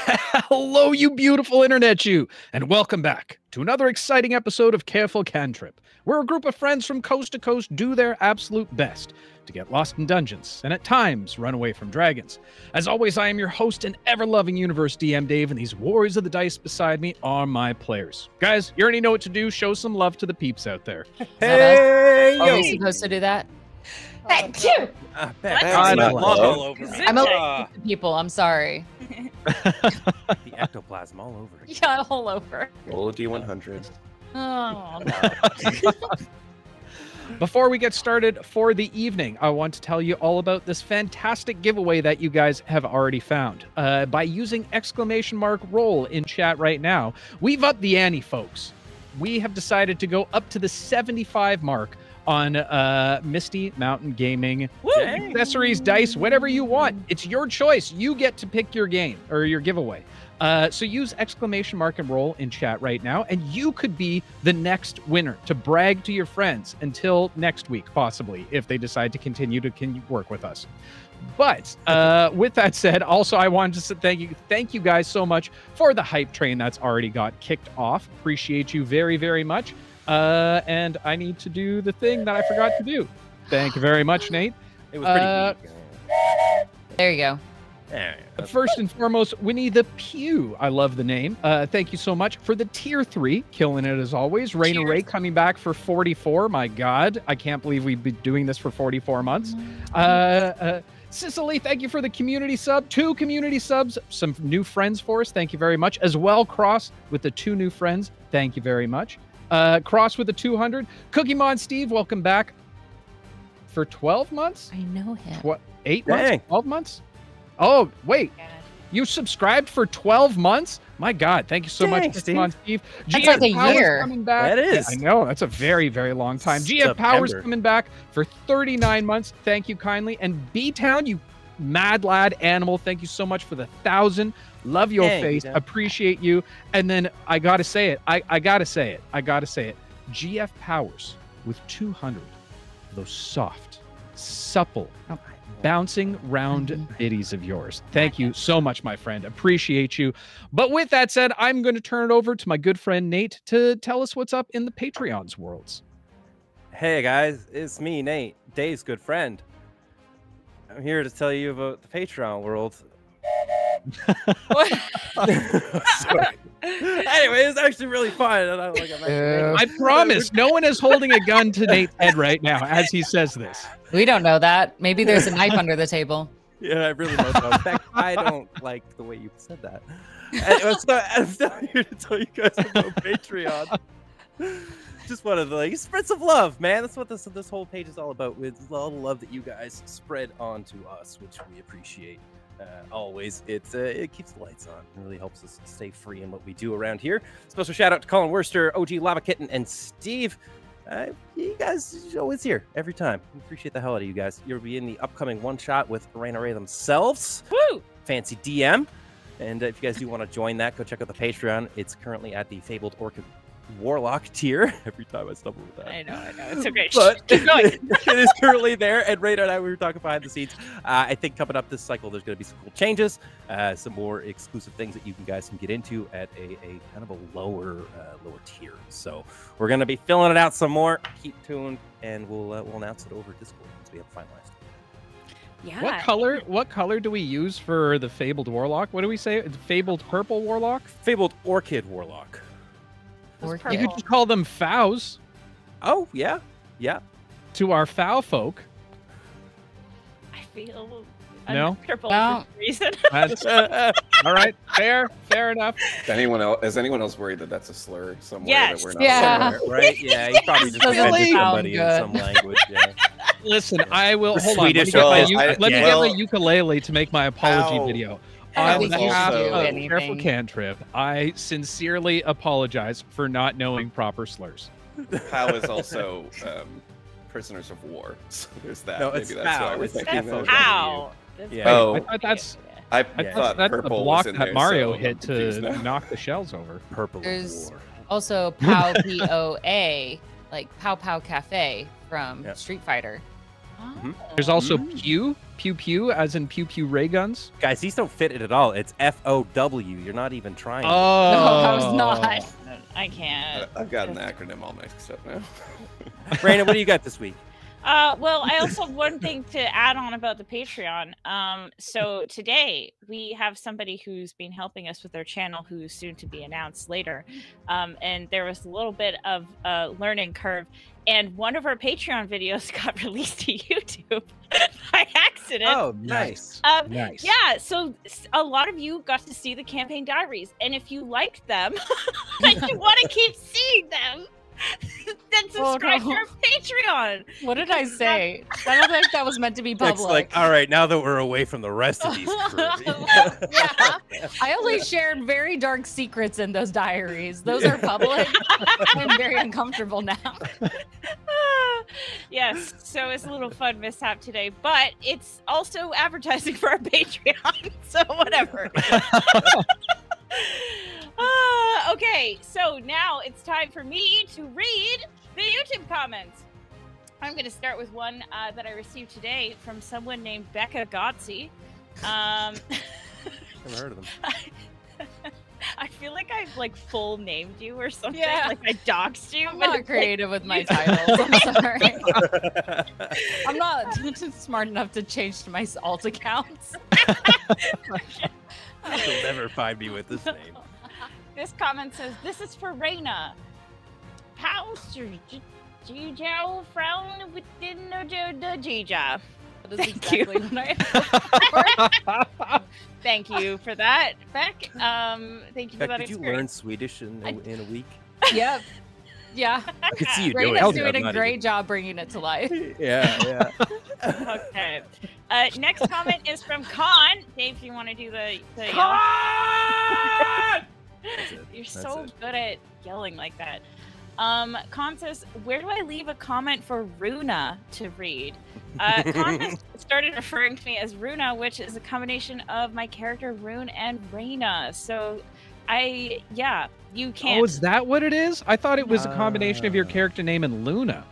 Hello, you beautiful internet you, and welcome back to another exciting episode of Careful Cantrip, where a group of friends from coast to coast do their absolute best to get lost in dungeons and at times run away from dragons. As always, I am your host and ever-loving Universe DM Dave, and these warriors of the dice beside me are my players. Guys, you already know what to do. Show some love to the peeps out there. Hey, Are we supposed to do that? That too. I'm all over. I'm allergic to people. I'm sorry. The ectoplasm all over. Yeah, all over. Roll a D100. Oh, no. Before we get started for the evening, I want to tell you all about this fantastic giveaway that you guys have already found. By using !roll in chat right now, we've upped the ante, folks. We have decided to go up to the 75 mark on Misty Mountain Gaming. Accessories, dice, whatever you want. It's your choice. You get to pick your game or your giveaway. So use !roll in chat right now, and you could be the next winner to brag to your friends until next week, possibly, if they decide to continue to work with us. But with that said, also I wanted to say thank you guys so much for the hype train that's already got kicked off. Appreciate you very, very much. And I need to do the thing that I forgot to do. Thank you very much, Nate. It was pretty weak. There you go. First and foremost, Winnie the Pew. I love the name. Thank you so much for the tier 3. Killing it as always. Raina Ray coming back for 44. My God, I can't believe we've been doing this for 44 months. Cicely, thank you for the community sub. 2 community subs. Some new friends for us. Thank you very much. As well, Cross with the 2 new friends. Thank you very much. Cross with the 200. Cookie Mon Steve, welcome back for 12 months. I know him. What? 8 months? 12 months? Oh, wait. You subscribed for 12 months? My God, thank you so much, Cookie Mon Steve. That's like a year. Coming back. That is. I know, that's a very, very long time. GF Powers coming back for 39 months. Thank you kindly. And B-Town, you mad lad animal, thank you so much for the 1,000. Love your face. Appreciate you. And then I gotta say it. I gotta say it. GF Powers with 200. Those soft, supple, bouncing round biddies of yours. Thank you so much, my friend. Appreciate you. But with that said, I'm going to turn it over to my good friend Nate to tell us what's up in the Patreon's worlds. Hey guys, it's me, Nate, Dave's good friend. I'm here to tell you about the Patreon world. Anyway, it's actually really fun. And I promise, no one is holding a gun to Nate's head right now as he says this. We don't know that. Maybe there's a knife under the table. Yeah, I really don't know. In fact, I don't like the way you said that. I'm still here to tell you guys about Patreon. Just wanted to spread some love, man. That's what this whole page is all about. With all the love that you guys spread on to us, which we appreciate. Always, it keeps the lights on. It really helps us stay free in what we do around here. Special shout out to Colin Worcester, OG Lava Kitten, and Steve. You guys are always here every time. We appreciate the hell out of you guys. You'll be in the upcoming one shot with Raina Ray themselves. Woo! Fancy DM. And if you guys do want to join that, go check out the Patreon. It's currently at the Fabled Orchid Warlock tier. Every time I stumble with that. I know. It's okay. But keep going. It is currently there. And Raina and I, we were talking behind the scenes. I think coming up this cycle, there's going to be some cool changes, some more exclusive things that you guys can get into at a kind of a lower tier. So we're going to be filling it out some more. Keep tuned, and we'll announce it over Discord once we have it finalized. Yeah. What color do we use for the Fabled Warlock? What do we say? It's Fabled Purple Warlock? Fabled Orchid Warlock. You could just call them Fows. Oh, yeah. Yeah. To our Fow folk. I feel no purple for some reason. All right, fair enough. Is anyone else worried that that's a slur somewhere? Yes. That we're not Somewhere, right? Yeah, you probably just offended somebody in some language. Yeah. Listen, I will hold Swedish on. Let me get my ukulele to make my apology Ow. video. On behalf of anything. Careful Cantrip, I sincerely apologize for not knowing proper slurs. Pow is also prisoners of war. So there's that. No, Maybe it's that's Pow. why we're It's thinking Pow. that. How? Yeah. Oh, I thought that's I Yeah. thought that's the purple block was in that there, Mario so hit I'm confused to now. knock the shells over. Purple There's War. also POW, P-O-A, like Pow Pow Cafe from Yeah. Street Fighter. There's also Oh. pew pew, as in pew pew ray guns. Guys, these don't fit it at all. It's FOW. You're not even trying. No, I was not. I can't. I've got an acronym all mixed up now. Raina, what do you got this week? Well, I also have one thing to add on about the Patreon. So today we have somebody who's been helping us with their channel who's soon to be announced later. And there was a little bit of a learning curve. And one of our Patreon videos got released to YouTube by accident. Oh, nice. Nice. Yeah, so a lot of you got to see the campaign diaries. And if you liked them and you want to keep seeing them, then subscribe to our Patreon. What did I say? I don't think that was meant to be public. It's like, all right, now that we're away from the rest of these crew. Yeah. I only shared very dark secrets in those diaries. Those are public. I'm very uncomfortable now. Yes, so it's a little fun mishap today, but it's also advertising for our Patreon, so whatever. Okay, so now it's time for me to read the YouTube comments. I'm going to start with one that I received today from someone named Becca Gotzi. Never heard of them. I feel like I've like full named you or something. Yeah. Like I doxed you. I'm but not it's creative with my titles. I'm sorry. I'm not smart enough to change to my alt accounts. You'll never find me with this name. This comment says, "This is for Raina. Pauster Jija frown within the Jija." That is Thank you. exactly what I Thank you for that, Beck. Thank you for Beck, that did you experience. learn Swedish in a week? Yep. Yeah. I could see you doing Raina's it. doing I'm a not great job bringing it to life. Yeah. Okay. Next comment is from Con. Dave, you want to do the That's it. You're That's so it. good at yelling like that. Con says, "Where do I leave a comment for Runa to read?" Con has started referring to me as Runa, which is a combination of my character Rune and Raina. So, you can't. Oh, is that what it is? I thought it was a combination of your character name and Luna.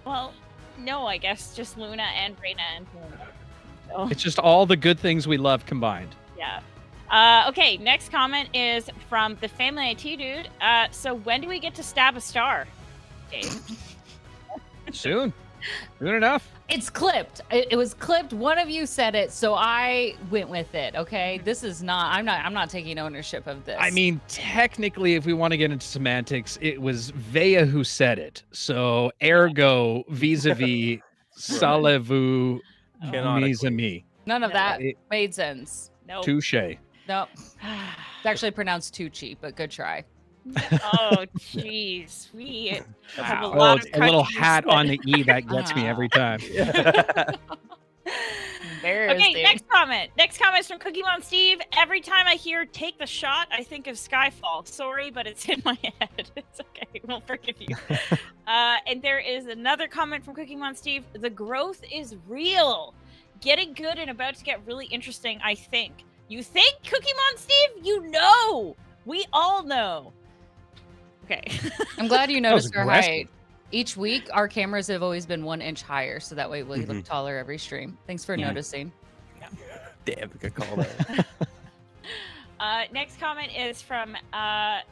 Well, no, I guess just Luna and Raina and Luna. So, It's just all the good things we love combined. yeah. Okay, next comment is from the Family IT dude. So when do we get to stab a star? Dave? Soon. Soon enough. It's clipped. It was clipped. One of you said it, so I went with it. Okay, this is not. I'm not taking ownership of this. I mean, technically, if we want to get into semantics, it was Vea who said it. So, ergo, vis-a-vis, salez-vous, Canonically. mis-amis. none of that It- made sense. No. Touche. Nope. It's actually pronounced Tucci, but good try. Oh, jeez. We have a Oh, lot it's of a little countries hat that- on the E that gets me every time. Embarrassing. Okay, next comment. Next comment is from Cookie Mom Steve. Every time I hear "take the shot," I think of Skyfall. Sorry, but it's in my head. It's okay. We'll forgive you. And there is another comment from Cookie Mom Steve. "The growth is real. Getting good and about to get really interesting, I think." You think, Cookie Mom Steve? You know. We all know. Okay. I'm glad you That was noticed our aggressive. height. Each week, our cameras have always been 1 inch higher, so that way we look taller every stream. Thanks for noticing. Damn, good call there. Next comment is from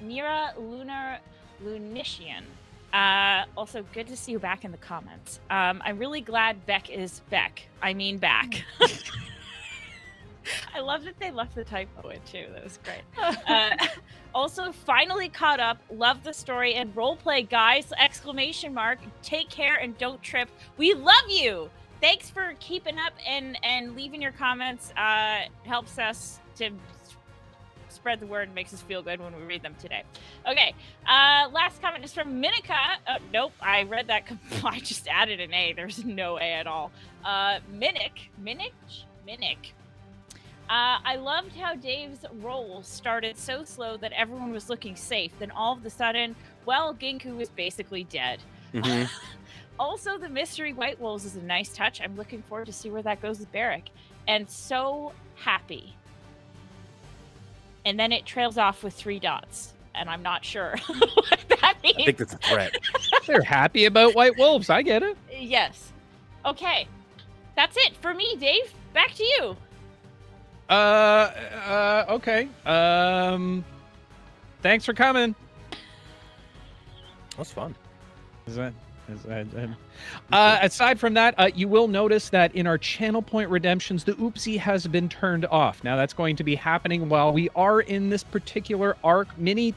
Mira Lunar Lunician. Also, good to see you back in the comments. I'm really glad Beck is Beck. I mean back. I love that they left the typo in too. That was great. Also, finally caught up. Love the story and roleplay, guys! Exclamation mark. Take care and don't trip. We love you. Thanks for keeping up and leaving your comments. Helps us to spread the word and makes us feel good when we read them today. Okay. Last comment is from Minika. Nope, I read that. I just added an A. There's no A at all. Minnick. I loved how Dave's roll started so slow that everyone was looking safe. Then all of a sudden, well, Ginku was basically dead. Also, the mystery White Wolves is a nice touch. I'm looking forward to see where that goes with Barrick. And so happy. And then it trails off with 3 dots. And I'm not sure what that means. I think that's a threat. They're happy about White Wolves. I get it. Yes. Okay. That's it for me, Dave. Back to you. Okay. Thanks for coming. That's fun. Aside from that, you will notice that in our channel point redemptions, the oopsie has been turned off. Now that's going to be happening while we are in this particular arc,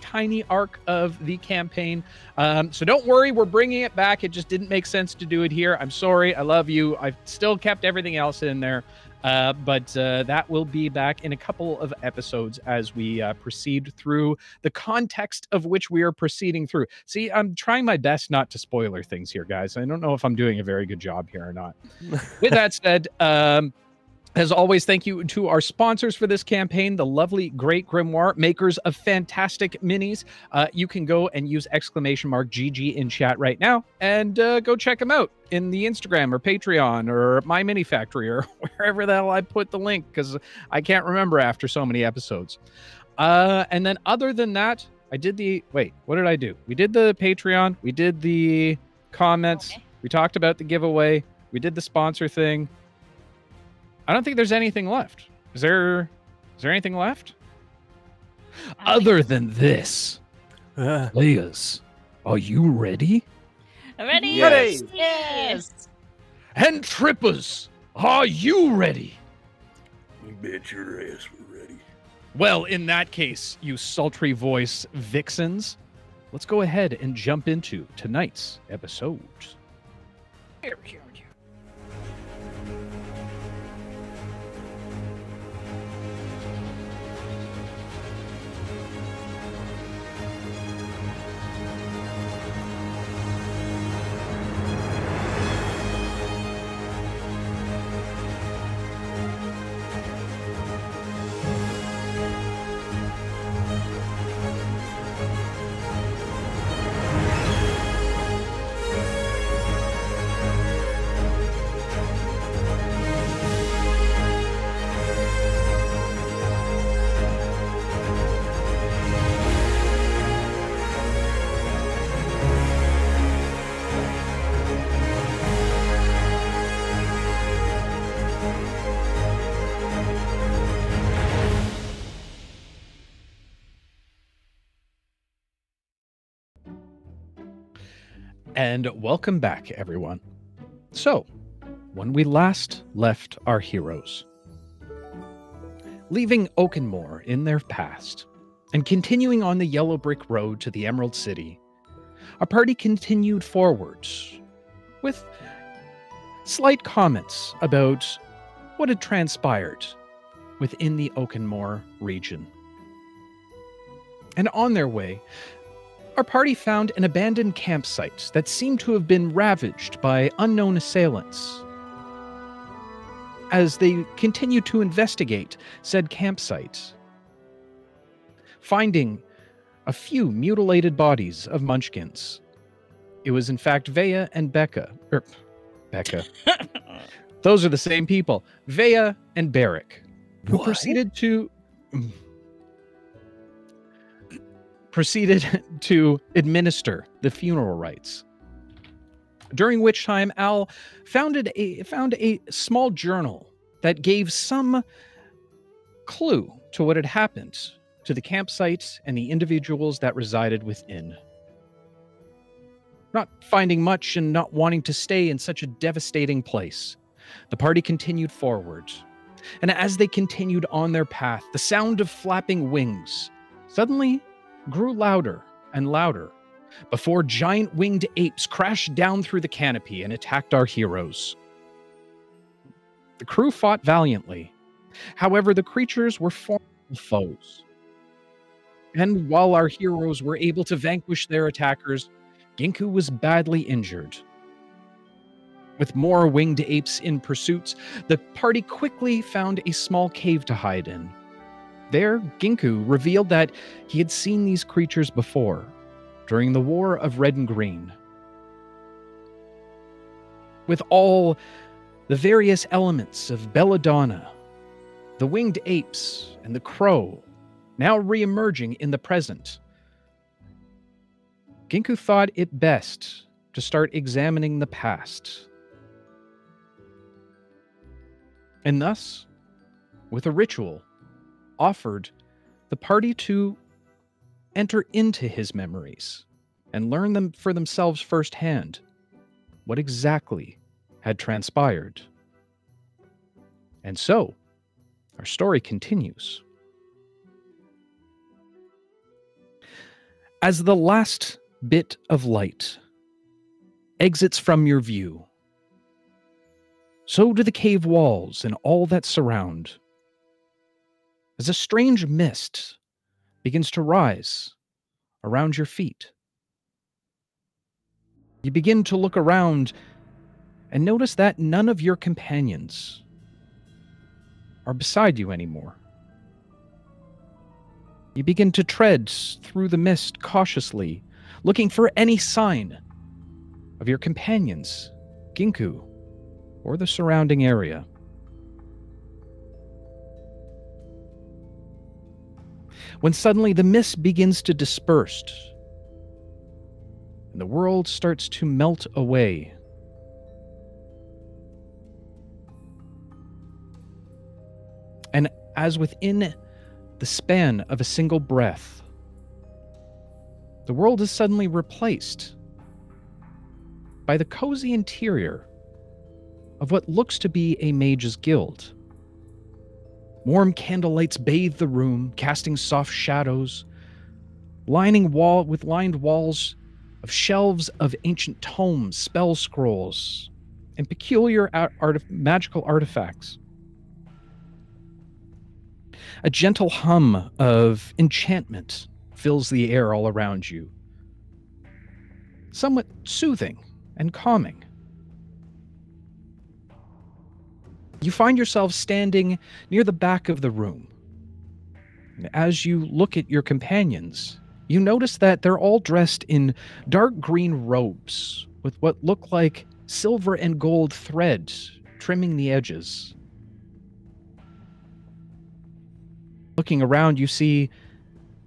tiny arc of the campaign. So don't worry, we're bringing it back. It just didn't make sense to do it here. I'm sorry. I love you. I've still kept everything else in there. But that will be back in a couple of episodes as we proceed through the context of which we are proceeding through. See, I'm trying my best not to spoiler things here, guys. I don't know if I'm doing a very good job here or not. With that said, as always, thank you to our sponsors for this campaign, the lovely Great Grimoire, makers of fantastic minis. You can go and use !GG in chat right now and go check them out in the Instagram or Patreon or My Mini Factory or wherever the hell I put the link, because I can't remember after so many episodes. And then other than that, I did the... Wait, what did I do? We did the Patreon. We did the comments. Okay. We talked about the giveaway. We did the sponsor thing. I don't think there's anything left. Is there anything left? Other than this, players, are you ready? Ready? Yes. Yes. And trippers, are you ready? You bet your ass we're ready. Well, in that case, you sultry voice vixens, let's go ahead and jump into tonight's episode. And welcome back, everyone. So, when we last left our heroes, leaving Oakenmore in their past and continuing on the yellow brick road to the Emerald City, our party continued forwards with slight comments about what had transpired within the Oakenmore region. And on their way, our party found an abandoned campsite that seemed to have been ravaged by unknown assailants. As they continued to investigate said campsite, finding a few mutilated bodies of munchkins. It was in fact Vea and Becca. Becca. Those are the same people. Vea and Barrick, who proceeded to administer the funeral rites. During which time Al found a small journal that gave some clue to what had happened to the campsite and the individuals that resided within. Not finding much and not wanting to stay in such a devastating place, the party continued forward. And as they continued on their path, the sound of flapping wings suddenly grew louder and louder before giant winged apes crashed down through the canopy and attacked our heroes. The crew fought valiantly. However, the creatures were formidable foes. And while our heroes were able to vanquish their attackers, Ginku was badly injured. With more winged apes in pursuit, the party quickly found a small cave to hide in. There, Ginku revealed that he had seen these creatures before, during the War of Red and Green. With all the various elements of belladonna, the winged apes, and the crow now re-emerging in the present, Ginku thought it best to start examining the past. And thus, with a ritual, offered the party to enter into his memories and learn them for themselves firsthand what exactly had transpired. And so, our story continues. As the last bit of light exits from your view, so do the cave walls and all that surround, as a strange mist begins to rise around your feet. You begin to look around and notice that none of your companions are beside you anymore. You begin to tread through the mist cautiously, looking for any sign of your companions, Ginku, or the surrounding area. When suddenly the mist begins to disperse, and the world starts to melt away. And as within the span of a single breath, the world is suddenly replaced by the cozy interior of what looks to be a mage's guild. Warm candlelights bathe the room, casting soft shadows, lined walls of shelves of ancient tomes, spell scrolls, and peculiar magical artifacts. A gentle hum of enchantment fills the air all around you, somewhat soothing and calming. You find yourself standing near the back of the room. And as you look at your companions, you notice that they're all dressed in dark green robes with what look like silver and gold thread trimming the edges. Looking around, you see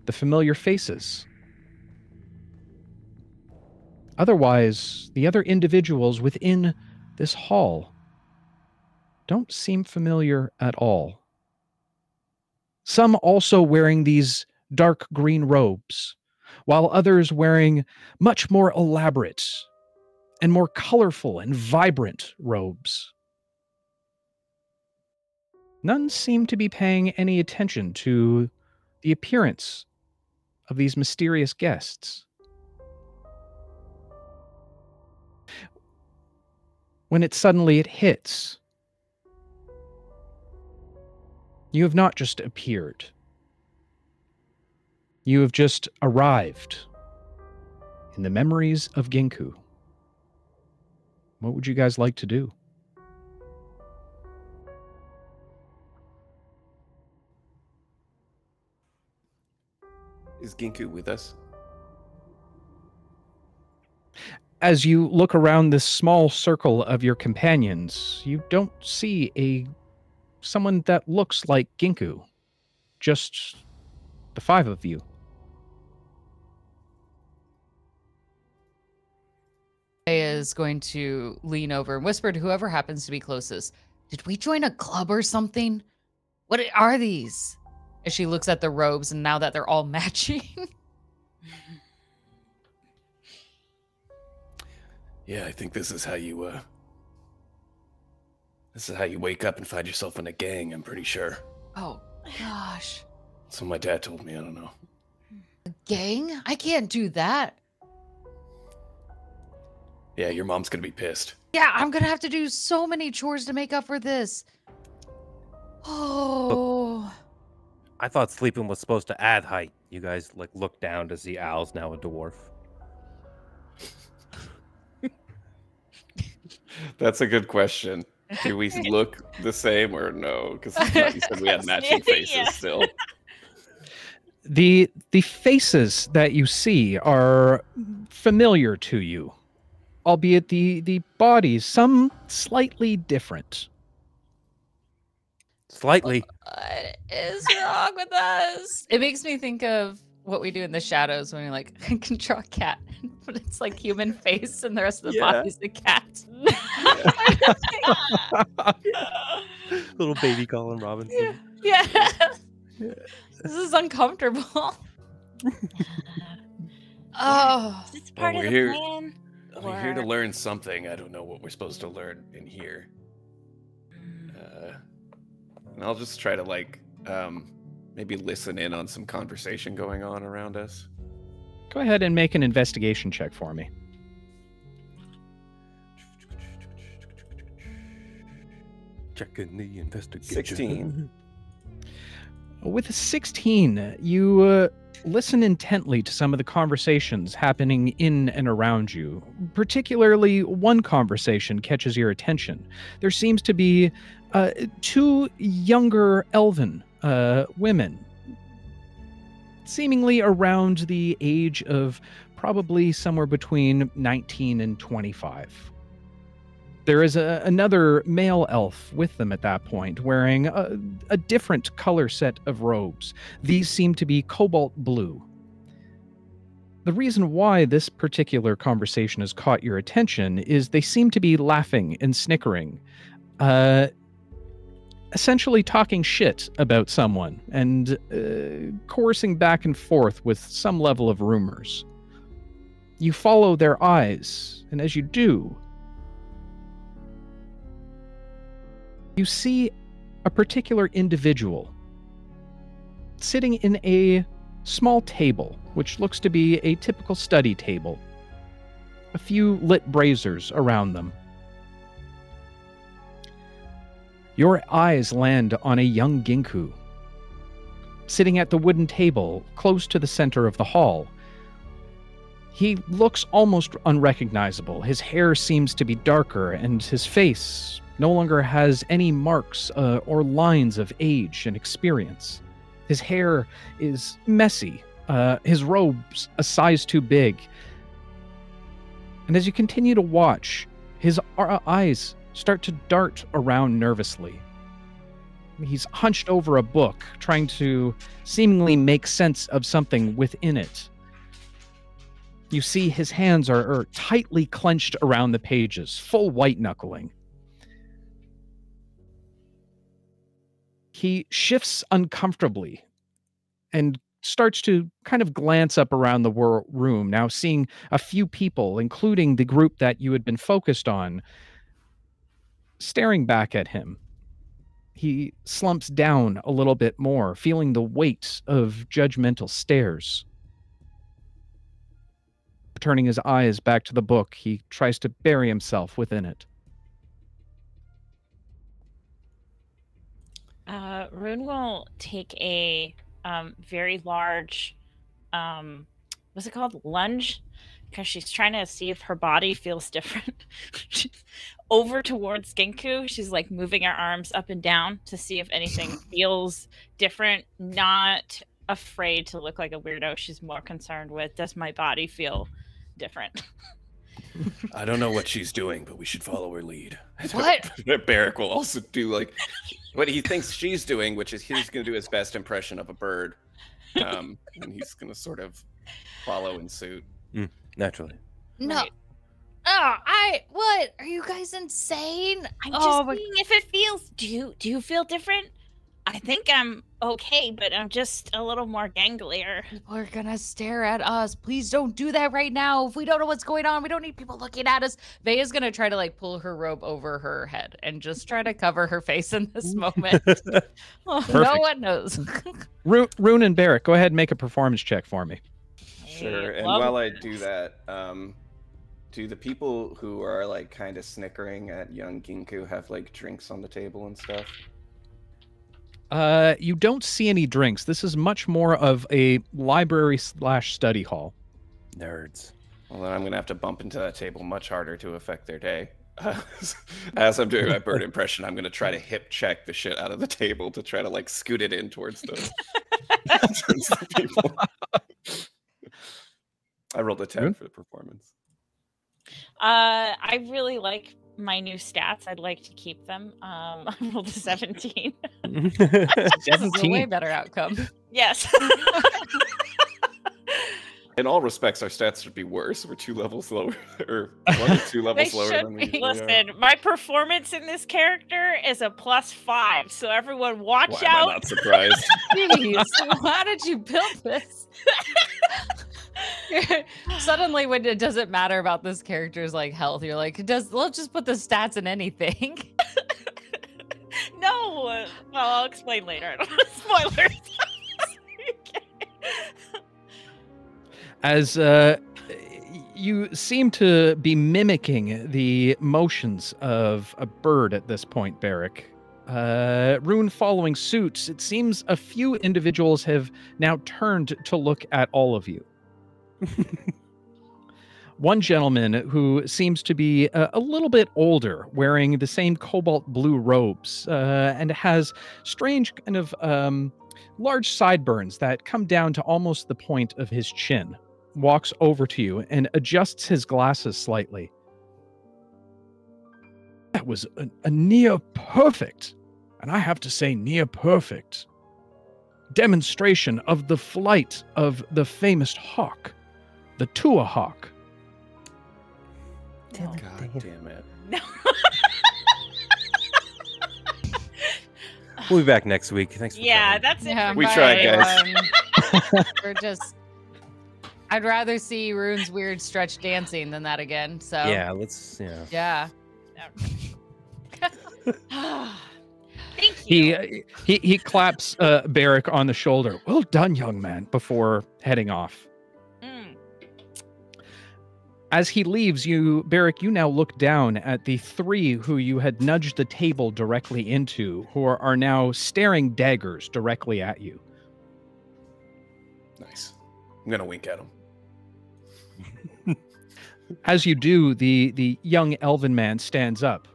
the familiar faces. Otherwise, the other individuals within this hall don't seem familiar at all. Some also wearing these dark green robes, while others wearing much more elaborate and more colorful and vibrant robes. None seem to be paying any attention to the appearance of these mysterious guests. When it suddenly hits, you have not just appeared. You have just arrived in the memories of Ginku. What would you guys like to do? Is Ginku with us? As you look around this small circle of your companions, you don't see someone that looks like Ginku. Just the five of you. Is going to lean over and whisper to whoever happens to be closest. Did we join a club or something? What are these? As she looks at the robes and now that they're all matching. Yeah, I think this is how you wake up and find yourself in a gang, I'm pretty sure. Oh, gosh. That's what my dad told me, I don't know. A gang? I can't do that. Yeah, your mom's gonna be pissed. Yeah, I'm gonna have to do so many chores to make up for this. Oh. I thought sleeping was supposed to add height. You guys like look down to see Al's now a dwarf. That's a good question. Do we look the same or no? Because you said we had matching faces Yeah. still. The faces that you see are familiar to you, albeit the bodies, some slightly different. Slightly. What is wrong with us? It makes me think of what we do in the shadows when we like can draw a cat, but it's like human face and the rest of the Yeah. body's a cat. Little baby Colin Robinson. Yeah. This is uncomfortable. Oh. Is this part Well, of we're the here- plan? We're here to Or- learn something. I don't know what we're supposed to learn in here. And I'll just try to like maybe listen in on some conversation going on around us. Go ahead and make an investigation check for me. Checking the investigation. 16. With a 16, you listen intently to some of the conversations happening in and around you. Particularly, one conversation catches your attention. There seems to be two younger elven women, seemingly around the age of probably somewhere between 19 and 25. There is another male elf with them at that point, wearing a different color set of robes. These seem to be cobalt blue. The reason why this particular conversation has caught your attention is they seem to be laughing and snickering, essentially talking shit about someone and coursing back and forth with some level of rumors. You follow their eyes, and as you do, you see a particular individual sitting in a small table, which looks to be a typical study table. A few lit braziers around them. Your eyes land on a young Ginku, sitting at the wooden table close to the center of the hall. He looks almost unrecognizable. His hair seems to be darker, and his face no longer has any marks or lines of age and experience. His hair is messy, his robes a size too big. And as you continue to watch, his eyes start to dart around nervously. He's hunched over a book, trying to seemingly make sense of something within it. You see his hands are tightly clenched around the pages, full white-knuckling. He shifts uncomfortably and starts to kind of glance up around the room, now seeing a few people, including the group that you had been focused on, staring back at him. He slumps down a little bit more, feeling the weight of judgmental stares. Turning his eyes back to the book, he tries to bury himself within it. Rune will take a very large, what's it called? Lunge? Because she's trying to see if her body feels different. Over towards Ginku, she's like moving her arms up and down to see if anything feels different. Not afraid to look like a weirdo. She's more concerned with, does my body feel different? I don't know what she's doing, but we should follow her lead. What? Barrick will also do like what he thinks she's doing, which is he's going to do his best impression of a bird, and he's going to sort of follow in suit. Naturally. No. Right. Oh, what? Are you guys insane? I'm Oh, just seeing if it feels. Do you feel different? I think I'm okay, but I'm just a little more ganglier. people are gonna stare at us. Please don't do that right now. If we don't know what's going on, we don't need people looking at us. Veya's gonna try to like pull her robe over her head and just try to cover her face in this moment. Oh, no Perfect. one knows. Rune and Barrick, go ahead and make a performance check for me. Sure. And Love while I do that, do the people who are like kind of snickering at young Ginku have like drinks on the table and stuff? You don't see any drinks. This is much more of a library/study hall. Nerds. Well, then I'm going to have to bump into that table much harder to affect their day. As I'm doing my bird impression, I'm going to try to hip check the shit out of the table to try to like scoot it in towards the, towards the people. I rolled a 10 for the performance. I really like my new stats. I'd like to keep them. I rolled a 17. This is a way 17. better outcome. Yes. In all respects, our stats should be worse. We're 2 levels lower, or 1 or 2 levels lower should than we be. usually are. Listen, my performance in this character is a +5, so everyone watch Why am I out. not surprised? Jeez, how did you build this? Suddenly, when it doesn't matter about this character's like health, you're like, let's just put the stats in anything. No, well, I'll explain later. I don't want spoilers. As you seem to be mimicking the motions of a bird at this point, Barrick. Rune following suit, it seems a few individuals have now turned to look at all of you. One gentleman who seems to be a little bit older, wearing the same cobalt blue robes, and has strange kind of large sideburns that come down to almost the point of his chin, walks over to you and adjusts his glasses slightly. That was a near perfect, and I have to say near perfect, demonstration of the flight of the famous hawk, the Tua hawk. No. God damn it. No. We'll be back next week. Thanks for Yeah, coming. that's it. Yeah, for We bye, tried, guys. everyone. We're just. I'd rather see Rune's weird stretch dancing than that again. So Yeah, let's. Yeah. yeah. Thank you. He claps Barrick on the shoulder. Well done, young man, before heading off. Mm. As he leaves, Barrick, you now look down at the 3 who you had nudged the table directly into, who are now staring daggers directly at you. Nice. I'm gonna wink at him. As you do, the young elven man stands up.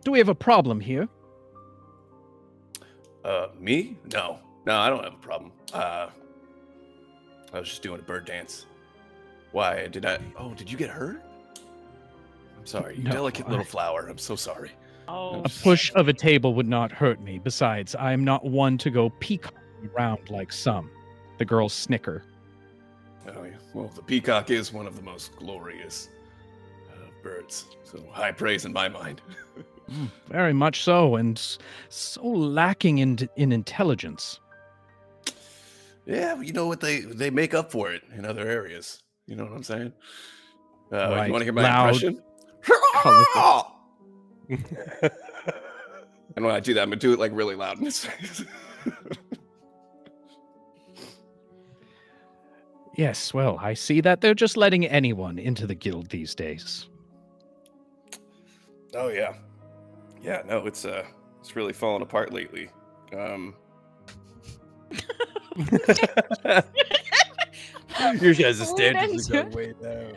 Do we have a problem here? Me? No, I don't have a problem. I was just doing a bird dance. Why did I? Oh, did you get hurt? I'm sorry, you No, delicate little flower. I'm so sorry. Oh, A push of a table would not hurt me. Besides, I am not one to go peacocking around like some. The girls snicker. Oh yeah. Well, the peacock is one of the most glorious birds, so high praise in my mind. Very much so, and so lacking in intelligence. Yeah, well, you know what, they make up for it in other areas. You know what I'm saying? Right. You want to hear my Loud, impression? colorful. And when I do that, I'm gonna do it like really loud in his face. Yes, well, I see that they're just letting anyone into the guild these days. Oh yeah, yeah. No, it's really fallen apart lately. Your guys' standards standards are are way down.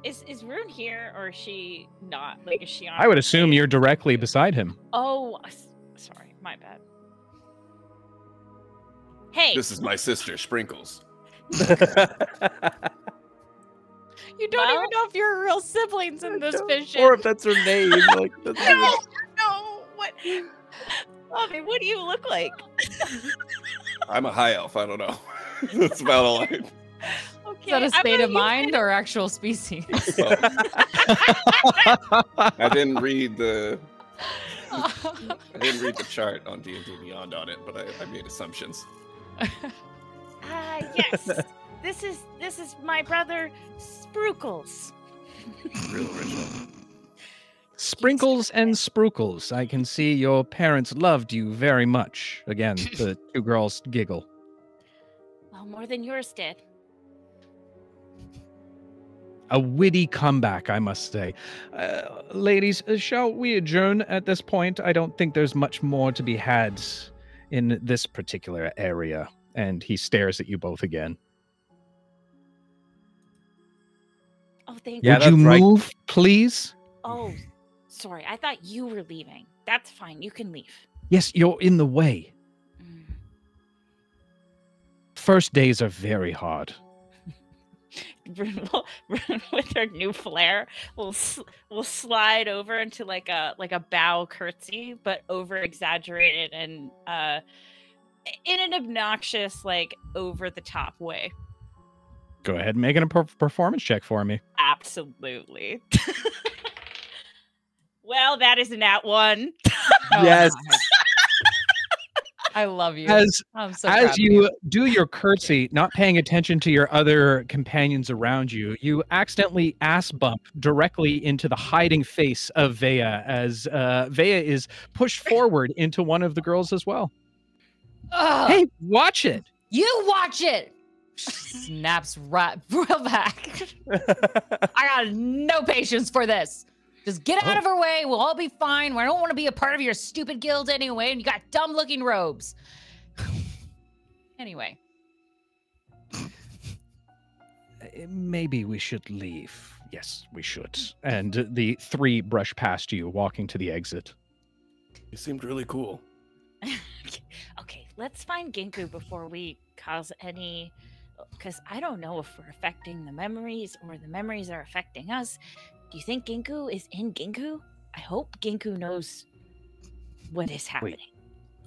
is Rune here or is she not? Like, is she on? I would assume you're directly beside him. Oh, sorry, my bad. Hey, This is my sister, Sprinkles. You don't Well- even know if you're real siblings in this vision. Or if that's her name. Like, that's no, what? Bobby, what do you look like? I'm a high elf. I don't know. That's about all I. Okay, Is that a state of mind or actual species? I didn't read the chart on D&D Beyond on it, but I made assumptions. Yes. This is my brother Sprookles. Real original. Sprinkles and Sprookles. I can see your parents loved you very much. Again, the 2 girls giggle. Well, more than yours did. A witty comeback, I must say. Ladies, shall we adjourn at this point? I don't think there's much more to be had in this particular area. And he stares at you both again. Oh, thank Yeah, Would you that's right. move, please? Oh, sorry. I thought you were leaving. That's fine. You can leave. Yes, you're in the way. Mm. First days are very hard. Rune with her new flair will slide over into like a bow curtsy, but over exaggerated and in an obnoxious, like, over-the-top way. Go ahead and make a performance check for me. Absolutely. Well, that is a nat 1. Oh, Yes. my. I love you. I'm so proud As of you do your curtsy, not paying attention to your other companions around you, you accidentally ass bump directly into the hiding face of Vea as Vea is pushed forward into one of the girls as well. Ugh, Hey, watch it. you watch it. Snaps right back. I got no patience for this. Just get out of her way. We'll all be fine. I don't want to be a part of your stupid guild anyway. And you got dumb-looking robes. Anyway. Maybe we should leave. Yes, we should. And the three brush past you, walking to the exit. You seemed really cool. Okay, let's find Ginku before we cause any... Because I don't know if we're affecting the memories or the memories are affecting us. Do you think Ginku is in Ginku? I hope Ginku knows what is happening.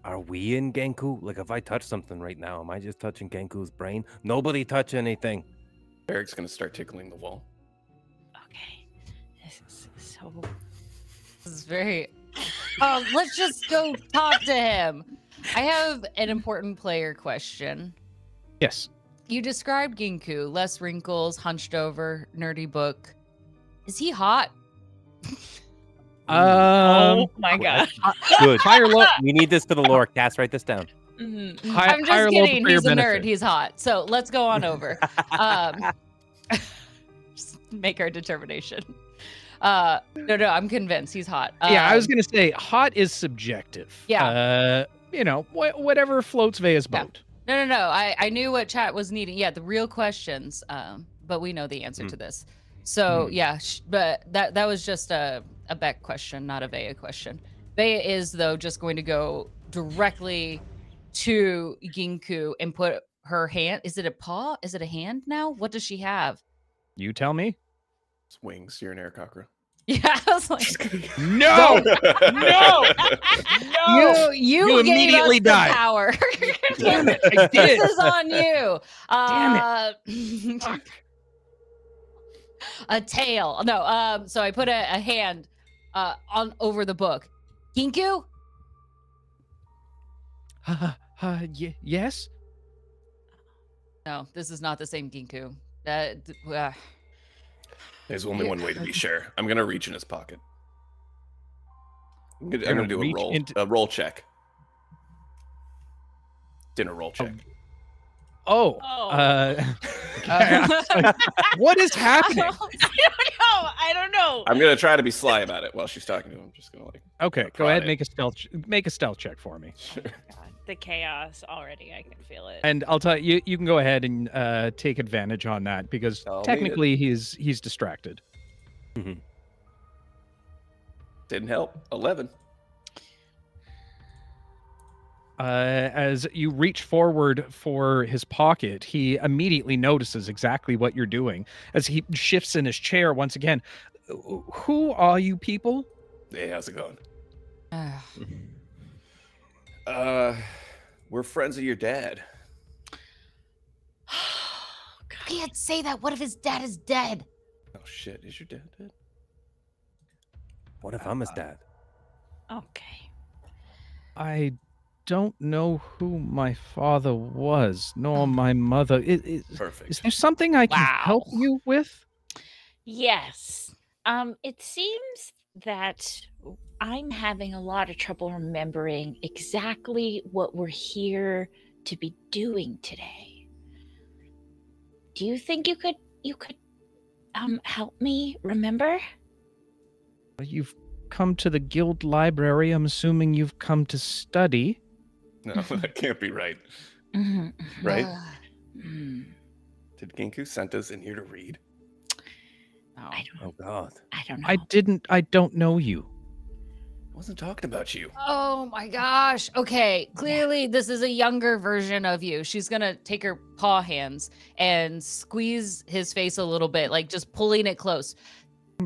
Are we in Ginku? Like, if I touch something right now, am I just touching Genku's brain? Nobody touch anything. Eric's gonna start tickling the wall. Okay, this is so... This is very... let's just go talk to him. I have an important player question. Yes. You described Ginku, less wrinkles, hunched over, nerdy book. Is he hot? Oh my god. Good. Higher low. We need this for the lore. Cass, write this down. Mhm. I'm higher just low kidding. for your He's a nerd. benefit. He's hot. So let's go on over. Just make our determination. No, I'm convinced he's hot. Yeah, I was gonna say hot is subjective. Yeah. You know, whatever floats Vea's Yeah. boat. No. I knew what chat was needing. Yeah, the real questions. But we know the answer to this. So yeah, but that was just a Beck question, not a Vea question. Vea is though just going to go directly to Ginku and put her hand. Is it a paw? Is it a hand now? What does she have? You tell me. It's wings. You're an air cockroach. Yeah, I was like, No! No! No! You gave immediately us the died. power. Damn it, I did. This is on you. Damn it. A tail. No, so I put a hand on over the book. Ginku? Yes? No, this is not the same Ginku. There's only one way to be sure. I'm gonna reach in his pocket. I'm gonna do reach a roll check. Dinner roll check. Oh. What is happening? I don't know. I'm gonna try to be sly about it while she's talking to him. I'm just gonna like. Okay, go ahead. Make a stealth check for me. Sure. God, the chaos already. I can feel it. And I'll tell you, you can go ahead and take advantage on that because I'll need technically he's distracted. Didn't help. 11. As you reach forward for his pocket, he immediately notices exactly what you're doing. As he shifts in his chair once again, who are you people? Hey, how's it going? God. We're friends of your dad. You can't say that. What if his dad is dead? Oh shit, is your dad dead? What if I'm his dad? Okay. I don't know who my father was, nor my mother. Perfect. Is there something I can help you with? Yes. It seems that I'm having a lot of trouble remembering exactly what we're here to be doing today. Do you think you could help me remember? You've come to the guild library. I'm assuming you've come to study. No, that can't be right. Right? Did Ginku send us in here to read? I don't know. Oh God. I don't know. I don't know you. I wasn't talking about you. Oh my gosh. Okay. Clearly, this is a younger version of you. She's going to take her paw hands and squeeze his face a little bit, like just pulling it close.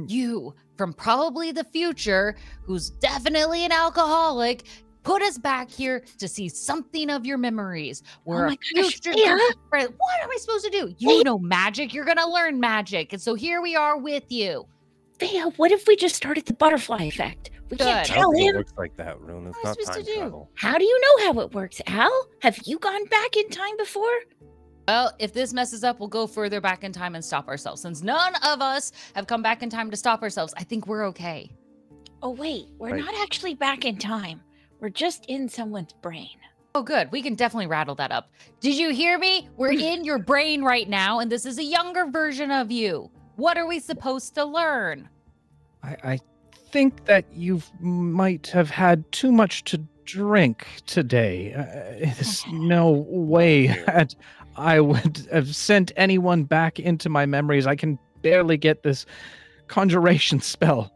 You, from probably the future, who's definitely an alcoholic, put us back here to see something of your memories. We're my a gosh, future Thea. friend. What am I supposed to do? You know magic. You're going to learn magic. And so here we are with you. Thea, what if we just started the butterfly effect? We can't Good. I don't tell think it him. works like that, Rune. It's What am I not supposed time to do? travel. How do you know how it works, Al? Have you gone back in time before? Well, if this messes up, we'll go further back in time and stop ourselves. Since none of us have come back in time to stop ourselves, I think we're okay. Oh, wait, we're Right. not actually back in time. We're just in someone's brain. Oh, good. We can definitely rattle that up. Did you hear me? We're in your brain right now, and this is a younger version of you. What are we supposed to learn? I think that you might have had too much to drink today. There's no way that I would have sent anyone back into my memories. I can barely get this conjuration spell.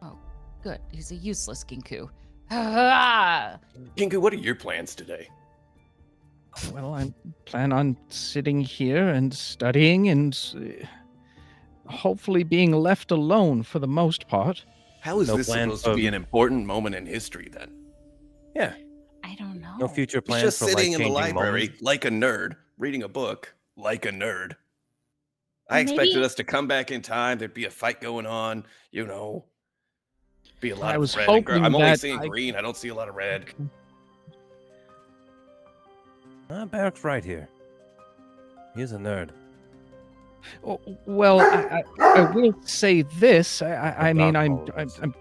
Oh, good. He's a useless Ginku. Ah! Ginku, what are your plans today? Well, I plan on sitting here and studying and hopefully being left alone for the most part. How is No this plan supposed to for- be an important moment in history then? Yeah. I don't know. No future He's plans just for sitting in the life-changing library moments. like a nerd, reading a book like a nerd. I Maybe- expected us to come back in time. There'd be a fight going on, be a lot I of was red and green. hoping I'm only that seeing I- green. I don't see a lot of red. Barrack's right here. He's a nerd. Oh, well, I will say this. I mean, I'm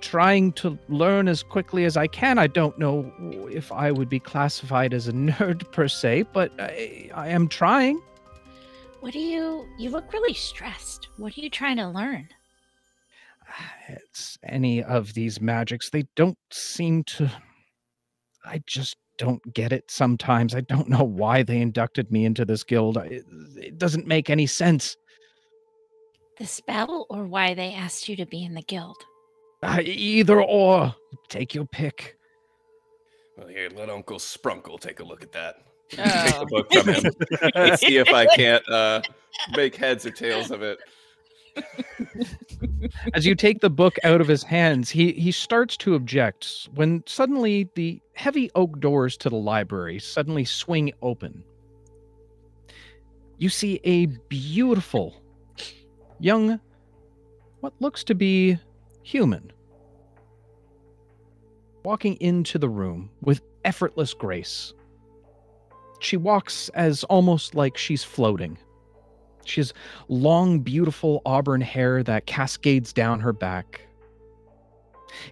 trying to learn as quickly as I can. I don't know if I would be classified as a nerd per se, but I am trying. What do you look really stressed. What are you trying to learn? It's any of these magics. They don't seem to. I just don't get it sometimes. I don't know why they inducted me into this guild. It doesn't make any sense. The spell or why they asked you to be in the guild? Either or. Take your pick. Well, here, let Uncle Sprunkle take a look at that. Take Oh. the book from him. Let's see if I can't make heads or tails of it. As you take the book out of his hands, he starts to object when suddenly the heavy oak doors to the library suddenly swing open. You see a beautiful, young, what looks to be human, walking into the room with effortless grace. She walks as almost like she's floating. She has long, beautiful auburn hair that cascades down her back.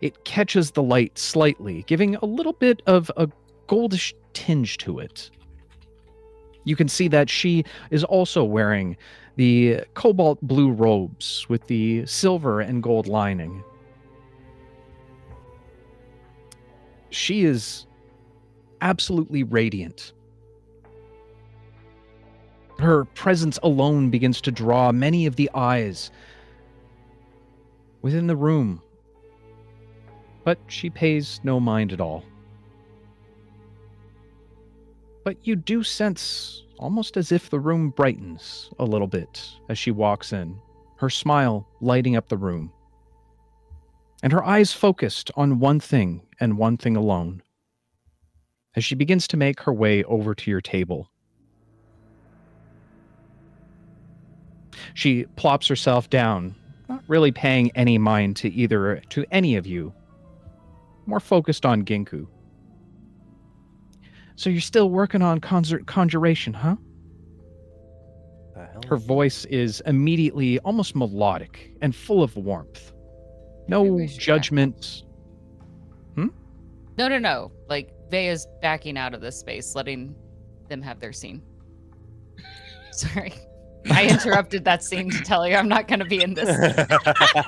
It catches the light slightly, giving a little bit of a goldish tinge to it. You can see that she is also wearing the cobalt blue robes with the silver and gold lining. She is absolutely radiant. Her presence alone begins to draw many of the eyes within the room. But she pays no mind at all. But you do sense almost as if the room brightens a little bit as she walks in, her smile lighting up the room. And her eyes focused on one thing and one thing alone. As she begins to make her way over to your table. She plops herself down, not really paying any mind to any of you. More focused on Ginku. So you're still working on conjuration, huh? Her voice is immediately almost melodic and full of warmth. No we should judgment. No. Like, Veya's backing out of this space, letting them have their scene. Sorry. I interrupted that scene to tell you I'm not going to be in this.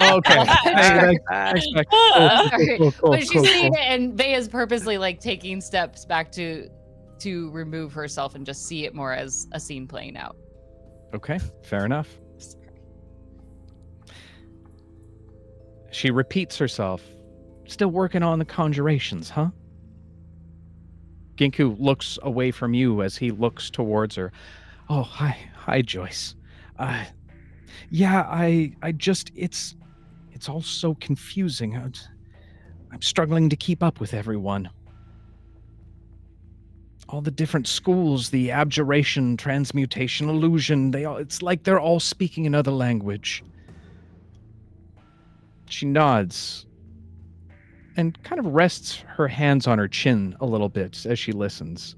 Okay. Thanks, Beck. Cool, But she's seeing it, and Veya's purposely like taking steps back to remove herself and just see it more as a scene playing out. Okay, fair enough. Sorry. She repeats herself. Still working on the conjurations, huh? Ginku looks away from you as he looks towards her. Oh, hi, Joyce. Yeah, I just, it's all so confusing. I'm struggling to keep up with everyone. all the different schools, the abjuration, transmutation, illusion, it's like they're all speaking another language. She nods and kind of rests her hands on her chin a little bit as she listens.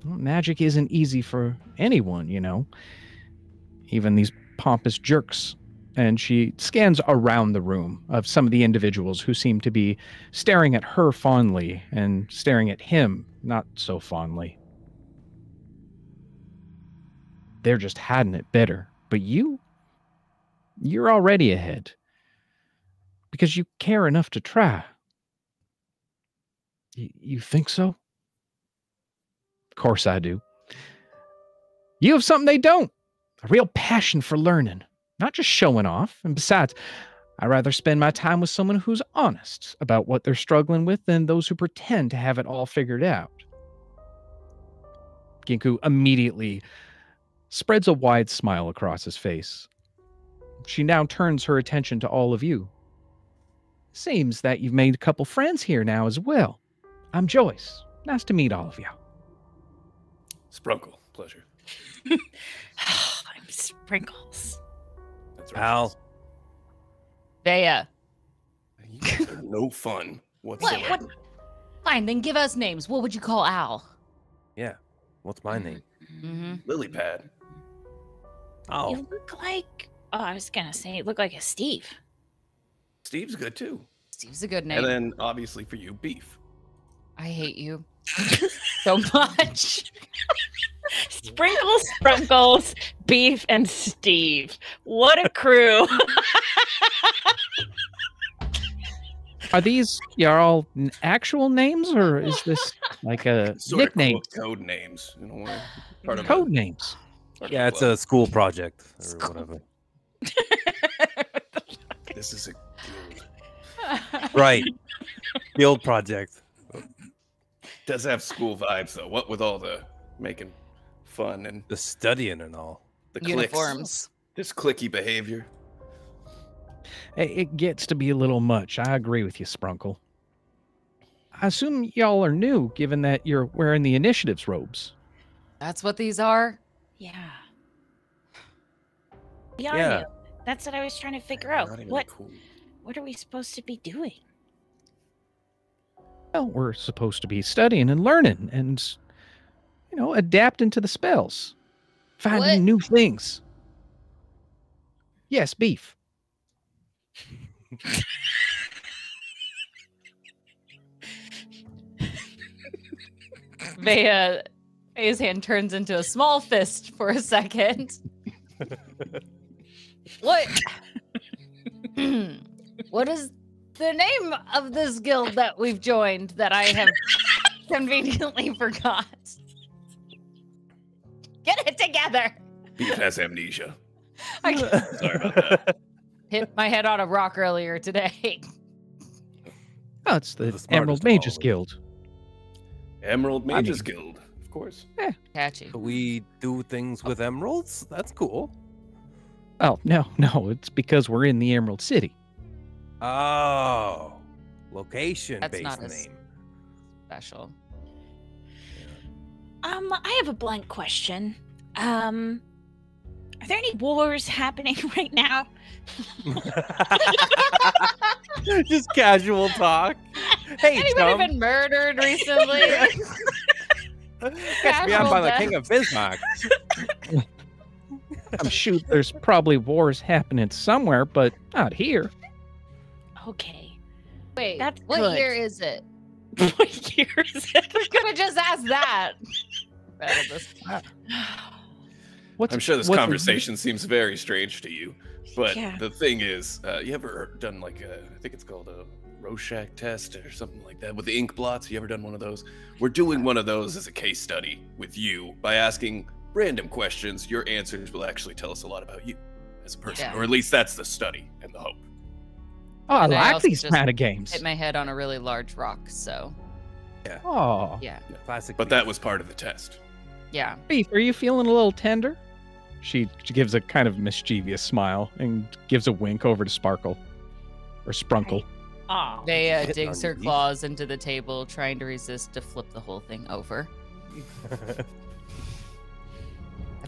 Well, magic isn't easy for anyone, you know, even these pompous jerks. And she scans around the room of some of the individuals who seem to be staring at her fondly and staring at him not so fondly. They're just having it better. But you're already ahead. Because you care enough to try. You think so? Of course I do. You have something they don't. A real passion for learning. Not just showing off. And besides, I'd rather spend my time with someone who's honest about what they're struggling with than those who pretend to have it all figured out. Ginku immediately spreads a wide smile across his face. She now turns her attention to all of you. Seems that you've made a couple friends here now as well. I'm Joyce. Nice to meet all of you. Sprunkle, pleasure. I'm Sprinkles. That's right. Al. Bea. You guys are no fun whatsoever. What? Fine, then give us names. What would you call Al? Yeah. What's my name? Mm-hmm. Lily pad. Oh. You look like... Oh, I was gonna say you look like a Steve. Steve's good too. Steve's a good name. And then obviously for you, beef. I hate you so much. Sprinkles, Sprunkles, Beef, and Steve. What a crew. Are these all actual names, or is this like a Sort nickname? of code names in a way. Part of Code names. Yeah, it's a school project or whatever. This is a guild. Right. Guild project. Does have school vibes though. What with all the making fun and The studying and all. the clicks, Uniforms. this clicky behavior. It gets to be a little much. I agree with you, Sprunkle. I assume y'all are new, given that you're wearing the initiative's robes. That's what these are? Yeah. Yeah. Yeah. That's what I was trying to figure Not out. even What cool. are we supposed to be doing? Well, we're supposed to be studying and learning and, adapting to the spells. Finding What? new things. Yes, beef. Bea's hand turns into a small fist for a second. What? What is the name of this guild that we've joined that I have conveniently forgot? Get it together. Beef has amnesia. I Sorry about that. hit my head on a rock earlier today. Oh, it's the The smartest Emerald of all Mages of them. Guild. Emerald I Mages mean- Guild, of course. Catchy. We do things with emeralds? That's cool. Oh, no, it's because we're in the Emerald City. Oh. Location-based That's not as- name. Special. I have a blunt question. Are there any wars happening right now? Just casual talk. Hey, Anybody chum. been murdered recently? Catch me on by the Casual King of Bismarck. I'm sure there's probably wars happening somewhere, but not here. Okay. Wait, That's what good. year is it? What year is it? We could have just asked that. What's, I'm sure this what's a- conversation seems very strange to you, but Yeah. the thing is, you ever done like I think it's called a Rorschach test or something like that with the ink blots? You ever done one of those? We're doing one of those as a case study with you by asking random questions. Your answers will actually tell us a lot about you as a person, Yeah. or at least that's the study and the hope. Oh, I And I like also these just kind of games. Hit my head on a really large rock, so Oh, yeah. Classic. But that was part of the test. Yeah. Beef, are you feeling a little tender? She gives a kind of mischievous smile and gives a wink over to Sparkle. Or Sprunkle. Oh. Vea Hitting digs on her your knees. claws into the table, trying to resist to flip the whole thing over.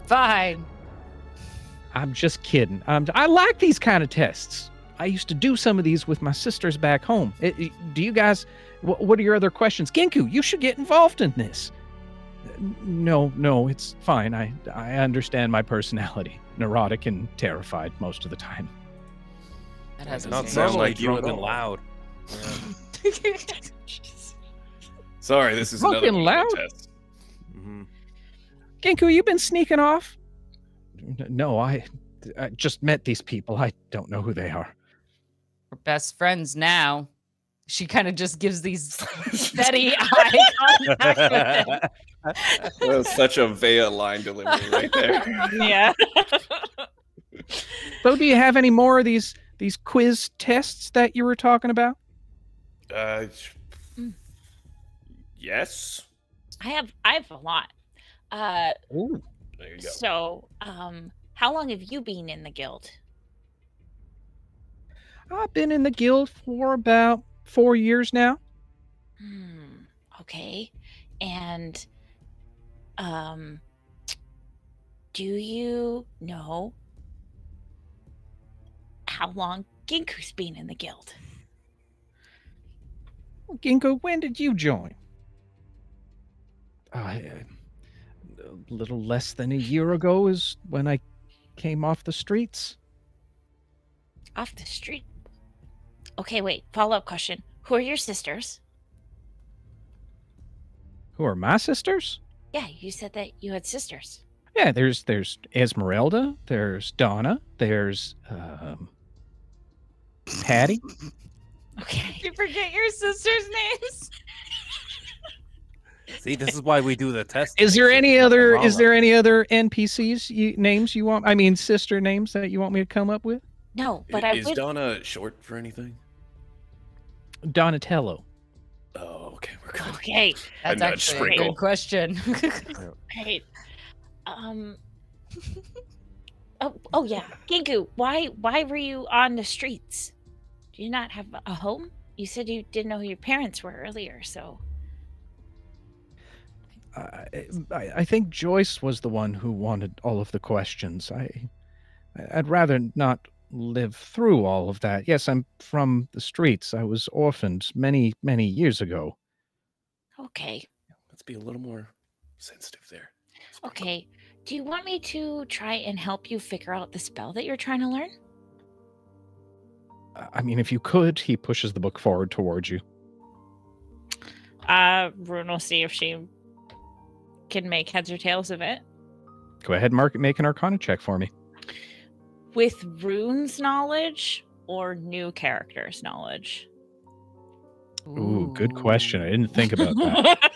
Fine. I'm just kidding. I like these kind of tests. I used to do some of these with my sisters back home. Do you guys? What are your other questions? Ginku, you should get involved in this. No, it's fine. I understand my personality. Neurotic and terrified most of the time. That has Not a sound Normally like you drunk at and all. loud. Sorry, this is another Fucking one of loud. the tests. Mhm. Ginku, you been sneaking off? No, I just met these people. I don't know who they are. We're best friends now. She kind of just gives these steady eye contact with him. That was such a Vea line delivery right there. Yeah. So, do you have any more of these quiz tests that you were talking about? Uh, yes. I have a lot. Ooh. There you go. So, how long have you been in the guild? I've been in the guild for about 4 years now. Okay. And do you know how long Ginku's been in the guild? Ginku, when did you join? A little less than a year ago is when I came off the streets. Off the street? Okay, wait. Follow-up question. Who are your sisters? Who are my sisters? Yeah, you said that you had sisters. Yeah, there's Esmeralda, there's Donna, there's Patty. Okay. You forget your sisters' names? See, this is why we do the test. Is there any Nothing other wrong with NPCs names you want? I mean, sister names that you want me to come up with? No, but I Is would. Donna short for anything? Donatello. Oh, okay, we're good. Okay. That's nudge actually a Sprinkle. good question. Great. Oh yeah, Ginku. Why were you on the streets? Do you not have a home? You said you didn't know who your parents were earlier, so. I think Joyce was the one who wanted all of the questions. I'd rather not live through all of that. Yes, I'm from the streets. I was orphaned many, many years ago. Okay. Let's be a little more sensitive there. Okay. Do you want me to try and help you figure out the spell that you're trying to learn? I mean, if you could, he pushes the book forward towards you. Rune will see if she can make heads or tails of it. Go ahead, make an Arcana check for me. With Rune's knowledge or new characters' knowledge? Ooh, good question. I didn't think about that.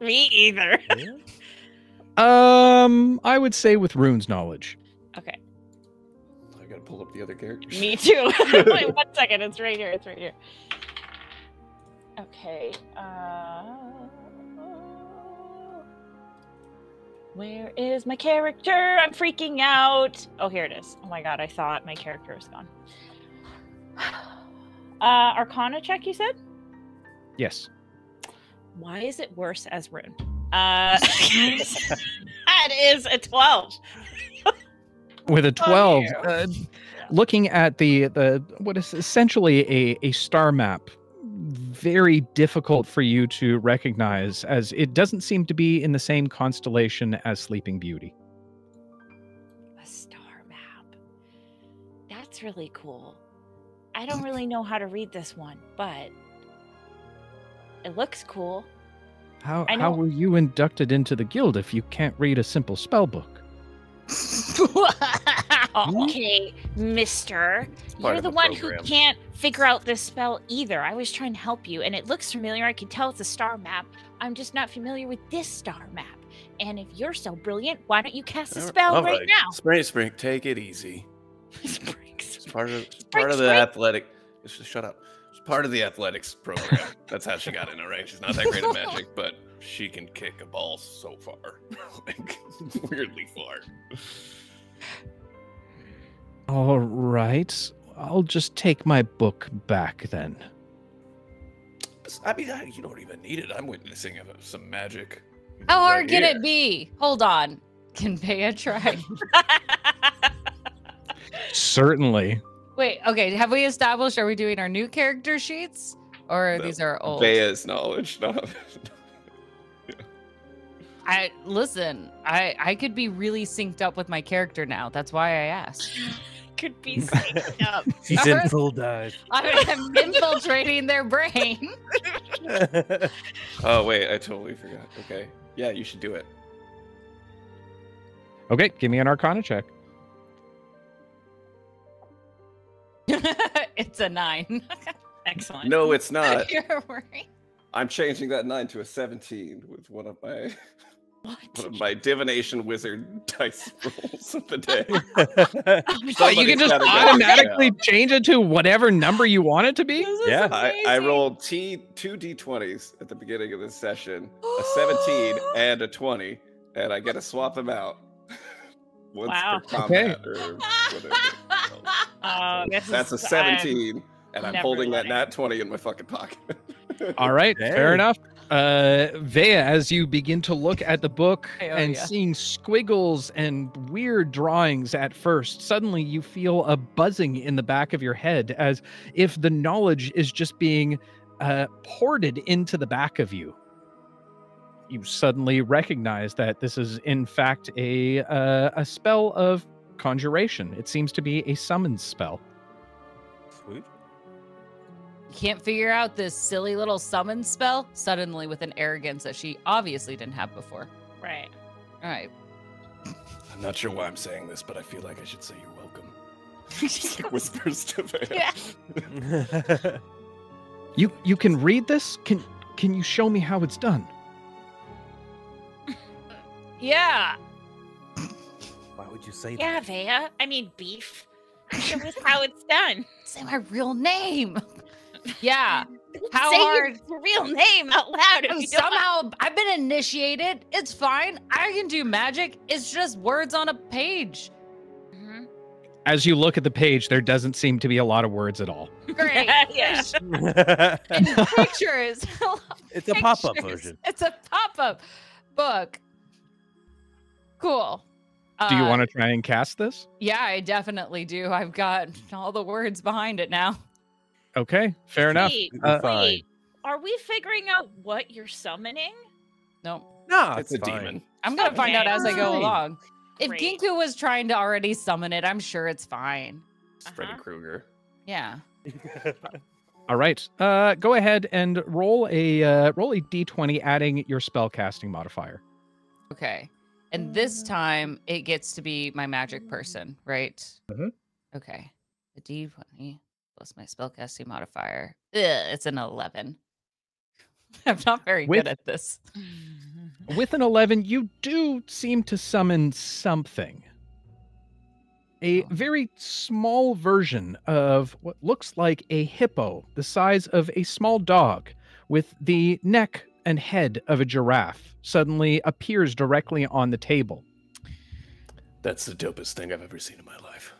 Me either. I would say with Rune's knowledge. Okay. I gotta pull up the other characters. Me too. Wait 1 second. It's right here. It's right here. Okay. Where is my character? I'm freaking out. Oh, here it is. Oh my god, I thought my character was gone. Arcana check, you said? Yes. Why is it worse as Rune? That is a 12. With a 12, yeah. looking at the what is essentially a star map, very difficult for you to recognize, as it doesn't seem to be in the same constellation as Sleeping Beauty. A star map. That's really cool. I don't really know how to read this one, but it looks cool. How were you inducted into the guild if you can't read a simple spell book? Okay, mister. part You're of the the one who program. can't figure out this spell either. I was trying to help you, and it looks familiar. I can tell it's a star map. I'm just not familiar with this star map. And if you're so brilliant, why don't you cast a spell All right now? Spring, take it easy. Springs. It's part of the Spring. athletic. Just shut up. It's part of the athletics program. That's how she got in it, right? She's not that great at magic, but she can kick a ball so far, like weirdly far. All right. I'll just take my book back then. I mean, you don't even need it. I'm witnessing some magic. How hard right can here. it be? Hold on. Can Bea try? Certainly. Wait, okay. Have we established, are we doing our new character sheets? Or No, these are old? Bea's knowledge. No. Listen, I could be really synced up with my character now. That's why I asked. Could be synced up. She's in full dive. I'm infiltrating their brain. Oh wait, I totally forgot. Okay, yeah, you should do it. Okay, give me an Arcana check. It's a 9. Excellent. No, it's not. You're right. I'm changing that 9 to a 17 with one of my divination wizard dice rolls of the day. So you can just automatically change it to whatever number you want it to be? Yeah. I rolled two d20s at the beginning of this session, a 17 and a 20, and I get to swap them out once Wow. per combat or whatever. That's a 17, and I'm never holding that letting- nat 20 in my fucking pocket. All right, fair Hey. enough. Vea, as you begin to look at the book Oh, and yeah. seeing squiggles and weird drawings at first, suddenly you feel a buzzing in the back of your head as if the knowledge is just being ported into the back of you. You suddenly recognize that this is, in fact, a spell of conjuration. It seems to be a summons spell. Sweet. Can't figure out this silly little summon spell suddenly with an arrogance that she obviously didn't have before. Right. All right. I'm not sure why I'm saying this, but I feel like I should say you're welcome. Whispers to Vea. Yeah. You can read this? Can you show me how it's done? Yeah. Why would you say Yeah, that? Vea. I mean, beef. Show us how it's done. Say my real name. Yeah. How Say hard? your real name out loud. If you don't Somehow I've been initiated. It's fine. I can do magic. It's just words on a page. Mhm. As you look at the page, there doesn't seem to be a lot of words at all. Great. Yeah. And pictures. It's a pop-up Pictures. version. It's a pop-up book. Cool. Do you want to try and cast this? Yeah, I definitely do. I've got all the words behind it now. Okay, fair enough. Wait, You're fine. wait. Are we figuring out what you're summoning? No, No, It's a demon. I'm gonna find out Okay. as I go Fine. along. If Great. Ginku was trying to already summon it, I'm sure it's fine. It's Freddy Uh-huh. Krueger. Yeah. All right. Go ahead and roll a d20, adding your spellcasting modifier. Okay. And this time it gets to be my magic person, right? Mhm. Okay. The D20 plus my spellcasting modifier. It's an 11. I'm not very With- good at this. With an 11, you do seem to summon something. A Oh. very small version of what looks like a hippo, the size of a small dog, with the neck and head of a giraffe, suddenly appears directly on the table. That's the dopest thing I've ever seen in my life.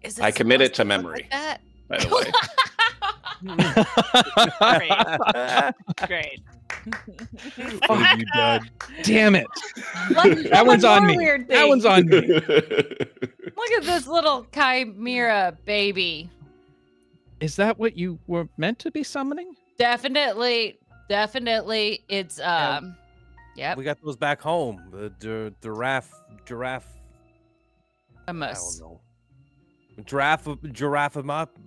Is I commit it supposed to look memory. like that? By the way, Great. What have you done? Damn it. Let's That one's summon on more me. weird That one's things. on me. Look at this little chimera baby. Is that what you were meant to be summoning? Definitely. It's yep. We got those back home. The giraffe. I Amos. don't know. Giraffe em up.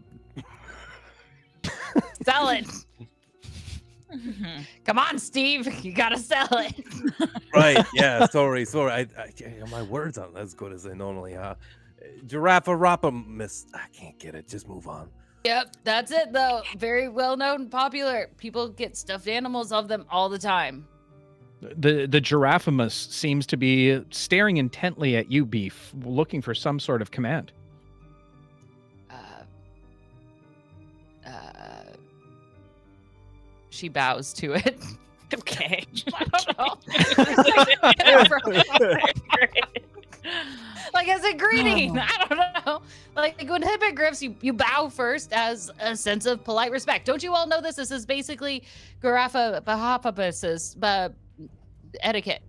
Sell it. Come on, Steve. You gotta sell it. Right. Yeah. Sorry. My words aren't as good as they normally are. Giraffe-a-rop-a-miss. I can't get it. Just move on. Yep, that's it though. Very well known, popular. People get stuffed animals of them all the time. The Giraffimus seems to be staring intently at you, Beef, looking for some sort of command. She bows to it. Okay. I don't know. Like as a greeting. I don't know. Like when hippogriffs, you bow first as a sense of polite respect. Don't you all know this? This is basically Garaffa etiquette.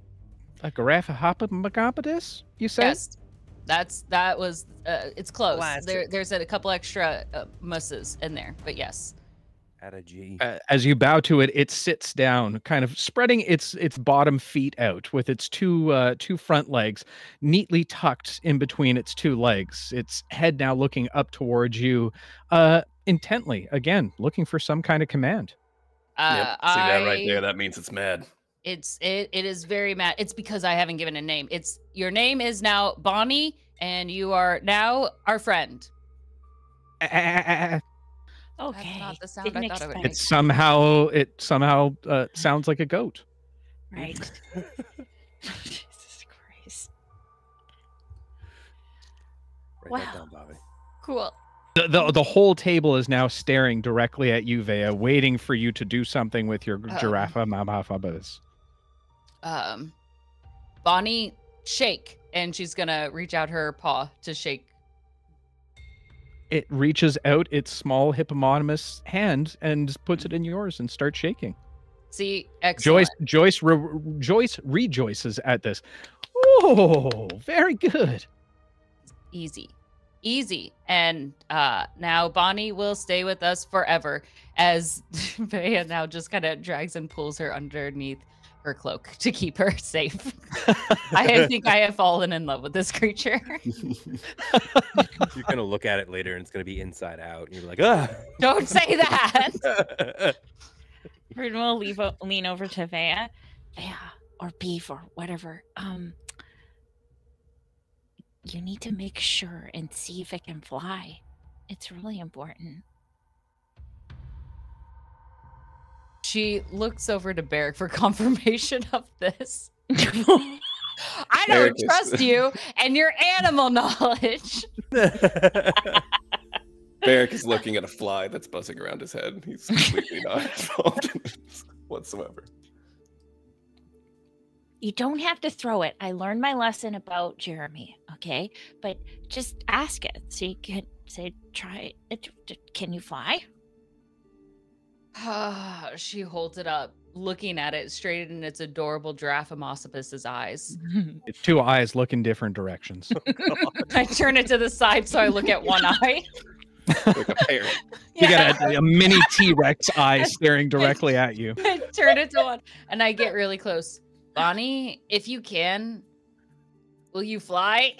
A Garaffa you say? Yes. That was it's close. Classic. There's a couple extra musses in there, but yes. At a G. As you bow to it, it sits down, kind of spreading its bottom feet out with its two front legs neatly tucked in between its two legs. Its head now looking up towards you, intently, again, looking for some kind of command. Yep. See that right there? That means it's mad. It is very mad. It's because I haven't given a name. Your name is now Bonnie, and you are now our friend. Okay. That's not the sound Didn't I thought it would expect make. It somehow sounds like a goat. Right. Jesus Christ. Write that Wow. down, Bobby. Cool. The whole table is now staring directly at you, Vea, waiting for you to do something with your giraffa mamafabas. Bonnie, shake, and she's gonna reach out her paw to shake. It reaches out its small hippopotamus hand and puts it in yours and starts shaking. See, excellent. Joyce rejoices at this. Oh, very good. Easy. And now Bonnie will stay with us forever as Vea now just kind of drags and pulls her underneath her cloak to keep her safe. I think I have fallen in love with this creature. You're gonna look at it later, and it's gonna be inside out, and you're like, ah. Don't say that. Ruben will lean over to Vea. Vea, or Beef, or whatever. You need to make sure and see if it can fly. It's really important. She looks over to Barrick for confirmation of this. I don't Barrick is- trust you and your animal knowledge. Barrick is looking at a fly that's buzzing around his head. He's completely not involved in this whatsoever. You don't have to throw it. I learned my lesson about Jeremy, okay? But just ask it. So you can say, try it. Can you fly? She holds it up, looking at it straight in its adorable Giraffamosopus's eyes. Its two eyes look in different directions. I turn it to the side so I look at one eye. Like a parrot. You got a mini T-Rex eye staring directly at you. I turn it to one, and I get really close. Bonnie, if you can, will you fly?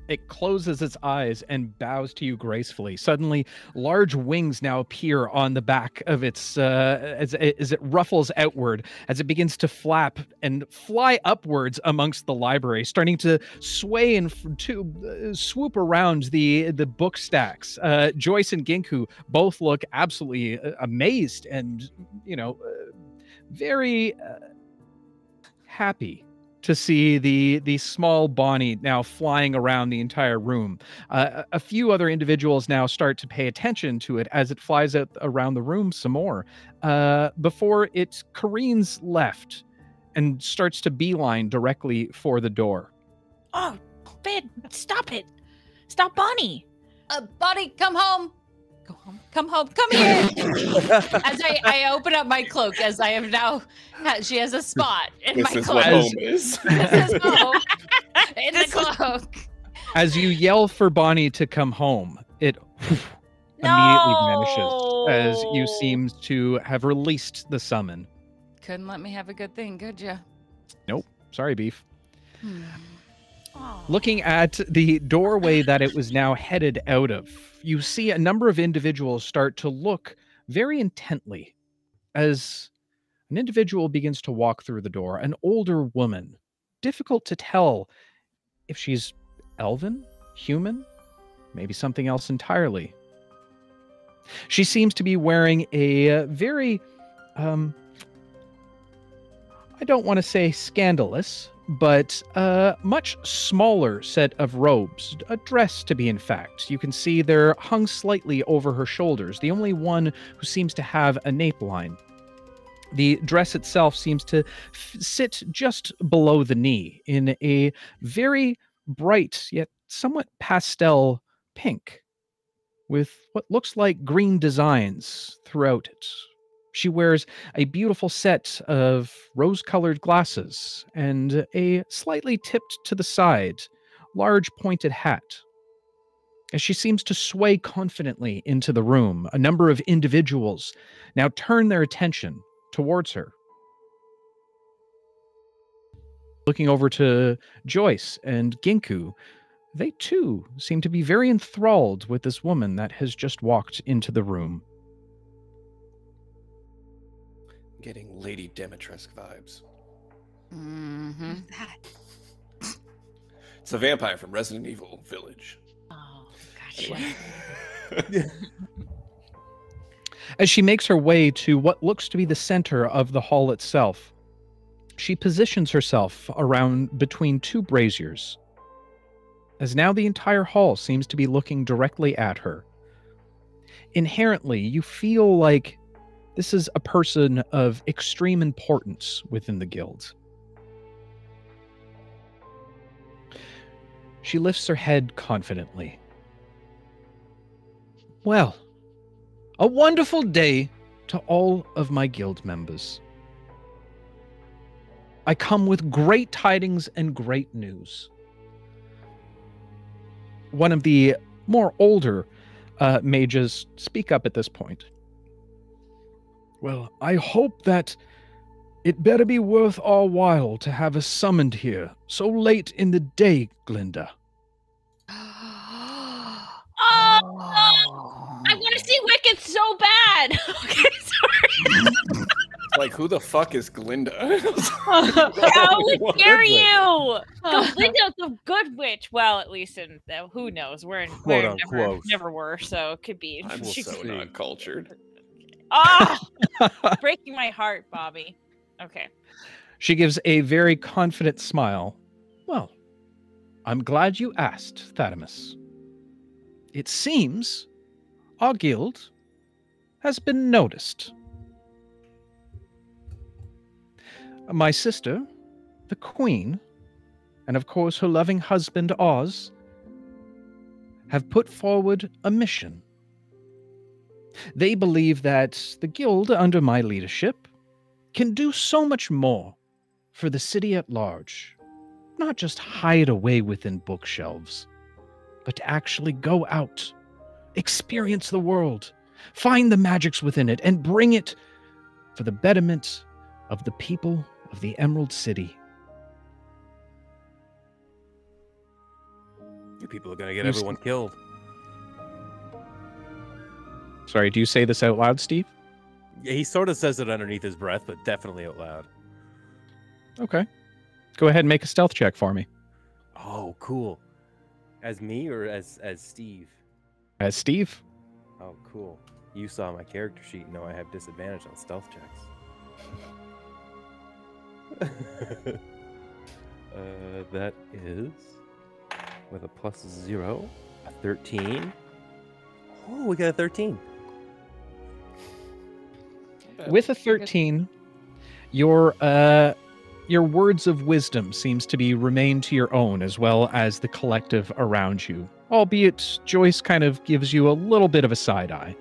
It closes its eyes and bows to you gracefully. Suddenly, large wings now appear on the back of its, as it ruffles outward, as it begins to flap and fly upwards amongst the library, starting to sway and to swoop around the book stacks. Joyce and Ginku both look absolutely amazed and, very happy to see the small Bonnie now flying around the entire room. A few other individuals now start to pay attention to it as it flies out around the room some more, before it careens left and starts to beeline directly for the door. Oh, Ben, stop it. Stop Bonnie. Bonnie, come home. Go home. Come home. Come here. As I open up my cloak, as I have now, she has a spot in my This is cloak. what home is. This is home in the cloak. As you yell for Bonnie to come home, it immediately vanishes as you seem to have released the summon. Couldn't let me have a good thing, could ya? Nope. Sorry, Beef. Oh. Looking at the doorway that it was now headed out of, you see a number of individuals start to look very intently as an individual begins to walk through the door, an older woman. Difficult to tell if she's elven, human, maybe something else entirely. She seems to be wearing a very, I don't want to say scandalous, but a much smaller set of robes, a dress to be in fact. You can see they're hung slightly over her shoulders, the only one who seems to have a nape line. The dress itself seems to sit just below the knee in a very bright yet somewhat pastel pink with what looks like green designs throughout it. She wears a beautiful set of rose-colored glasses and a slightly tipped to the side, large pointed hat. As she seems to sway confidently into the room, a number of individuals now turn their attention towards her. Looking over to Joyce and Ginku, they too seem to be very enthralled with this woman that has just walked into the room. Getting Lady Demetresque vibes. Mm-hmm. Who's that? It's a vampire from Resident Evil Village. Oh, gotcha. Anyway. As she makes her way to what looks to be the center of the hall itself, she positions herself around between two braziers, as now the entire hall seems to be looking directly at her. Inherently, you feel like this is a person of extreme importance within the guild. She lifts her head confidently. Well, a wonderful day to all of my guild members. I come with great tidings and great news. One of the more older mages speak up at this point. Well, I hope that it better be worth our while to have us summoned here so late in the day, Glinda. I want to see Wicked so bad. Okay, sorry. Like, who the fuck is Glinda? How dare you? Glinda's a good witch. Well, at least in who knows? We're in Quote we're unquote. never were, so it could be. I'm so not cultured. Ah, breaking my heart, Bobby. Okay. She gives a very confident smile. Well, I'm glad you asked, Thadamus. It seems our guild has been noticed. My sister, the Queen, and of course her loving husband, Oz, have put forward a mission. They believe that the guild, under my leadership, can do so much more for the city at large. Not just hide away within bookshelves, but to actually go out, experience the world, find the magics within it, and bring it for the betterment of the people of the Emerald City. You people are going to get everyone killed. Sorry, do you say this out loud, Steve? Yeah, he sort of says it underneath his breath, but definitely out loud. Okay. Go ahead and make a stealth check for me. Oh, cool. As me or as Steve? As Steve. Oh, cool. You saw my character sheet and know I have disadvantage on stealth checks. That is, with a +0, a 13. Oh, we got a 13. With a 13, your words of wisdom seems to be remain to your own as well as the collective around you. Albeit Joyce kind of gives you a little bit of a side eye.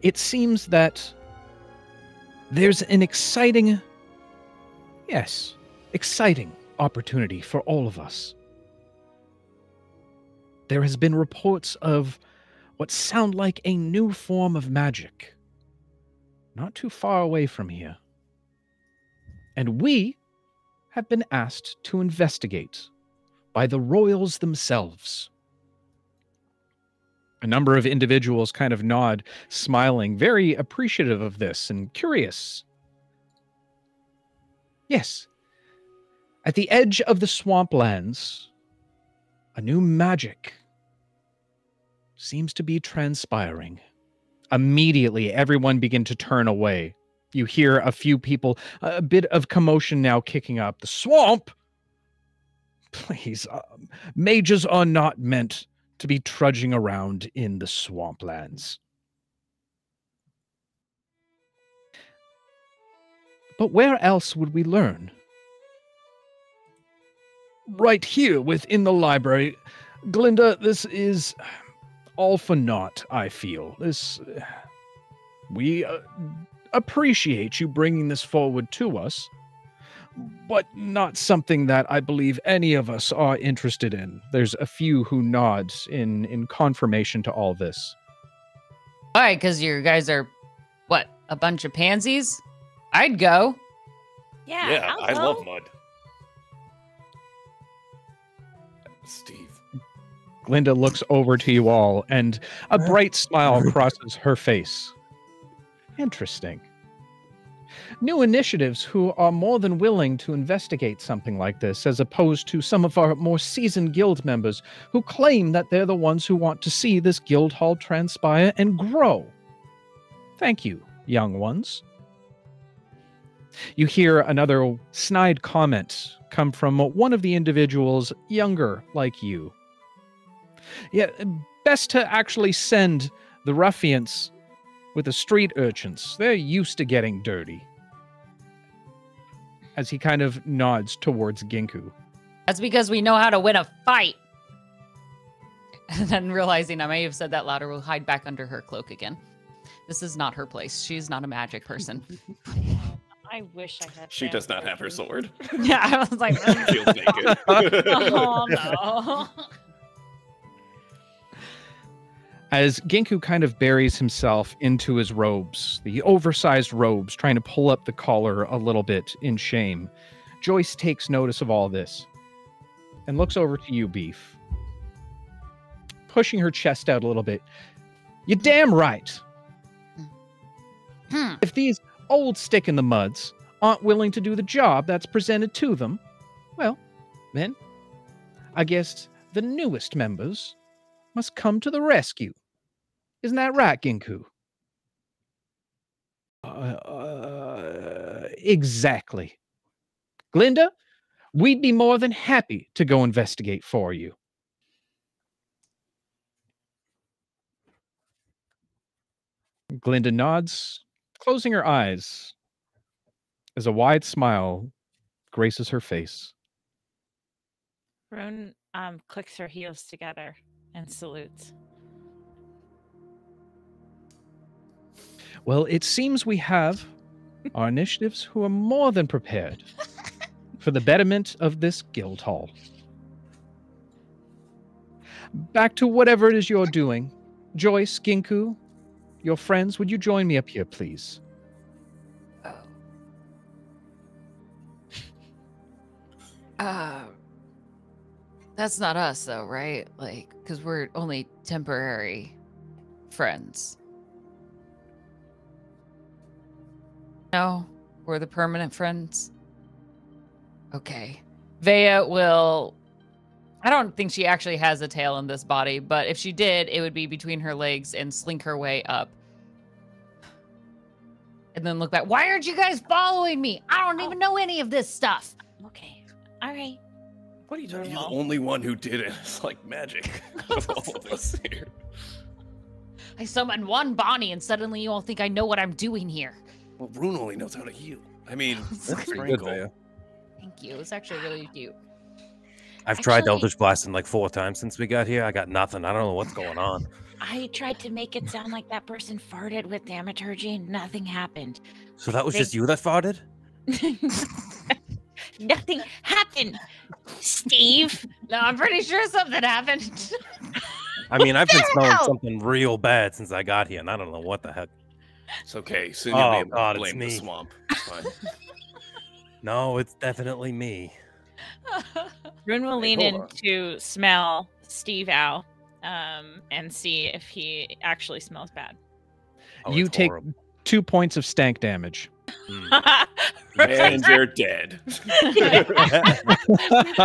It seems that there's an exciting opportunity for all of us. There has been reports of what sound like a new form of magic, not too far away from here. And we have been asked to investigate by the royals themselves. A number of individuals kind of nod, smiling, very appreciative of this and curious. Yes, at the edge of the swamplands, a new magic seems to be transpiring. Immediately, everyone begin to turn away. You hear a few people, a bit of commotion now kicking up. The swamp? Please, mages are not meant to be trudging around in the swamplands. But where else would we learn? Right here within the library. Glinda, this is all for naught, I feel. We appreciate you bringing this forward to us, but not something that I believe any of us are interested in. There's a few who nod in confirmation to all this. Why? Because you guys are, what, a bunch of pansies? I'd go. Yeah, I I'll love go. mud. Steve. Glinda looks over to you all, and a bright smile crosses her face. Interesting. New initiatives who are more than willing to investigate something like this, as opposed to some of our more seasoned guild members who claim that they're the ones who want to see this guild hall transpire and grow. Thank you, young ones. You hear another snide comment come from one of the individuals younger like you. Yeah, best to actually send the ruffians with the street urchins. They're used to getting dirty. As he kind of nods towards Ginku. That's because we know how to win a fight. And then realizing I may have said that louder, will hide back under her cloak again. This is not her place. She's not a magic person. I wish I had. She does not have her sword. Yeah, I was like, She feels naked. Oh no. As Ginku kind of buries himself into his robes, the oversized robes, trying to pull up the collar a little bit in shame, Joyce takes notice of all this and looks over to you, Beef, pushing her chest out a little bit. You're damn right. If these old stick-in-the-muds aren't willing to do the job that's presented to them, well, then, I guess the newest members must come to the rescue. Isn't that right, Ginku? Exactly. Glinda, we'd be more than happy to go investigate for you. Glinda nods, closing her eyes, as a wide smile graces her face. Rune clicks her heels together and salutes. Well, it seems we have our initiatives who are more than prepared for the betterment of this guild hall. Back to whatever it is you're doing. Joyce, Ginku, your friends, would you join me up here, please? That's not us, though, right? Like, because we're only temporary friends. No, we're the permanent friends. Okay. Vea will... I don't think she actually has a tail in this body, but if she did, it would be between her legs and slink her way up. And then look back. Why aren't you guys following me? I don't even know any of this stuff. Okay. All right. What are you talking about? You're the only one who did it. It's like magic. Of all of us here. I summoned one Bonnie, and suddenly you all think I know what I'm doing here. Well, Rune only knows how to heal. I mean, That's pretty good, cool. Vea. Thank you. It's actually really cute. I've tried Actually- Eldritch Blasting like 4 times since we got here. I got nothing. I don't know what's going on. I tried to make it sound like that person farted with thaumaturgy and nothing happened. So that was just you that farted? Nothing happened, Steve. No, I'm pretty sure something happened. I mean, I've been smelling hell? something real bad since I got here, and I don't know what the heck. It's okay. Soon Oh, you'll be able God, to it's blame the me. swamp. It's fine. No, it's definitely me. Rune will Wait, lean hold in on. to smell Steve out and see if he actually smells bad. Oh, You it's take horrible. 2 points of stank damage. And you're dead.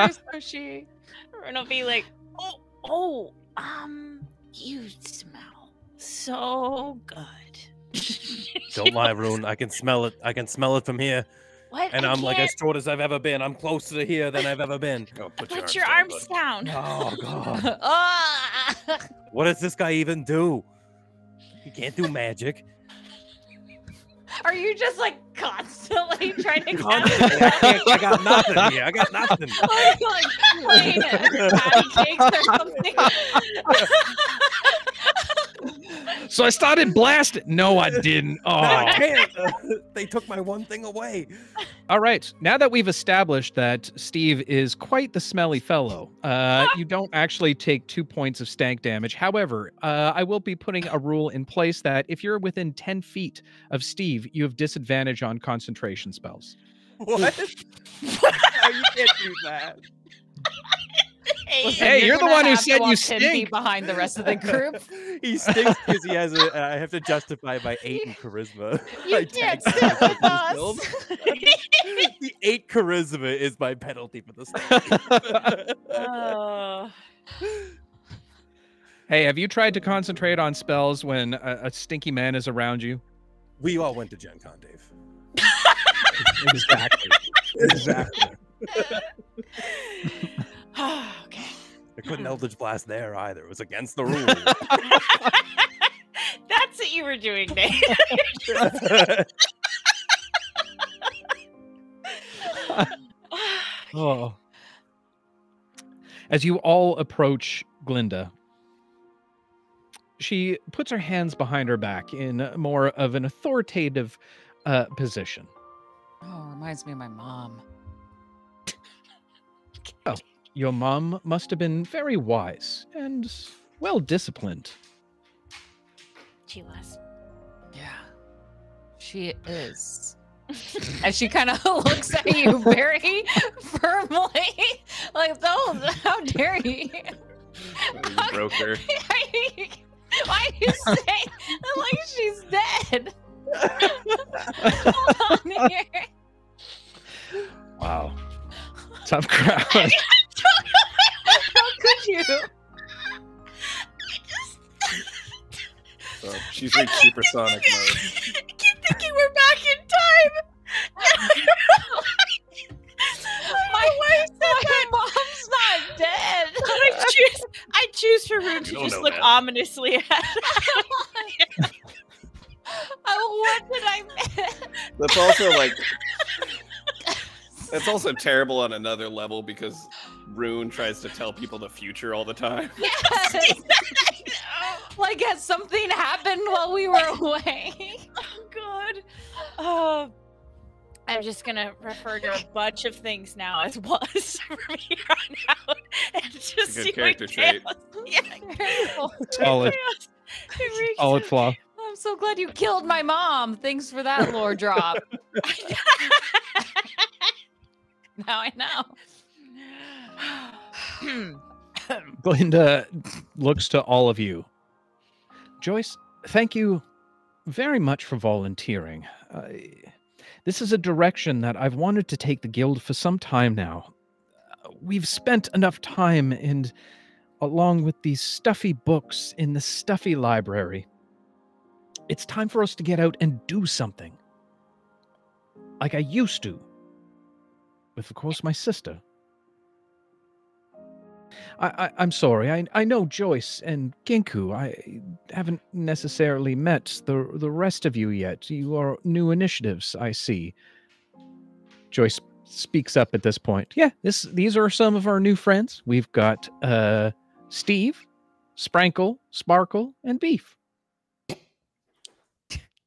Squishy. Rune will be like, you smell so good. Don't lie, Rune. I can smell it. I can smell it from here. What? And I I'm like can't- as short as I've ever been. I'm closer to here than I've ever been. Oh, Put your arms down. Oh, God. Ah! What does this guy even do? He can't do magic. Are you just like constantly trying to I got nothing here. I got nothing. like playing patty cakes or something? So I started blasting. No, I didn't. Oh, I can't. They took my one thing away. All right. Now that we've established that Steve is quite the smelly fellow, you don't actually take 2 points of stank damage. However, I will be putting a rule in place that if you're within 10 feet of Steve, you have disadvantage on concentration spells. What? No, you can't do that. Hey, you're the gonna one who have to said you walk 10 feet stink. behind the rest of the group. He stinks because he has a. I have to justify my 8 in charisma. You I can't tagged sit him with in his us. build. The 8 charisma is my penalty for the stink. Oh. Hey, have you tried to concentrate on spells when a stinky man is around you? We all went to Gen Con, Dave. Exactly. Exactly. Okay. I couldn't Eldritch Blast there either. It was against the rules. That's what you were doing, Nate. Oh. As you all approach Glinda, she puts her hands behind her back in more of an authoritative position. Oh, reminds me of my mom. Your mom must have been very wise and well disciplined. She was. Yeah, she is. And she kind of looks at you very firmly, like, "Oh, how dare you?" You broke her. Why do you say like she's dead? Hold on here. Wow. Tough crowd. How could you? So she's reached supersonic mode. I keep thinking we're back in time. My mom's not dead. I choose for Rune to don't just know look that. ominously at. Oh, what did I miss? That's also like. That's also terrible on another level because Rune tries to tell people the future all the time. Yes. Like, has something happened while we were away? Oh God. I'm just gonna refer to a bunch of things now as was from here on out, and just It's a good see character what trait. Solid. Solid flaw. I'm so glad you killed my mom. Thanks for that lore drop. Now I know. Glinda looks to all of you. Joyce, thank you very much for volunteering. This is a direction that I've wanted to take the guild for some time now. We've spent enough time and along with these stuffy books in the stuffy library. It's time for us to get out and do something. Like I used to. With, of course, my sister. I'm sorry. I know Joyce and Ginku. I haven't necessarily met the rest of you yet. You are new initiatives, I see. Joyce speaks up at this point. Yeah, these are some of our new friends. We've got Steve, Sprankle, Sparkle, and Beef.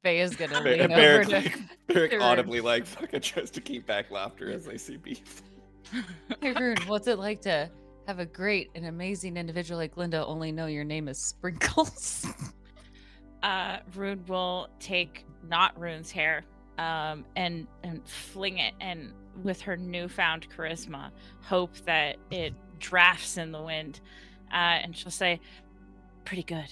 Faye is gonna lean over to Beric audibly like fucking tries to keep back laughter as they see Beef. Hey, Rune, what's it like to have a great and amazing individual like Linda only know your name is Sprinkles? Rune will take not Rune's hair, and fling it, and with her newfound charisma, hope that it drafts in the wind, and she'll say, "Pretty good."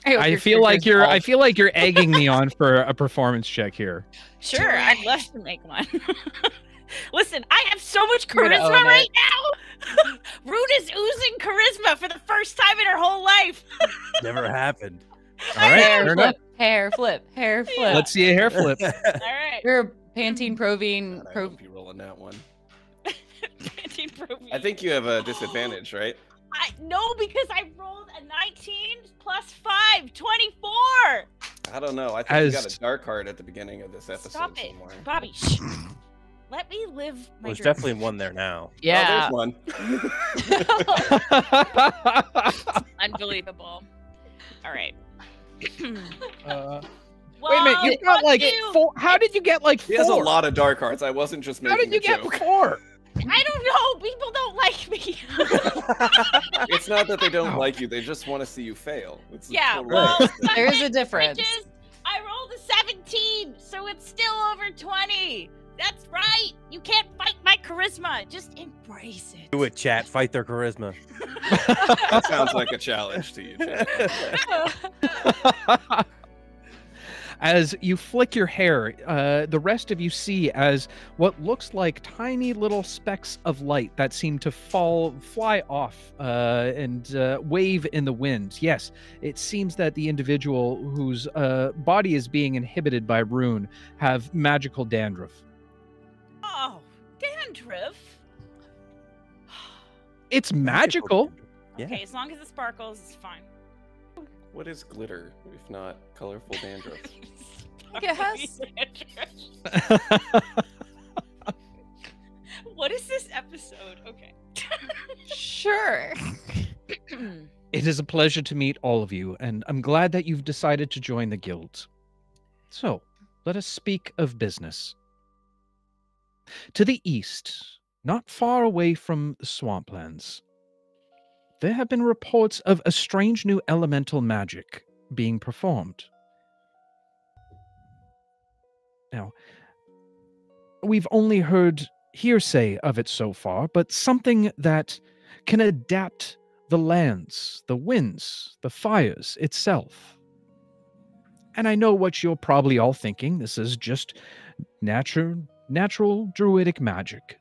I feel like you're egging me on for a performance check here. Sure, I'd love to make one. Listen, I have so much You're gonna charisma own right now. Rune is oozing charisma for the first time in her whole life. Never happened. All right, fair enough. Hair flip. Let's see a hair flip. All right. You're Pantene Provine. God, I hope you roll on that one. Pantene Provine. I think you have a disadvantage, right? No, because I rolled a 19 plus 5, 24. I don't know. I think you got a dark heart at the beginning of this episode. Stop it, somewhere. Bobby. Shh. Let me live my There's dream. definitely one there now. Yeah. Oh, there's one. Unbelievable. All right. Wait a minute, you got like 4. How did you get like 4? He has a lot of dark hearts. I wasn't just making How did you a get joke. 4? I don't know. People don't like me. It's not that they don't like you. They just want to see you fail. It's Yeah, totally well, different. There is a difference. Bitches, I rolled a 17, so it's still over 20. That's right. You can't fight my charisma. Just embrace it. Do it, chat. Fight their charisma. That sounds like a challenge to you, Chad. As you flick your hair, the rest of you see as what looks like tiny little specks of light that seem to fly off and wave in the wind. Yes, it seems that the individual whose body is being inhibited by Rune have magical dandruff. Oh, dandruff. It's magical. Yeah. Okay, as long as it sparkles, it's fine. What is glitter, if not colorful dandruff? Yes. What is this episode? Okay. Sure. It is a pleasure to meet all of you, and I'm glad that you've decided to join the guild. So, let us speak of business. To the east, not far away from the swamplands, there have been reports of a strange new elemental magic being performed. Now, we've only heard hearsay of it so far, but something that can adapt the lands, the winds, the fires itself. And I know what you're probably all thinking. This is just natural druidic magic.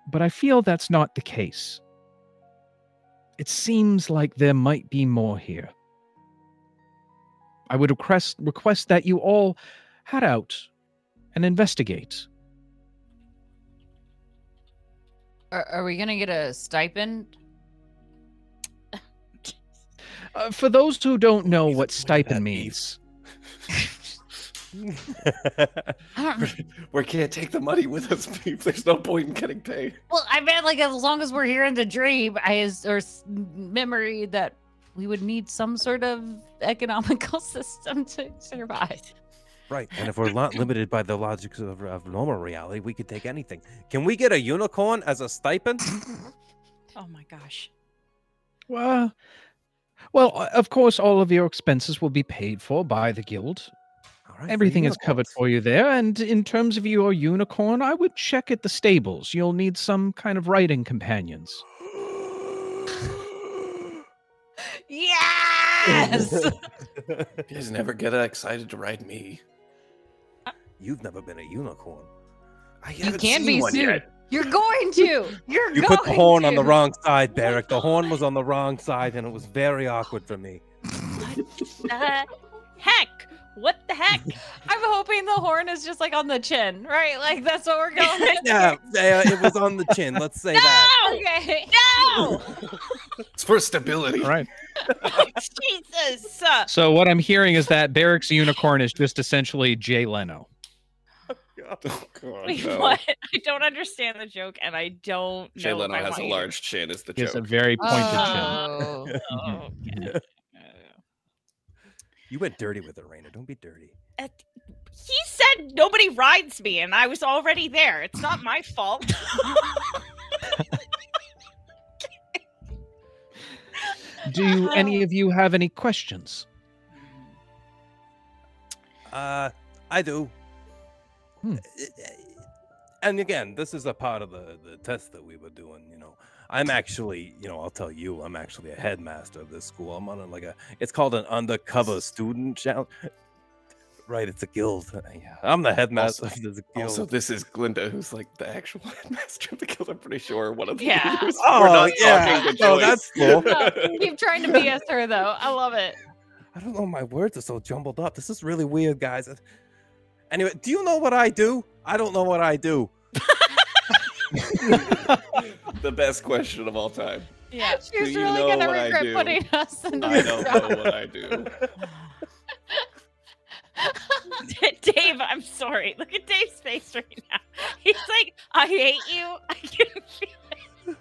But I feel that's not the case. It seems like there might be more here. I would request that you all head out and investigate. Are we gonna get a stipend? For those who don't know what stipend means, We can't take the money with us, peeps. There's no point in getting paid. Well, I meant like as long as we're here in the dream, memory that we would need some sort of economical system to survive. Right, and if we're not limited by the logics of normal reality, we could take anything. Can we get a unicorn as a stipend? Oh my gosh. well, of course, all of your expenses will be paid for by the guild. All right, Everything is covered for you there. And in terms of your unicorn, I would check at the stables. You'll need some kind of riding companions. Yes! You guys never get excited to ride me. You've never been a unicorn. I You haven't can seen be one soon. yet. You're going to. You put the horn on the wrong side, Barrick. The horn was on the wrong side, and it was very awkward for me. Heck? What the heck? I'm hoping the horn is just like on the chin, right? Like that's what we're going with. Yeah, it was on the chin. Let's say that. Okay. No! It's for stability. All right. Jesus! So what I'm hearing is that Barrick's unicorn is just essentially Jay Leno. Oh, God, Wait, no. what? I don't understand the joke, and I don't Jay know. Leno if I has want a to large chin, is the He has a joke. very pointed chin. Oh. Oh, okay. You went dirty with it, Raina. Don't be dirty. He said nobody rides me, and I was already there. It's not my fault. Do any of you have any questions? I do. And again, this is a part of the test that we were doing, you know. I'm actually, I'll tell you, I'm actually a headmaster of this school. I'm on it's called an undercover student challenge. Right, it's a guild. Yeah, I'm the headmaster of this guild. Also, this is Glinda, who's like the actual headmaster of the guild. I'm pretty sure one of the Yeah. leaders. Oh, We're not yeah. talking to Oh, Joyce. that's cool. Keep trying to BS her though. I love it. I don't know, my words are so jumbled up. This is really weird, guys. Anyway, do you know what I do? I don't know what I do. The best question of all time. Yeah. She's you really know gonna what I regret do? putting us in I this don't job. know what I do. Dave, I'm sorry. Look at Dave's face right now. He's like, I hate you. I can feel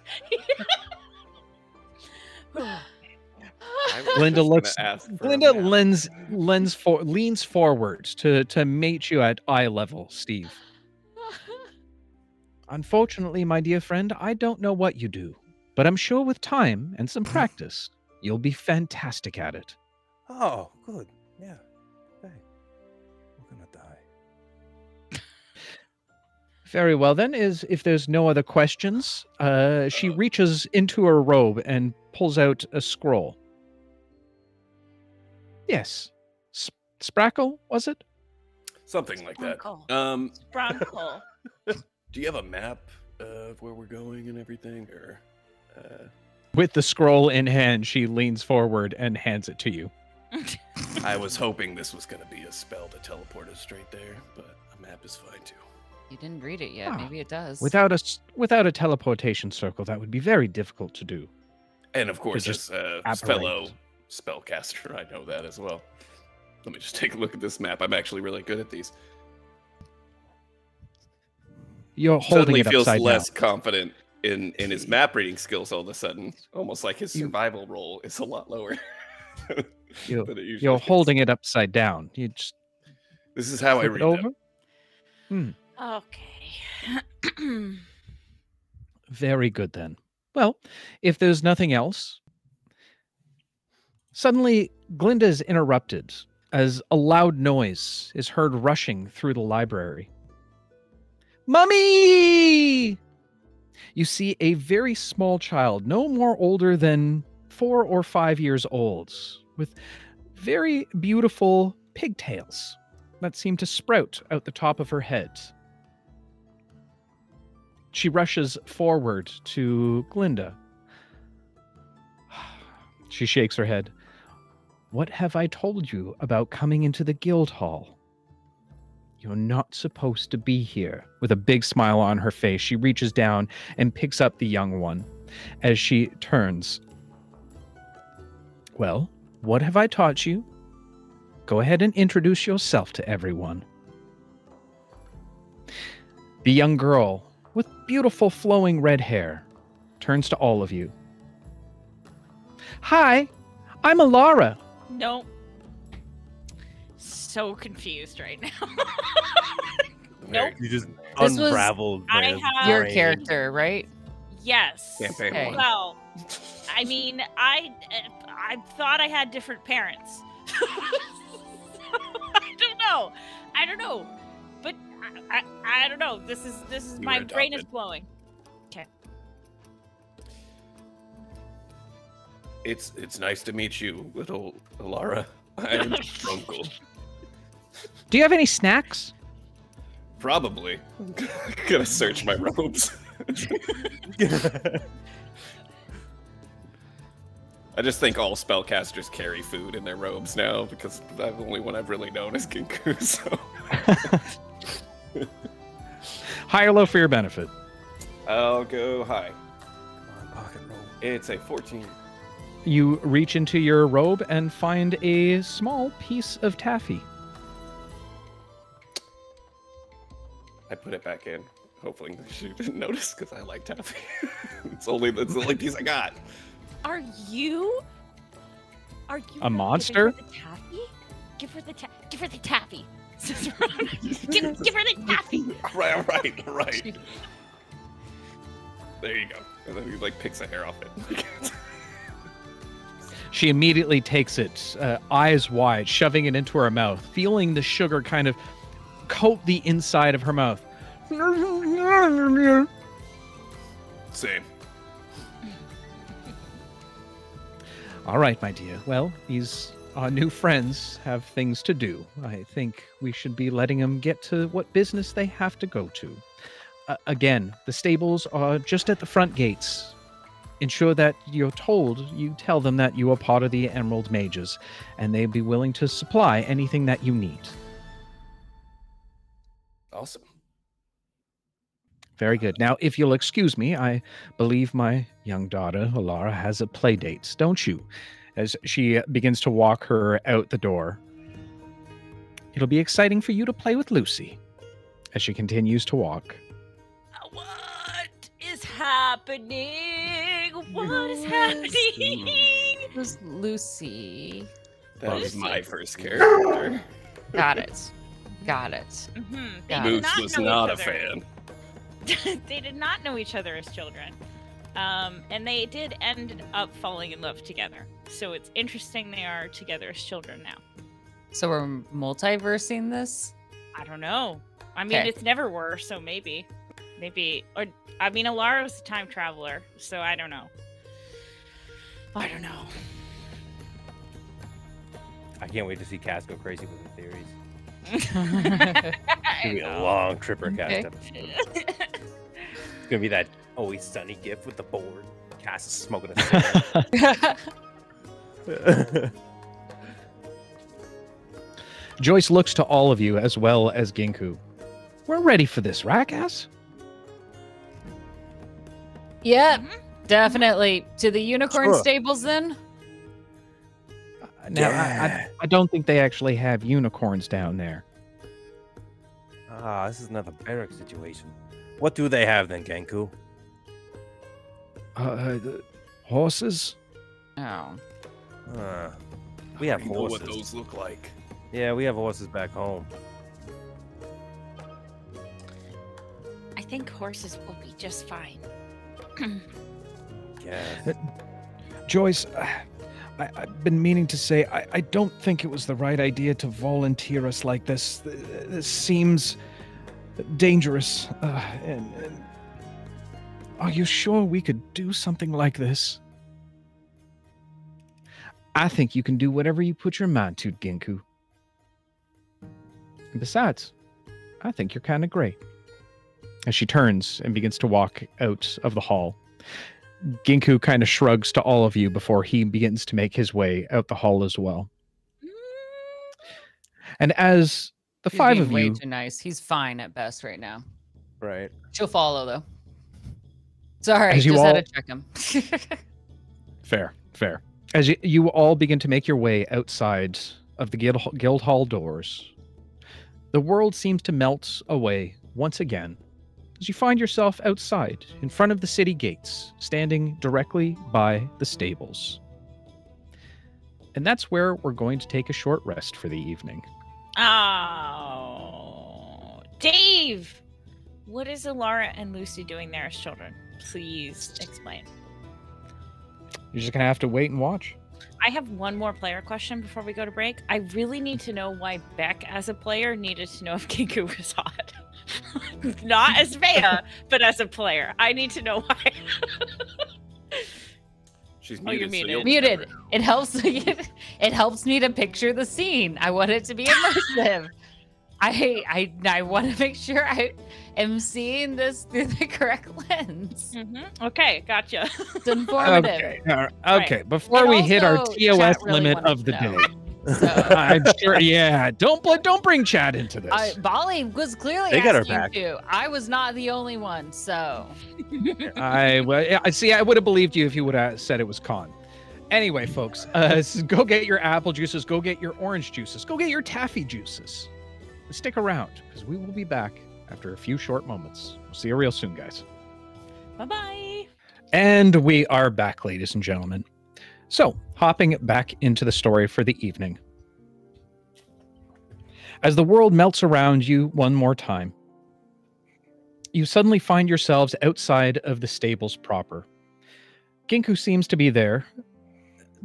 it. Glinda looks. Ask for Glinda a map. leans forward to mate you at eye level, Steve. Unfortunately, my dear friend, I don't know what you do, but I'm sure with time and some practice, you'll be fantastic at it. Oh, good. Yeah. Hey, we're gonna die. Very well, then, if there's no other questions, she reaches into her robe and pulls out a scroll. Yes. Sprackle, was it? Something like that. Sprankle. Sprankle. Do you have a map of where we're going and everything, or? With the scroll in hand, she leans forward and hands it to you. I was hoping this was going to be a spell to teleport us straight there, but a map is fine too. You didn't read it yet. Ah, Maybe it does. Without a teleportation circle, that would be very difficult to do. And of course, just as a fellow spellcaster, I know that as well. Let me just take a look at this map. I'm actually really good at these. You're holding Suddenly it feels upside less down. confident in his map reading skills all of a sudden. Almost like his survival roll is a lot lower. than it usually You're is. holding it upside down. You just This is how I flip read it over. them. Okay. Very good then. Well, if there's nothing else, suddenly Glinda is interrupted as a loud noise is heard rushing through the library. Mummy! You see a very small child, no more older than 4 or 5 years old, with very beautiful pigtails that seem to sprout out the top of her head. She rushes forward to Glinda. She shakes her head. What have I told you about coming into the guild hall? You're not supposed to be here. With a big smile on her face, she reaches down and picks up the young one. As she turns. Well, what have I taught you? Go ahead and introduce yourself to everyone. The young girl, with beautiful flowing red hair, turns to all of you. Hi, I'm Alara. No. So confused right now. Nope. You just This was- unraveled I my have- Your brain. character, right? Yes. Campaign Okay. one. Well, I mean, I thought I had different parents. I don't know. But I don't know. This is You my were brain is adopted. blowing. Okay. It's nice to meet you, little Alara. I'm Uncle. Do you have any snacks? Probably. Gonna search my robes. I just think all spellcasters carry food in their robes now because the only one I've really known is Ginku. So High or low for your benefit? I'll go high. Come on, pocket roll. It's a 14. You reach into your robe and find a small piece of taffy. I put it back in. Hopefully she didn't notice because I like taffy. It's the only piece I got. Are you A gonna monster? Give her the taffy. Give her the taffy. give her the taffy. Right. There you go. And then he like picks a hair off it. She immediately takes it, eyes wide, shoving it into her mouth, feeling the sugar kind of coat the inside of her mouth. Same. All right, my dear. Well, these new friends have things to do. I think we should be letting them get to what business they have to go to. Again, the stables are just at the front gates. Ensure that you tell them that you are part of the Emerald Mages, and they'd be willing to supply anything that you need. Awesome. Very good. Now, if you'll excuse me, I believe my young daughter, Alara, has a play date, don't you? As she begins to walk her out the door. it'll be exciting for you to play with Lucy as she continues to walk. What is happening? What is happening? Who's Lucy? That was my first character. Got it. Got it. Mm-hmm. Yeah. Moose was not a fan. They did not know each other as children. And they did end up falling in love together. So it's interesting they are together as children now. So we're multiversing this? I don't know. I mean, Okay. it's never were, so maybe. Or, I mean, Alara was a time traveler, so I don't know. I don't know. I can't wait to see Cass go crazy with the theories. Okay. It's gonna be a long Tripper Cast Okay. episode. It's gonna be that Always Sunny gif with the board. Cass is smoking a cigarette. Joyce looks to all of you as well as Ginku. We're ready for this, right, Cass? Yep, definitely. To the unicorn Sure. stables then? Now, Yeah. I don't think they actually have unicorns down there. This is another barrack situation. What do they have then, Ginku? Horses? Oh. We have I know what horses. those look like. Yeah, we have horses back home. I think horses will be just fine. Yeah. Joyce, I've been meaning to say, I don't think it was the right idea to volunteer us like this. This seems dangerous. And are you sure we could do something like this? I think you can do whatever you put your mind to, Ginku. And besides, I think you're kind of great. As she turns and begins to walk out of the hall, Ginku kind of shrugs to all of you before he begins to make his way out the hall as well. And as the He's five being of way you, too nice. He's fine at best right now. Right. She'll follow though. Sorry, As you just had all- to check him. fair. As you all begin to make your way outside of the guild hall doors, the world seems to melt away once again as you find yourself outside in front of the city gates, standing directly by the stables. And that's where we're going to take a short rest for the evening. Oh, Dave! What is Alara and Lucy doing there as children? Please explain. You're just going to have to wait and watch. I have one more player question before we go to break. I really need to know why Beck, as a player, needed to know if Ginku was hot. Not as Vea, but as a player. I need to know why. She's Oh, you're muted. So muted. you'll Muted. never know. It helps. It helps me to picture the scene. I want it to be immersive. I want to make sure I am seeing this through the correct lens. Okay, gotcha. It's informative. Okay, okay. Right. Before And we hit our also, TOS chat really limit wanted of the to day, know. So, I'm sure. Yeah, don't bring Chad into this. Bali was clearly They got her asking back. too. I was not the only one, so I see. I would have believed you if you would have said it was Con. Anyway, folks, go get your apple juices. Go get your orange juices. Go get your taffy juices. Stick around because we will be back after a few short moments. We'll see you real soon, guys. Bye-bye. And we are back, ladies and gentlemen. So, hopping back into the story for the evening. As the world melts around you one more time, you suddenly find yourselves outside of the stables proper. Ginku seems to be there,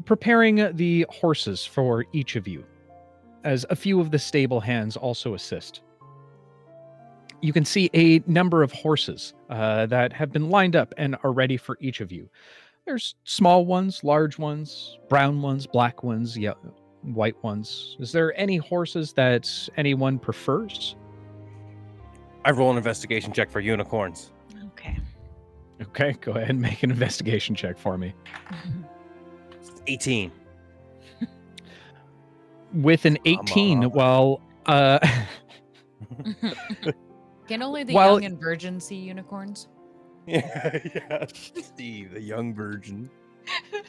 preparing the horses for each of you, as a few of the stable hands also assist. You can see a number of horses that have been lined up and are ready for each of you. There's small ones, large ones, brown ones, black ones, white ones. Is there any horses that anyone prefers? I roll an investigation check for unicorns. Okay. Okay, go ahead and make an investigation check for me. 18. With an Come 18, on. well, can only the Well- young and virgin see unicorns? Yeah. Steve, the young virgin.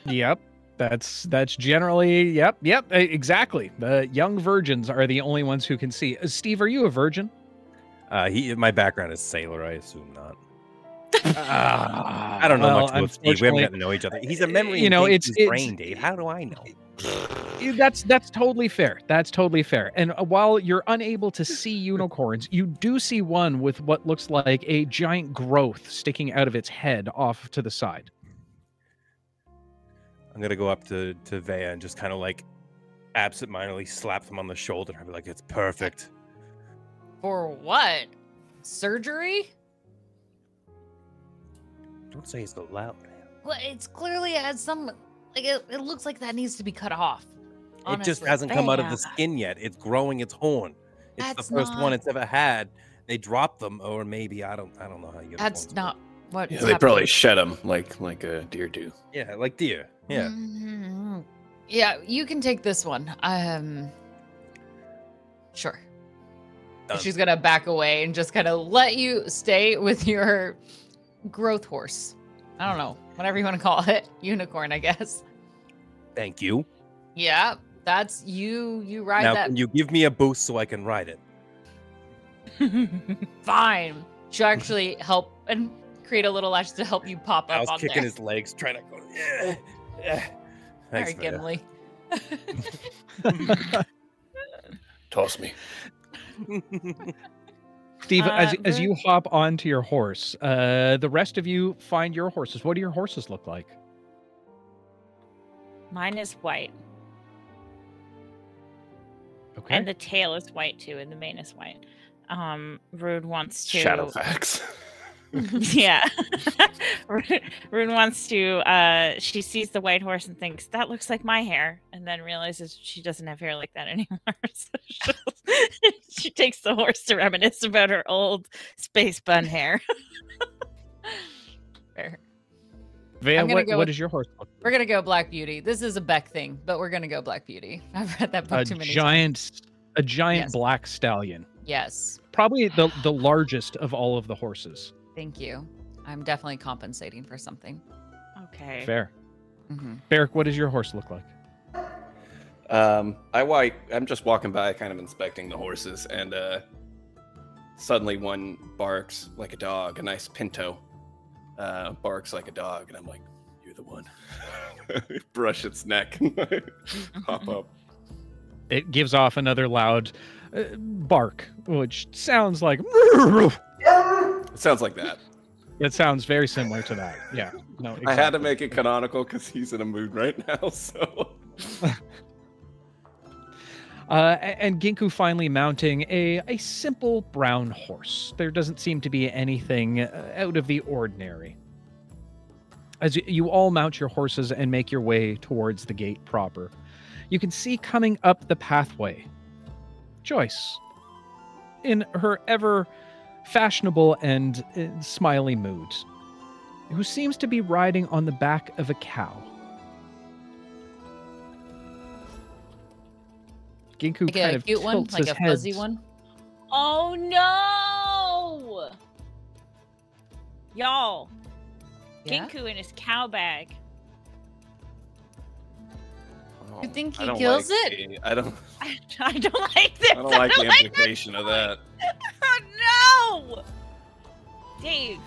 yep, That's generally yep, exactly. The young virgins are the only ones who can see. Steve, are you a virgin? My background is sailor. I assume not. I don't know much about Steve. We haven't gotten to know each other. He's a memory. You know, it's brain, Dave. How do I know? That's totally fair. That's totally fair. And while you're unable to see unicorns, you do see one with what looks like a giant growth sticking out of its head off to the side. I'm gonna go up to Vea and just kind of like absentmindedly slap them on the shoulder. I'll be like, "It's perfect." For what? Surgery? Don't say it so loud. Well, it's clearly has some. Like it looks like that needs to be cut off. It just hasn't come out of the skin yet. It's growing its horn. It's the first one it's ever had. They dropped them, or maybe I don't know how you. That's not what. Yeah, they probably shed them like a deer do. Yeah, like deer. Yeah. Mm-hmm. Yeah, you can take this one. Sure. Done. She's gonna back away and just kind of let you stay with your growth horse. I don't know, whatever you want to call it, unicorn, I guess. Thank you. Yeah, that's you. You ride now, that. Can you give me a boost so I can ride it? Fine. She'll actually help and create a little lash to help you pop up. I was on kicking there. his legs, trying to go. Yeah. All Thanks, right, Gimli. Toss me. Steve, as you hop onto your horse, the rest of you find your horses. What do your horses look like? Mine is white. Okay. And the tail is white too, and the mane is white. Rune wants to Shadowfax. Yeah. Rune wants to she sees the white horse and thinks that looks like my hair, and then realizes she doesn't have hair like that anymore. So she takes the horse to reminisce about her old space bun hair. Fair. Vea, what does your horse look like? We're gonna go Black Beauty. This is a Beck thing, but we're gonna go Black Beauty. I've read that book too many times. A giant Yes. black stallion. Yes. Probably the largest of all of the horses. Thank you. I'm definitely compensating for something. Okay. Fair. Mm-hmm. Beric, what does your horse look like? I'm just walking by, kind of inspecting the horses, and suddenly one barks like a dog. A nice pinto barks like a dog, and I'm like, "You're the one." Brush its neck, hop up. It gives off another loud bark, which sounds like. It sounds like that. It sounds very similar to that. Yeah. No. Exactly. I had to make it canonical because he's in a mood right now. So. And Ginku finally mounting a simple brown horse. There doesn't seem to be anything out of the ordinary. As you all mount your horses and make your way towards the gate proper, you can see coming up the pathway Joyce, in her ever fashionable and smiley mood, who seems to be riding on the back of a cow. Ginku Like kind a of cute one, tilts like his a fuzzy head. one. Oh no! Y'all, Yeah? Ginku in his cow bag. You think I he don't kills like it? I don't I don't like this. I don't like the this. implication of that. Oh no! Dave.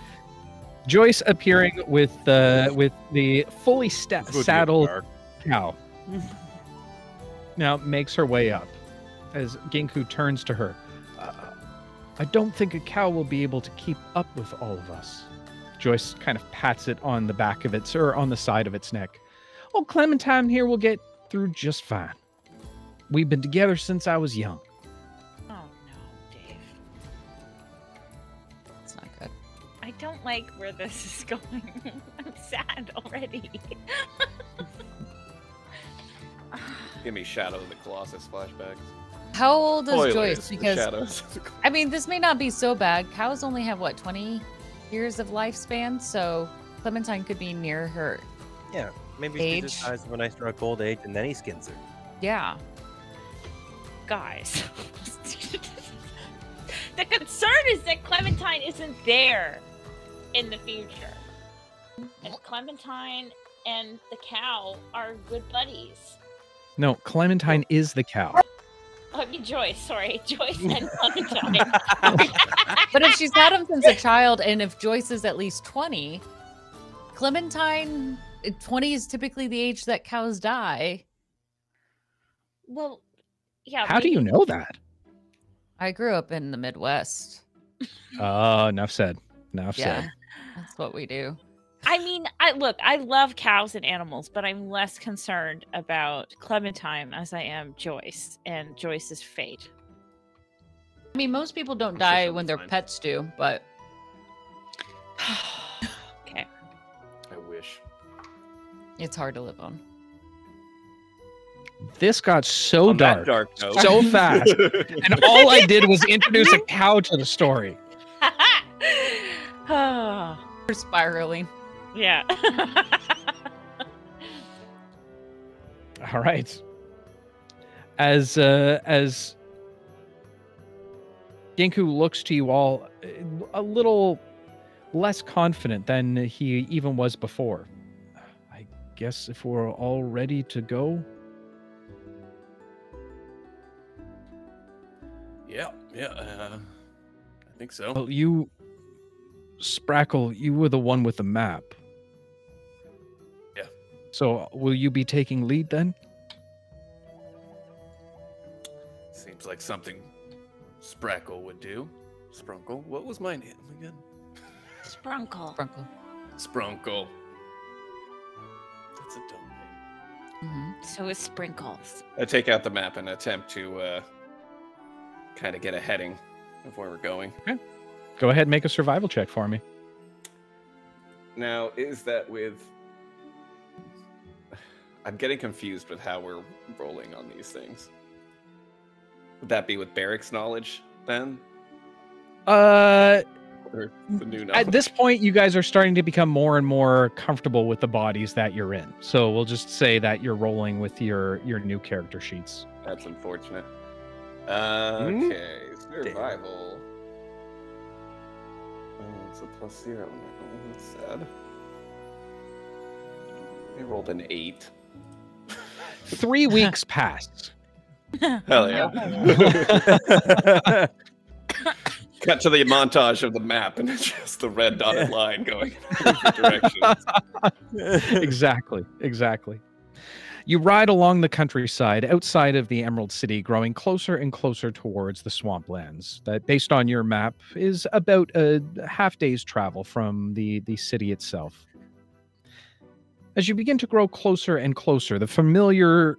Joyce appearing with the fully saddled cow. Now makes her way up as Ginku turns to her. I don't think a cow will be able to keep up with all of us. Joyce kind of pats it on the back of its, or on the side of its neck. Oh, Clementine here will get through just fine. We've been together since I was young. Oh no, Dave. It's not good. I don't like where this is going. I'm sad already. Give me Shadow of the Colossus flashbacks. How old is Spoilers Joyce? for Because Shadows. I mean, this may not be so bad. Cows only have what, 20 years of lifespan, so Clementine could be near her. Yeah, maybe Age. she decides when I struck old age, and then he skins her. Yeah. Guys. The concern is that Clementine isn't there in the future. And Clementine and the cow are good buddies. No, Clementine is the cow. Oh, I mean Joyce, sorry. Joyce and Clementine. But if she's had him since a child, and if Joyce is at least 20, Clementine, 20 is typically the age that cows die. Well, yeah. How do you know that? I grew up in the Midwest. Oh, enough said. Enough Yeah, said. that's what we do. I mean, I love cows and animals, but I'm less concerned about Clementine as I am Joyce and Joyce's fate. I mean, most people don't sure die she'll be when their fine. pets do, but Okay. I wish. it's hard to live on. This got so On that dark, note. so fast, and all I did was introduce a cow to the story. Oh, We're spiraling. yeah. All right. As Ginku looks to you all a little less confident than he even was before. I guess if we're all ready to go. Yeah, I think so. Well, you, Sprackle, you were the one with the map. Yeah. So will you be taking lead then? Seems like something Sprackle would do. Sprunkle? What was my name again? Sprunkle. Sprinkle. Sprunkle. That's a dumb name. Mm-hmm. So is Sprinkles. I take out the map and attempt to kind of get a heading of where we're going. Go ahead and make a survival check for me. Now, is that with... I'm getting confused with how we're rolling on these things. Would that be with Barrick's knowledge, then? Or the new knowledge? At this point, you guys are starting to become more and more comfortable with the bodies that you're in. So we'll just say that you're rolling with your new character sheets. That's unfortunate. Okay, survival. Oh, it's a +0. Oh, that's sad. I rolled an 8. 3 weeks passed. Hell yeah. Cut to the montage of the map, and it's just the red dotted line going in different directions. Exactly. You ride along the countryside outside of the Emerald City, growing closer and closer towards the swamplands. That, based on your map, is about a half day's travel from the city itself. As you begin to grow closer and closer, the familiar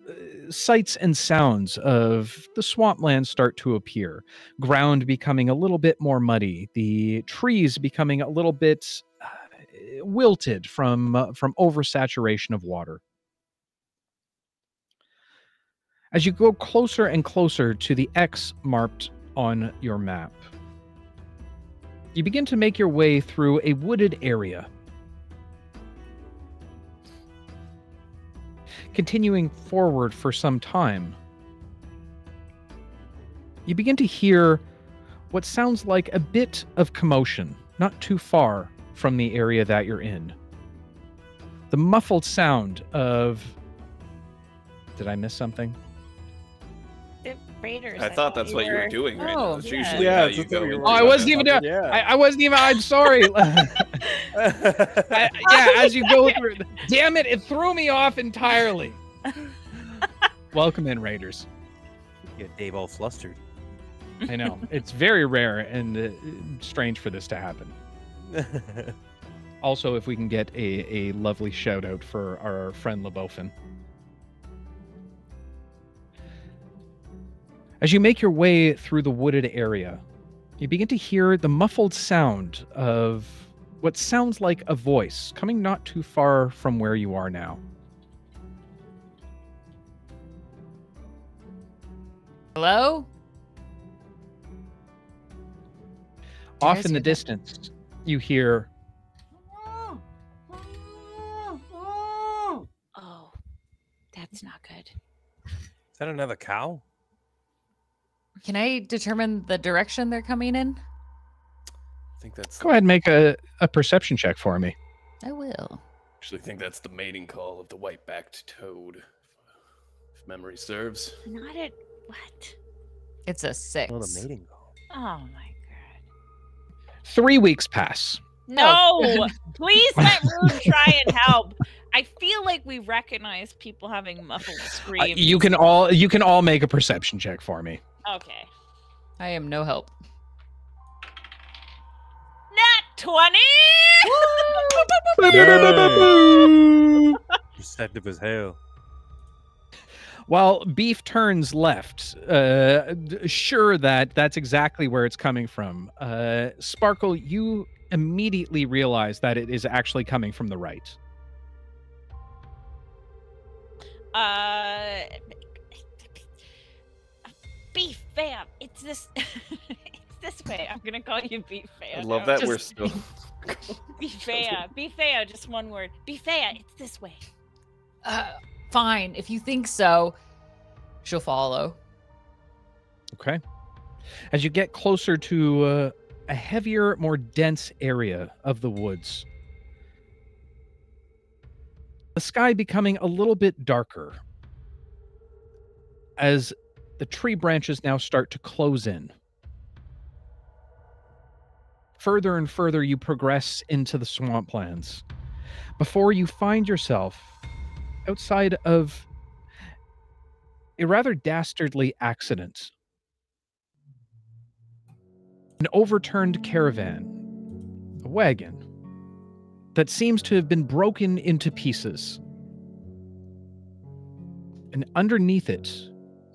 sights and sounds of the swamplands start to appear. Ground becoming a little bit more muddy, the trees becoming a little bit wilted from oversaturation of water. As you go closer and closer to the X marked on your map, you begin to make your way through a wooded area. Continuing forward for some time, you begin to hear what sounds like a bit of commotion, not too far from the area that you're in. The muffled sound of... Did I miss something? The Raiders. I thought that's what you were doing right now. Oh, That's yeah. usually Yeah, how that's you what go. we were into Oh, I it. wasn't even doing. Yeah. I wasn't even. I'm sorry. Yeah, as you go through. Damn it! It threw me off entirely. Welcome in, Raiders. Get Dave all flustered. I know it's very rare and strange for this to happen. Also, if we can get a lovely shout out for our friend Lebofin. As you make your way through the wooded area, you begin to hear the muffled sound of what sounds like a voice coming not too far from where you are now. Hello? Off guys in the hear that? distance, you hear, Oh, that's not good. Is that another cow? Can I determine the direction they're coming in? I think that's go ahead and make a perception check for me. I will. actually think that's the mating call of the white-backed toad, if memory serves. Not at what? It's a 6. Oh, the mating call. Oh my god. 3 weeks pass. No, please let Rune try and help. I feel like we recognize people having muffled screams. You can all make a perception check for me. Okay. I am no help. Nat 20! Perceptive as hell. While Beef turns left, sure that's exactly where it's coming from. Sparkle, you immediately realize that it is actually coming from the right. Beef fam, it's this it's this way. I'm gonna call you Beef fam. I love now. that we're still... Beef fam, just one word. Beef fam, it's this way. Fine. If you think so, she'll follow. Okay. As you get closer to a heavier, more dense area of the woods, the sky becoming a little bit darker as the tree branches now start to close in. Further and further you progress into the swamplands before you find yourself outside of a rather dastardly accident. An overturned caravan, a wagon, that seems to have been broken into pieces. And underneath it,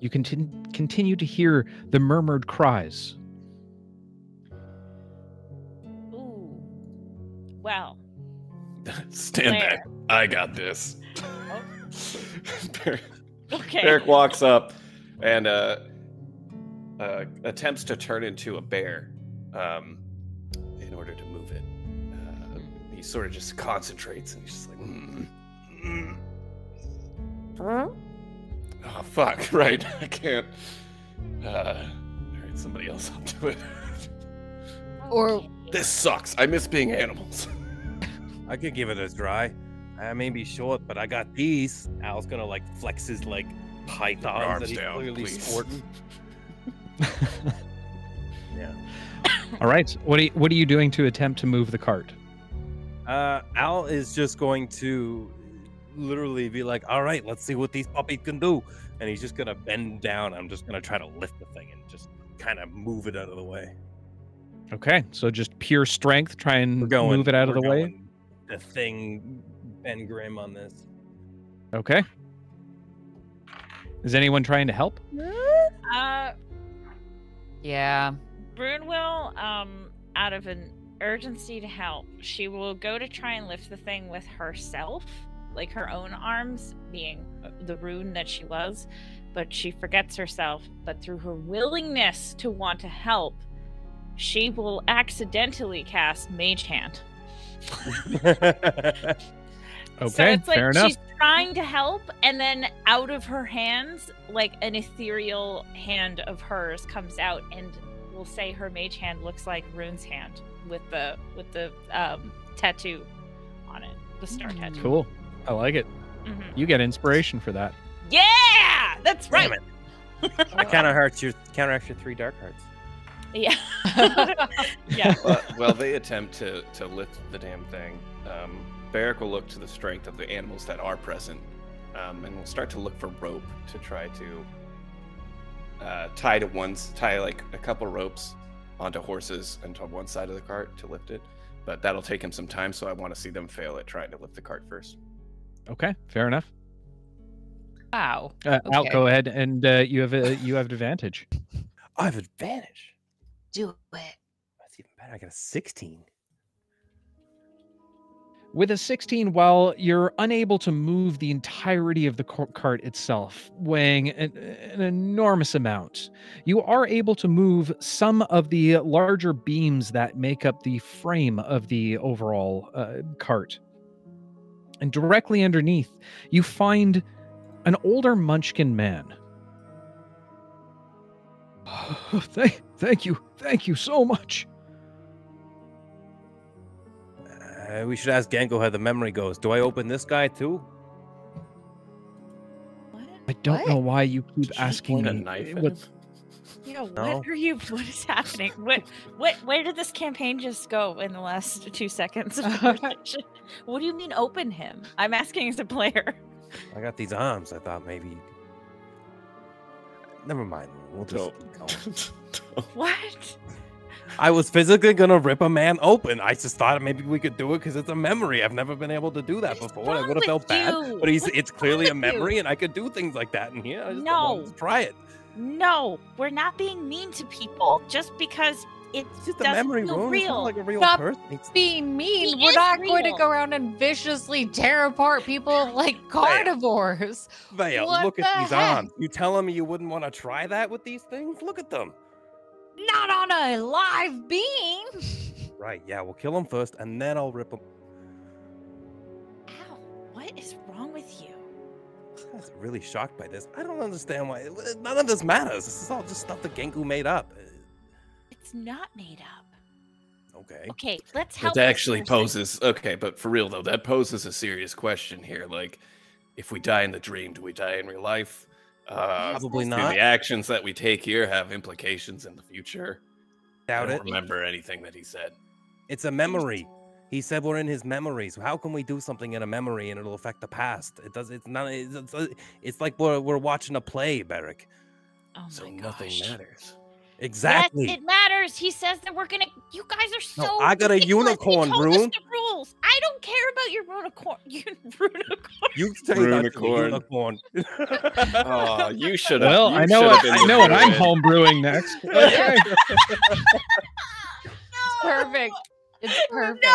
you continue to hear the murmured cries. Ooh. Well. Stand back. I got this. Oh. Okay. Eric walks up and attempts to turn into a bear in order to move it. He sort of just concentrates and he's just like, Oh, fuck. Right. I can't. All right, somebody else will do it. Or This sucks. I miss being animals. I could give it a try. I may be short, but I got these. Al's gonna like flex his like pythons Arms that he's down, clearly please. sporting. Yeah. All right. What are you doing to attempt to move the cart? Al is just going to literally be like, all right, let's see what these puppies can do. And he's just gonna bend down. I'm just gonna try to lift the thing and just kind of move it out of the way. Okay, so just pure strength, try and We're going, move it out of we're the way. going The thing, Ben Grimm on this. Okay. Is anyone trying to help? yeah. Brune will, out of an urgency to help, she will go to try and lift the thing with herself, like her own arms, being the rune that she was, but she forgets herself. But through her willingness to want to help, she will accidentally cast Mage Hand. Okay, So it's like fair enough. she's trying to help, and then out of her hands, like an ethereal hand of hers comes out, and we'll say her mage hand looks like Rune's hand with the tattoo on it, the star tattoo. Cool. I like it. Mhm. You get inspiration for that. Yeah, that's right. Damn it. That counteracts your 3 dark hearts. Yeah, yeah. Well, they attempt to lift the damn thing. Barrick will look to the strength of the animals that are present, and we'll start to look for rope to try to tie like a couple ropes onto horses and to one side of the cart to lift it. But that'll take him some time, so I want to see them fail at trying to lift the cart first. Okay, fair enough. Wow. Al, Okay. go ahead, and you have advantage. I have advantage. Do it. That's even better. I got a 16. With a 16, while you're unable to move the entirety of the cart itself, weighing an enormous amount, you are able to move some of the larger beams that make up the frame of the overall cart. And directly underneath, you find an older munchkin man. Thank you so much. We should ask Ginku how the memory goes. Do I open this guy too? What? I don't know why you keep Did you asking point a me. knife at What, him? Yeah, what No. are you? What is happening? Where did this campaign just go in the last 2 seconds of conversation? What do you mean open him? I'm asking as a player. I got these arms. I thought maybe. Never mind. We'll just keep going. What? I was physically gonna rip a man open. I just thought maybe we could do it because it's a memory. I've never been able to do that What is before. I wrong would have felt with bad, you? but What it's is clearly a wrong with you? memory, and I could do things like that in here. I just No. wanted to try it. No, we're not being mean to people just because it It's just a doesn't memory, feel Rune. It's not real. like a real Stop person. It's Being mean, He we're is not going to real. go around and viciously tear apart people like carnivores. Vale, What look at the these heck? arms. You telling me you wouldn't want to try that with these things? Look at them. Not on a live being. Right, yeah, we'll kill them first, and then I'll rip them. Ow, what is wrong with you? I was really shocked by this. I don't understand why. None of this matters. This is all just stuff that Ginku made up. It's not made up. Okay. Okay, let's help. That this actually person. poses okay, but for real though, that poses a serious question here. Like, if we die in the dream, do we die in real life? Probably Do not. the actions that we take here have implications in the future? Doubt I it. don't remember anything that he said. It's a memory. He said we're in his memories. How can we do something in a memory and it'll affect the past? It does. It's not. It's like we're watching a play, Beric. Oh So my nothing gosh. matters. Exactly. Yes, it matters. He says that we're gonna. You guys are so. No, I got a ridiculous. unicorn, He told us Rune. the rules. I don't care about your unicorn. Unicorn. You say that's a Runicorn. unicorn. Oh, you should have. well, I know what I'm home brewing next. Okay. It's perfect. It's perfect.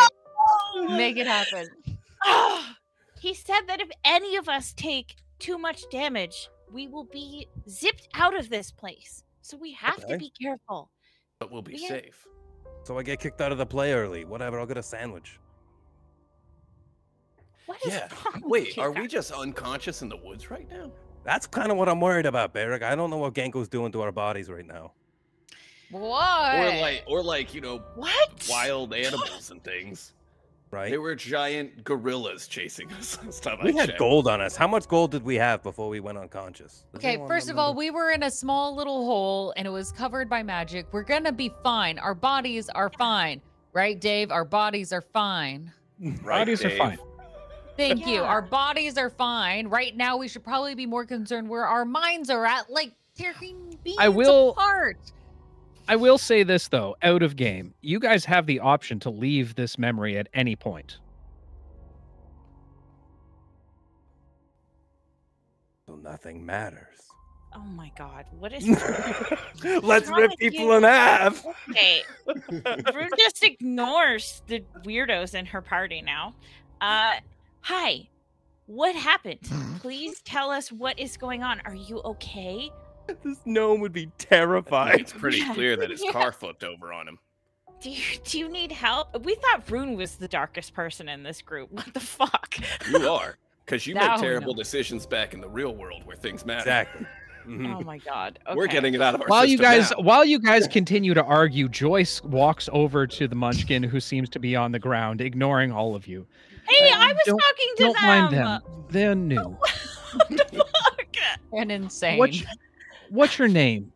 Make it happen. He said that if any of us take too much damage, we will be zipped out of this place. So we have to Okay. be careful. But we'll be Yeah. safe. So I get kicked out of the play early. Whatever. I'll get a sandwich. What is Yeah. wrong with Wait, you are we guys? just unconscious in the woods right now? That's kind of what I'm worried about, Beric. I don't know what Genko's doing to our bodies right now. What? Or like, you know, What? wild animals and things. Right? There were giant gorillas chasing us last time We I had checked. gold on us. How much gold did we have before we went unconscious? Does Okay, anyone first of all, remember? we were in a small little hole and it was covered by magic. We're gonna be fine. Our bodies are fine. Right, Dave? Our bodies are fine. Right, Bodies are Dave? fine. Thank you. Yeah. Our bodies are fine. Right now, we should probably be more concerned where our minds are at, like tearing beings apart. I will say this though, out of game, you guys have the option to leave this memory at any point. So nothing matters. Oh my god. What is Let's wrong rip with people you? in half. Okay. Rune just ignores the weirdos in her party now. Hi. What happened? Please tell us what is going on. Are you okay? This gnome would be I think terrified. it's pretty Yeah. clear that his Yeah. car flipped over on him. Do you need help? We thought Rune was the darkest person in this group. What the fuck? You are. Because you Now make we terrible know. decisions back in the real world where things matter. Exactly. Mhm. Oh my god. Okay. We're getting it out of our While you system now. while you guys continue to argue, Joyce walks over to the munchkin who seems to be on the ground, ignoring all of you. Hey, I was Don't- talking to Don't them. mind them. They're new. What the fuck? And insane. What's your name,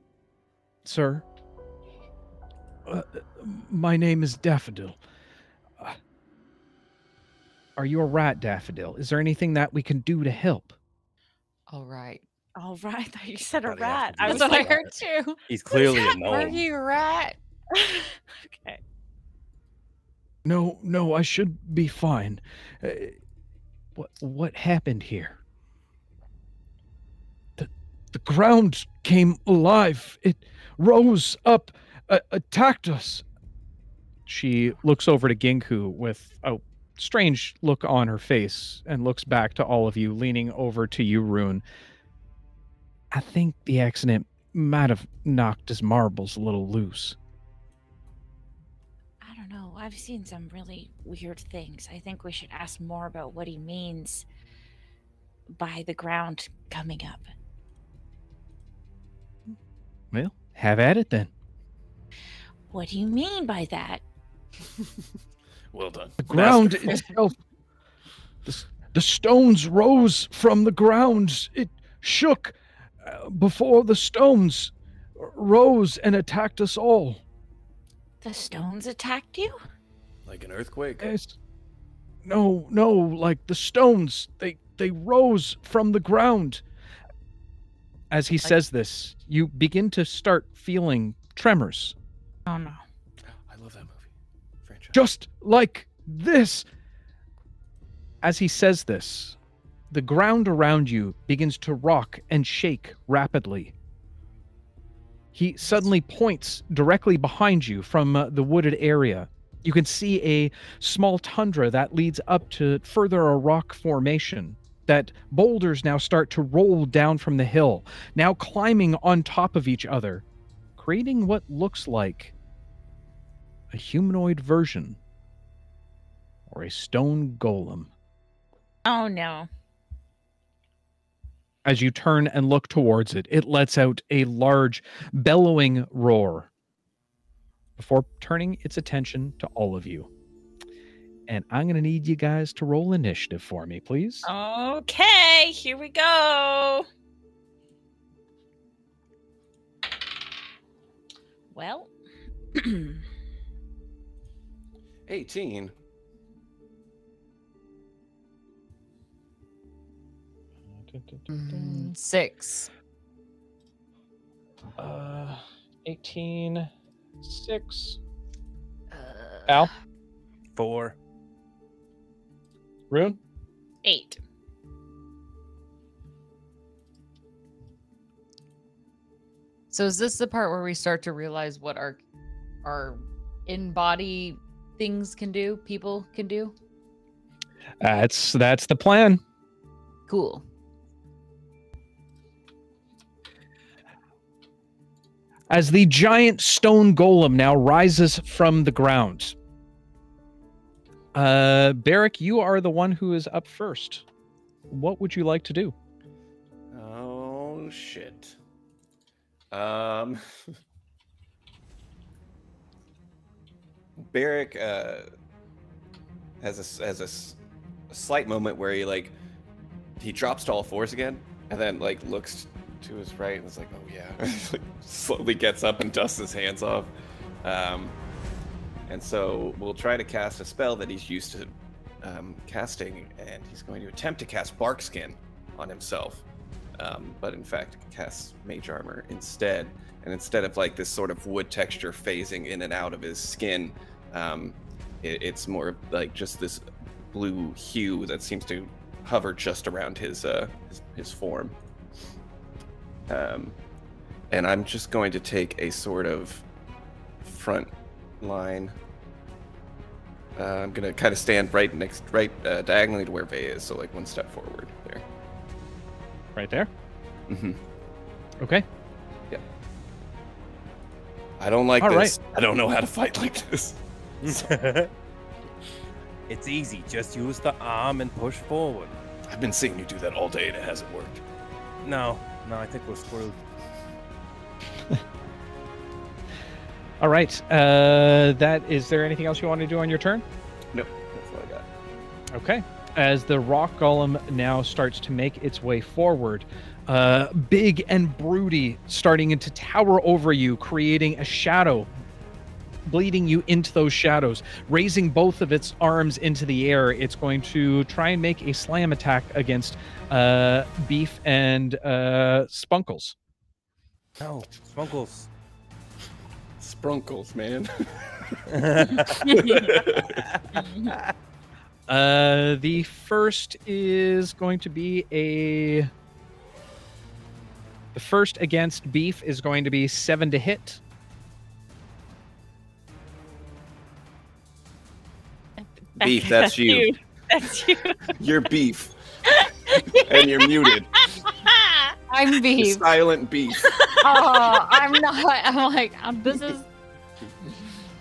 sir? My name is Daffodil. Are you a rat, Daffodil? Is there anything that we can do to help? All right. All right, I thought you said a Thought he has rat. to I do was That's what I like, heard too. He's clearly a Are gnome. you right? okay. No, I should be fine. What happened here? The ground came alive. It rose up, attacked us. She looks over to Ginku with a strange look on her face and looks back to all of you, leaning over to you, Rune. I think the accident might have knocked his marbles a little loose. I don't know. I've seen some really weird things. I think we should ask more about what he means by the ground coming up. Well, have at it then. What do you mean by that? Well done. The ground Masterful. itself, the stones rose from the ground. It shook before the stones rose and attacked us all. The stones attacked you? Like an earthquake. Yes. No, like the stones, they rose from the ground. As he says this, you begin to start feeling tremors. Oh no. I love that movie. Franchise. Just like this. As he says this, the ground around you begins to rock and shake rapidly. He suddenly points directly behind you from the wooded area. You can see a small tundra that leads up to further a rock formation. That boulders now start to roll down from the hill, now climbing on top of each other, creating what looks like a humanoid version or a stone golem. Oh no. As you turn and look towards it, it lets out a large, bellowing roar before turning its attention to all of you. And I'm going to need you guys to roll initiative for me, please. Okay, here we go. Well, 18. Mm, 6. 18, 6. Al? 4. Rune? 8. So is this the part where we start to realize what our in-body things can do, people can do? That's the plan. Cool. As the giant stone golem now rises from the ground. Barrick, you are the one who is up first. What would you like to do? Oh, shit. Barrick has a slight moment where he drops to all fours again, and then looks to his right and is like, oh yeah, slowly gets up and dusts his hands off. And so we'll try to cast a spell that he's used to casting, and he's going to attempt to cast Bark Skin on himself, but in fact casts Mage Armor instead. And instead of this sort of wood texture phasing in and out of his skin, it's more like just this blue hue that seems to hover just around his form. And I'm just going to take a sort of front line. I'm gonna kind of stand right diagonally to where Vey is, so one step forward there. Right there? Mm-hmm. Okay. Yeah. I don't like All this. right. I don't know how to fight like this. It's easy. Just use the arm and push forward. I've been seeing you do that all day and it hasn't worked. No, I think we're screwed. All right. Is there anything else you want to do on your turn? Nope, that's all I got. Okay. As the rock golem now starts to make its way forward, big and broody, starting to tower over you, creating a shadow, bleeding you into those shadows, raising both of its arms into the air. It's going to try and make a slam attack against Beef and Spunkles. No, Spunkles. Sprunkles, man. The first is going to be the first against Beef is going to be 7 to hit. Beef, that's you. That's you. You're Beef. And you're muted. I'm Beef. Silent Beef. Oh, I'm not. I'm like, this is.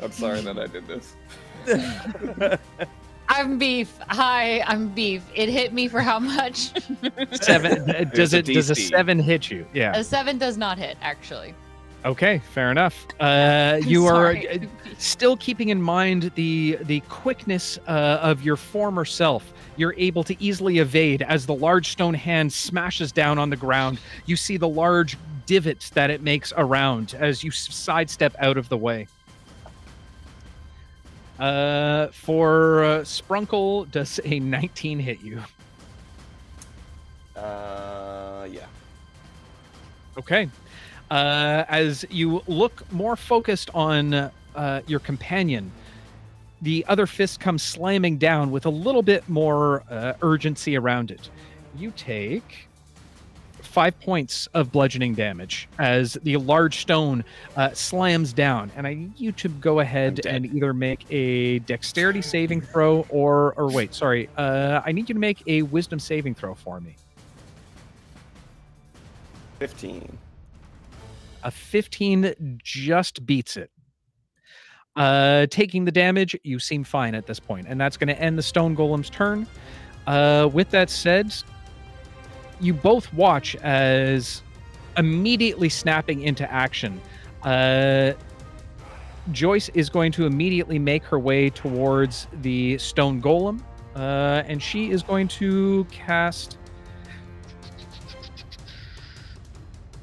I'm sorry that I did this. I'm Beef. Hi, I'm Beef. It hit me for how much? 7. Does a DC. 7 hit you? Yeah. A 7 does not hit, actually. Okay, fair enough. You are Sorry. still keeping in mind the quickness of your former self. You're able to easily evade as the large stone hand smashes down on the ground. You see the large divots that it makes around as you sidestep out of the way. For Sprunkle, does a 19 hit you? Yeah. Okay. As you look more focused on your companion, the other fist comes slamming down with a little bit more urgency around it. You take 5 points of bludgeoning damage as the large stone slams down. And I need you to go ahead and either make a dexterity saving throw or wait, sorry. I need you to make a wisdom saving throw for me. 15. A 15 just beats it. Taking the damage, you seem fine at this point, and that's going to end the stone golem's turn. With that said, you both watch as immediately snapping into action. Joyce is going to immediately make her way towards the stone golem, and she is going to cast...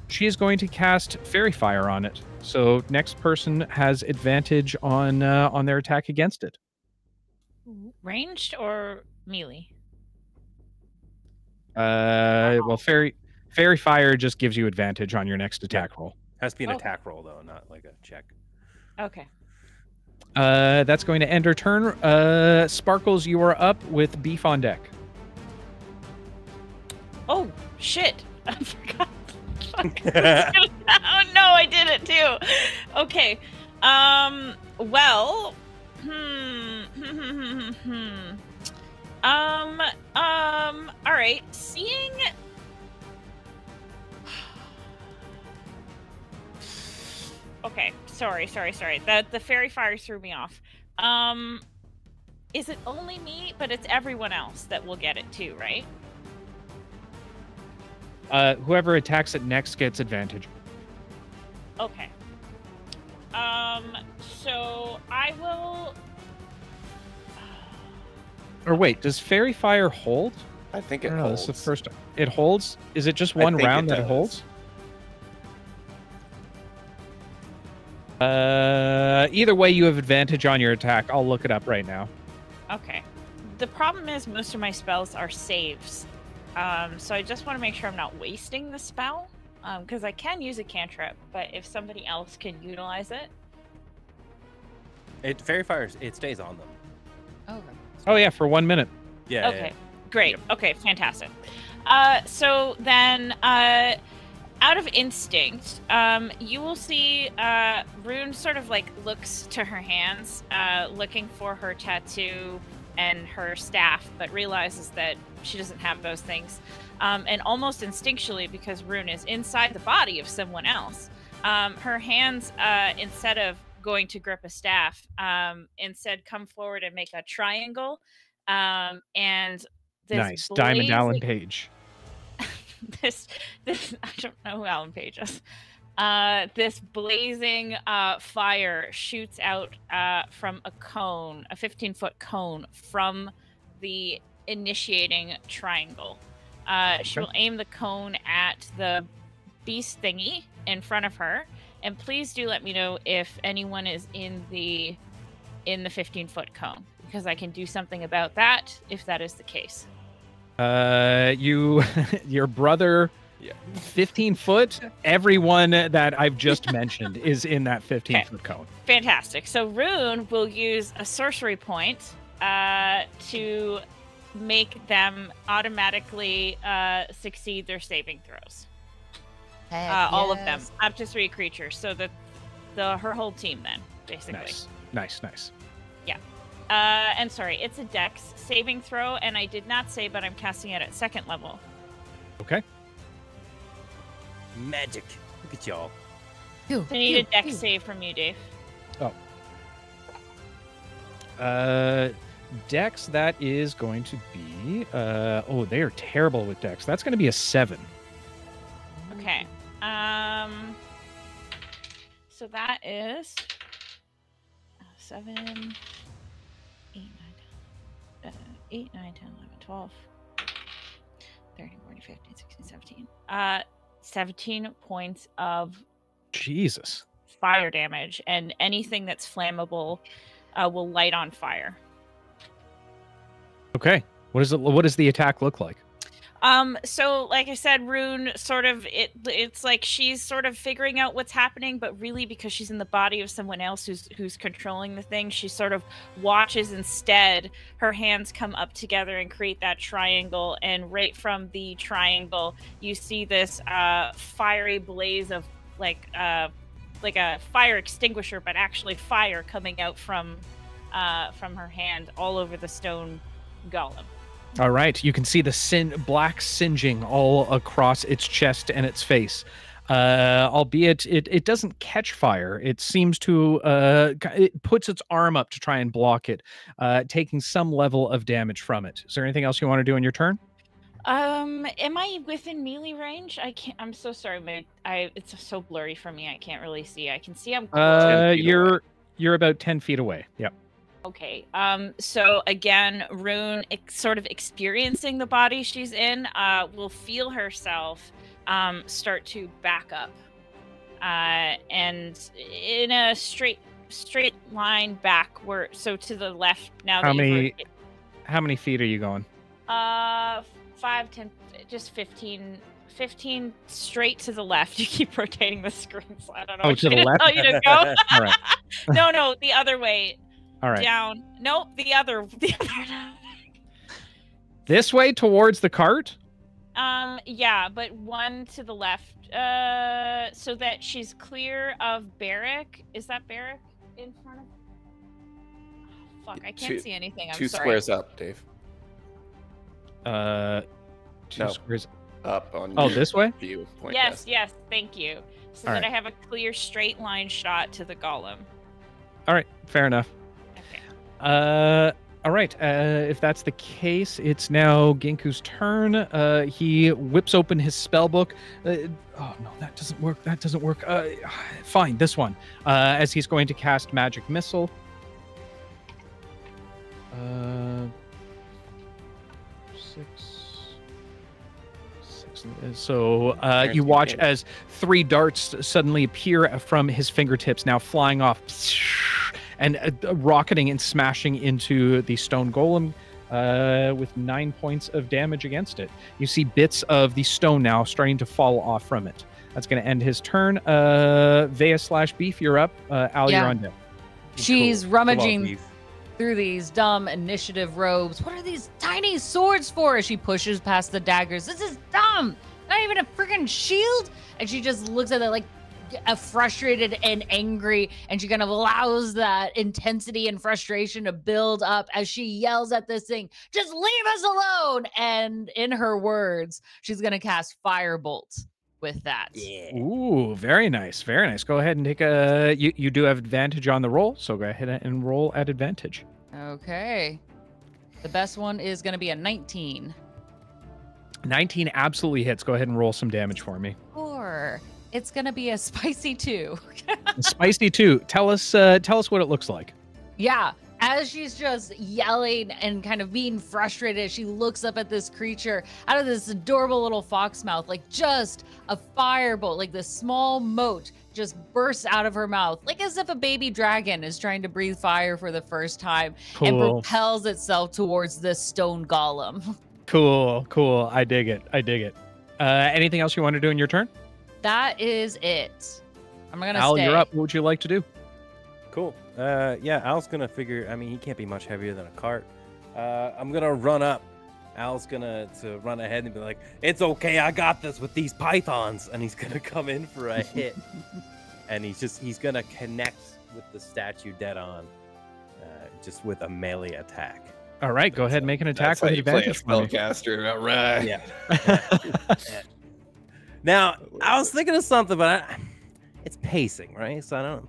She is going to cast Fairy Fire on it. So next person has advantage on their attack against it. Ranged or melee? Well, Fairy Fire just gives you advantage on your next attack roll. Has to be an attack roll though, not like a check. Okay. That's going to end her turn. Sparkles, you are up with Beef on deck. Oh shit! I forgot. Oh no, I did it too. Okay. Well. All right. Seeing. Okay. Sorry. The fairy fire threw me off. Is it only me? But it's everyone else that will get it too, right? Whoever attacks it next gets advantage. Okay. So I will. Or wait, does Fairy Fire hold? I think it No, holds. this is the first. It holds? Is it just one think round it that it does. holds? Either way, you have advantage on your attack. I'll look it up right now. Okay. The problem is most of my spells are saves. So I just want to make sure I'm not wasting the spell. Because I can use a cantrip, but if somebody else can utilize it. Fairy fires, it stays on them. Okay. Oh yeah, for 1 minute. Yeah. Okay, great. Yep. Okay, fantastic. So then, out of instinct, you will see Rune sort of like looks to her hands, looking for her tattoo and her staff, but realizes that she doesn't have those things. And almost instinctually, because Rune is inside the body of someone else, her hands, instead of going to grip a staff, instead come forward and make a triangle. And this Nice. Diamond Alan Page. this I don't know who Alan Page is. This blazing fire shoots out from a cone, a 15-foot cone from the initiating triangle. She will aim the cone at the beast thingy in front of her, and please do let me know if anyone is in the 15-foot cone, because I can do something about that if that is the case. Your brother, 15 foot, everyone that I've just mentioned is in that 15-foot cone. Fantastic. So Rune will use a sorcery point to make them automatically succeed their saving throws. All of them, up to 3 creatures. So her whole team then, basically. Nice. Yeah. And sorry, it's a dex saving throw, and I did not say, but I'm casting it at 2nd level. Okay. Magic. Look at y'all. So I need a dex save from you, Dave. Dex, that is going to be... they are terrible with Dex. That's going to be a 7. Okay. So that is 7, 8, 9, 8, 9, 10, 11, 12, 13, 14, 15, 16, 17. 17 points of Jesus. fire damage, and anything that's flammable will light on fire. Okay. What does the attack look like? So like I said, Rune sort of it's like she's sort of figuring out what's happening, but really because she's in the body of someone else who's controlling the thing, she sort of watches instead. Her hands come up together and create that triangle, and right from the triangle you see this fiery blaze of like a fire extinguisher, but actually fire coming out from her hand all over the stone golem. All right, you can see the black singeing all across its chest and its face. Albeit it doesn't catch fire. It seems to it puts its arm up to try and block it, taking some level of damage from it. Is there anything else you want to do in your turn? Am I within melee range? I can't. I'm so sorry, man. It's so blurry for me. I can't really see. I can see I'm. You're about 10 feet away. Yep. Okay. So again, Rune, sort of experiencing the body she's in, will feel herself start to back up, and in a straight line backward. So to the left now. How many feet are you going? 5, 10, just 15 straight to the left. You keep rotating the screen, so I don't know. Oh, to the left? Tell you to go. All right. No, the other way. All right. Down. Nope, the other. This way towards the cart? Yeah, but one to the left. So that she's clear of Barrack. Is that Barrack in front of? Oh, fuck, I can't see anything. I'm two sorry. squares up, Dave. Two squares up on. Oh, this way? Yes, west. Yes. Thank you. So that I have a clear straight line shot to the golem. All right, fair enough. Okay. All right. If that's the case, it's now Ginku's turn. He whips open his spell book. Oh no, that doesn't work. That doesn't work. Fine, this one. As he's going to cast Magic Missile. So you watch as 3 darts suddenly appear from his fingertips, now flying off and rocketing and smashing into the stone golem with 9 points of damage against it. You see bits of the stone now starting to fall off from it. That's going to end his turn. Vea/Beef, you're up. Al, you're on deck. She's rummaging through these dumb initiative robes. What are these tiny swords for? As she pushes past the daggers. This is dumb. Not even a freaking shield. And she just looks at it like frustrated and angry, and she kind of allows that intensity and frustration to build up as she yells at this thing, just leave us alone. And in her words, she's gonna cast Firebolt with that. Yeah. Ooh, very nice, very nice. Go ahead and take a you do have advantage on the roll, so go ahead and roll at advantage. Okay, the best one is gonna be a 19. 19 absolutely hits. Go ahead and roll some damage for me. Or it's gonna be a spicy 2. Spicy 2. Tell us what it looks like. Yeah, as she's just yelling and kind of being frustrated, she looks up at this creature out of this adorable little fox mouth, like just a firebolt, like this small mote just bursts out of her mouth, like as if a baby dragon is trying to breathe fire for the first time. Cool. And propels itself towards this stone golem. Cool. I dig it. Anything else you want to do in your turn? That is it. I'm gonna Al, stay. you're up. What would you like to do? Cool. Yeah, Al's gonna figure. I mean, he can't be much heavier than a cart. I'm gonna run up. Al's gonna run ahead and be like, "It's okay, I got this with these pythons," and he's gonna come in for a hit, and he's gonna connect with the statue dead on, just with a melee attack. All right, go ahead and make an attack with advantage. Spellcaster, all right. Yeah. Now, I was thinking of something, but it's pacing, right? So I don't.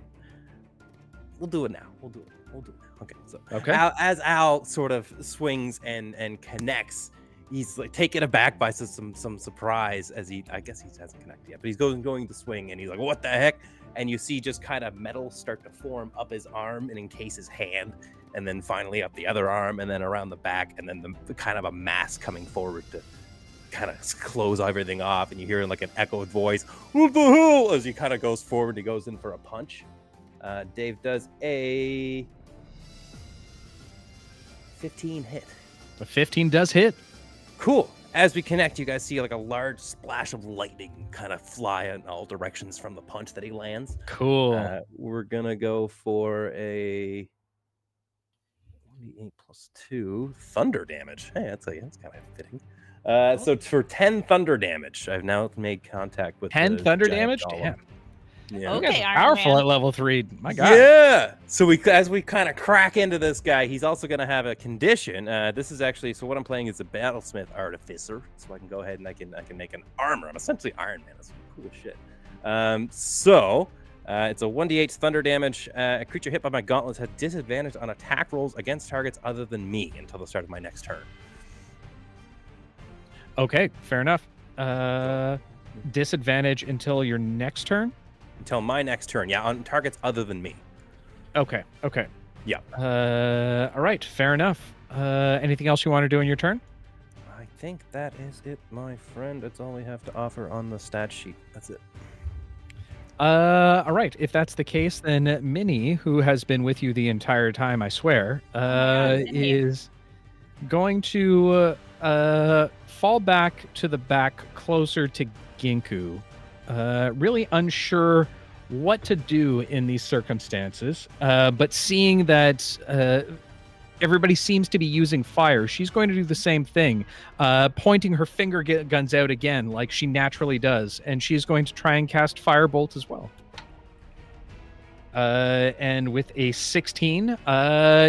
We'll do it now. We'll do it now. Okay. So okay. As Al sort of swings and connects, he's like taken aback by some surprise as I guess he hasn't connected yet, but he's going to swing, and he's like, what the heck? And you see just kind of metal start to form up his arm and encase his hand, and then finally up the other arm, and then around the back, and then the kind of a mass coming forward to kind of close everything off, and you hear like an echoed voice, what the hell, as he kind of goes forward. He goes in for a punch. Dave does a 15 hit. A 15 does hit. Cool. As we connect, you guys see like a large splash of lightning kind of fly in all directions from the punch that he lands. Cool. We're gonna go for a 1d8 plus 2 thunder damage. Hey, that's kind of fitting. So for 10 thunder damage, I've now made contact with 10 thunder giant damage. golem. Damn. Yeah. You guys Okay, are Iron powerful Man. at level 3. My God. Yeah. So as we kind of crack into this guy, he's also going to have a condition. This is actually, so what I'm playing is a Battlesmith Artificer. So I can go ahead and I can make an armor. I'm essentially Iron Man. That's cool shit. It's a 1d8 thunder damage. A creature hit by my gauntlets has disadvantage on attack rolls against targets other than me until the start of my next turn. Okay, fair enough. Disadvantage until your next turn? Until my next turn, yeah, on targets other than me. Okay. Yeah. All right, fair enough. Anything else you want to do in your turn? I think that is it, my friend. That's all we have to offer on the stat sheet. That's it. All right. If that's the case, then Minnie, who has been with you the entire time, I swear, Minnie. is going to fall back to the back closer to Ginku, really unsure what to do in these circumstances, but seeing that everybody seems to be using fire, she's going to do the same thing, pointing her finger guns out again like she naturally does, and she's going to try and cast Firebolt as well. And with a 16,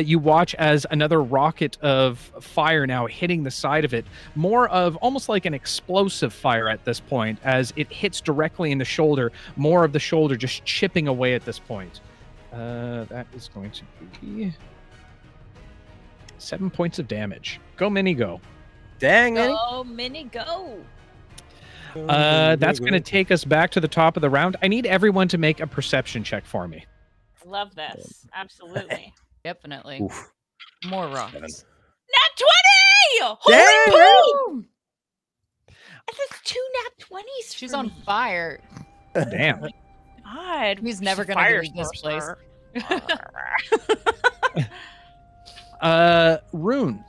you watch as another rocket of fire now hitting the side of it, more of almost like an explosive fire at this point, as it hits directly in the shoulder, more of the shoulder just chipping away at this point. That is going to be 7 points of damage. Go, Minnie, go. Dang it. Go, Minnie, go. That's going to take us back to the top of the round. I need everyone to make a perception check for me. Love this. Absolutely. Definitely. Oof. More rocks. Nat 20! Holy Dang! poo! That's 2 nat 20s. She's for on me. fire. Damn. God. He's never she's gonna fire leave this place. sorcerer. Rune,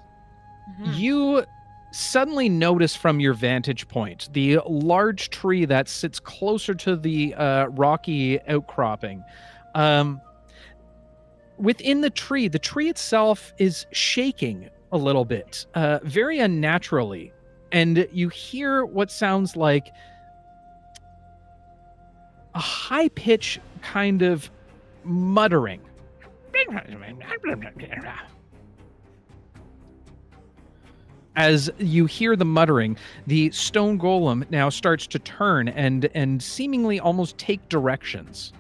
Mhm. you suddenly notice from your vantage point the large tree that sits closer to the rocky outcropping. Within the tree itself is shaking a little bit, very unnaturally, and you hear what sounds like a high-pitched kind of muttering. As you hear the muttering, the stone golem now starts to turn and seemingly almost take directions.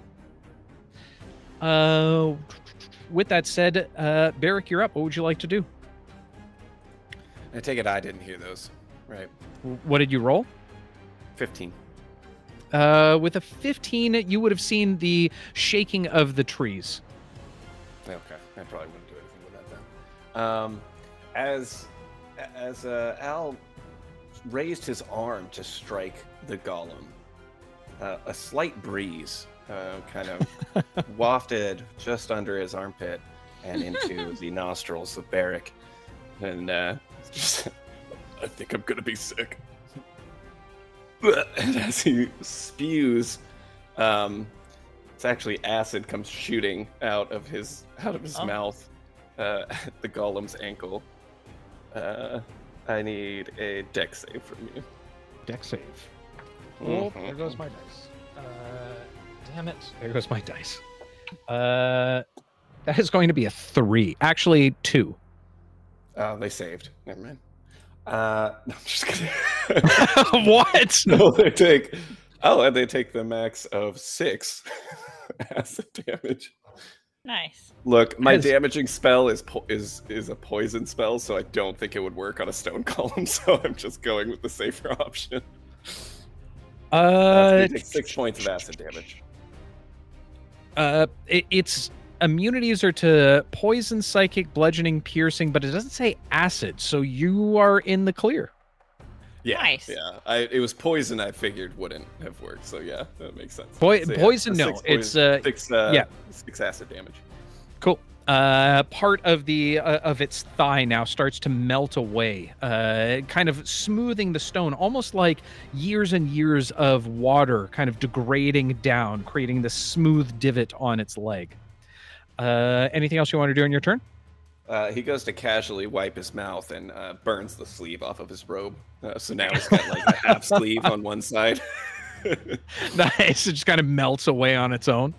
With that said, Barrick, you're up. What would you like to do? I take it I didn't hear those, right? What did you roll? 15. With a 15, you would have seen the shaking of the trees. Okay, I probably wouldn't do anything with that then. As Al raised his arm to strike the golem, a slight breeze kind of wafted just under his armpit and into the nostrils of Barrick, and just, I think I'm gonna be sick. And as he spews, it's actually acid comes shooting out of his mouth at the golem's ankle. I need a dex save from you. Dex save. Mhm. There goes my dice. Damn it. There goes my dice. That is going to be a 3. Actually, 2. Oh, they saved. Never mind. No, I'm just kidding. What? No, they take. Oh, and they take the max of 6 acid damage. Nice. Look, my Has- damaging spell is a poison spell, so I don't think it would work on a stone column. So I'm just going with the safer option. It takes 6 points of acid damage. Its immunities are to poison, psychic, bludgeoning, piercing, but it doesn't say acid, so you are in the clear. Yeah, Nice. yeah. It was poison. I figured wouldn't have worked. So yeah, that makes sense. Poison, so no. 6 It's poison, 6 acid damage. Cool. Part of the of its thigh now starts to melt away, kind of smoothing the stone, almost like years and years of water kind of degrading down, creating this smooth divot on its leg. Anything else you want to do in your turn? He goes to casually wipe his mouth and burns the sleeve off of his robe. So now he's got like a half sleeve on one side. Nice. It just kind of melts away on its own.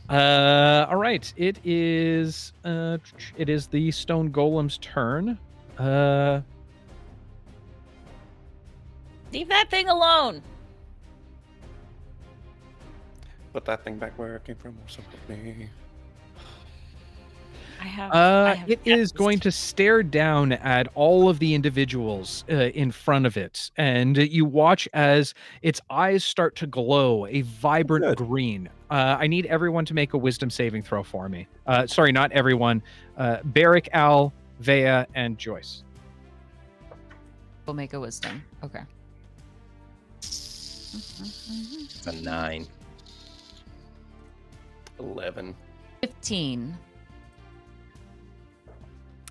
All right. It is the stone golem's turn. Leave that thing alone. Put that thing back where it came from. So help me. I have It is going to stare down at all of the individuals in front of it, and you watch as its eyes start to glow a vibrant Good. green. I need everyone to make a wisdom saving throw for me. Sorry, not everyone. Barrick, Al, Vea, and Joyce. We'll make a wisdom. Okay. It's a 9. 11. 15.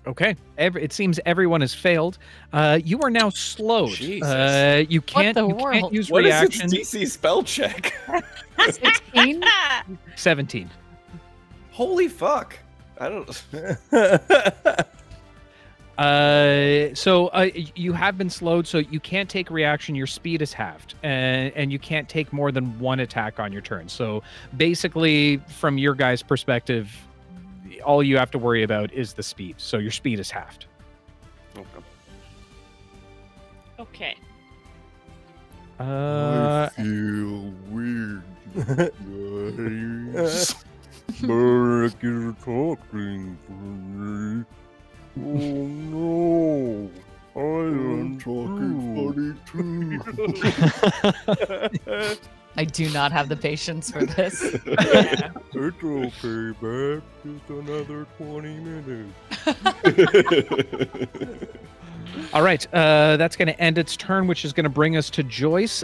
Okay. It seems everyone has failed. You are now slowed. Jesus. You can't world? use What reaction. is its DC spell check? 16? 17. Holy fuck! I don't. You have been slowed, so you can't take reaction. Your speed is halved, and you can't take more than one attack on your turn. So basically, from your guys' perspective, all you have to worry about is the speed. So your speed is halved. Okay. I feel weird. Burke is talking to me. Oh no. I am talking funny too. I do not have the patience for this. Yeah. It's okay, babe. Just another 20 minutes. All right, that's going to end its turn, which is going to bring us to Joyce.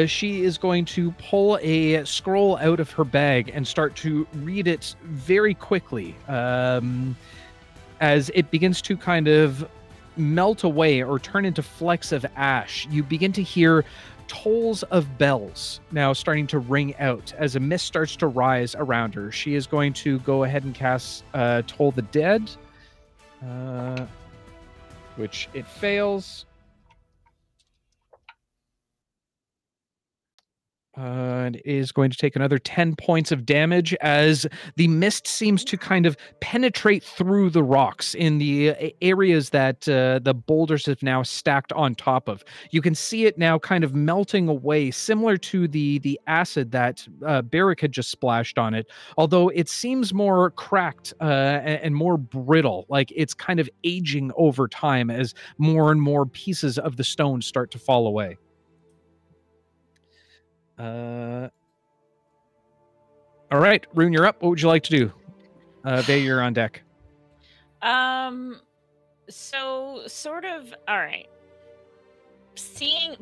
She is going to pull a scroll out of her bag and start to read it very quickly. As it begins to kind of melt away or turn into flecks of ash, you begin to hear tolls of bells now starting to ring out as a mist starts to rise around her. She is going to go ahead and cast Toll the Dead, which it fails. And is going to take another 10 points of damage as the mist seems to kind of penetrate through the rocks in the areas that the boulders have now stacked on top of. You can see it now kind of melting away, similar to the acid that Barrick had just splashed on it, although it seems more cracked and more brittle, like it's kind of aging over time as more and more pieces of the stone start to fall away. All right, Rune, you're up. What would you like to do? Vey, you're on deck. So sort of, all right.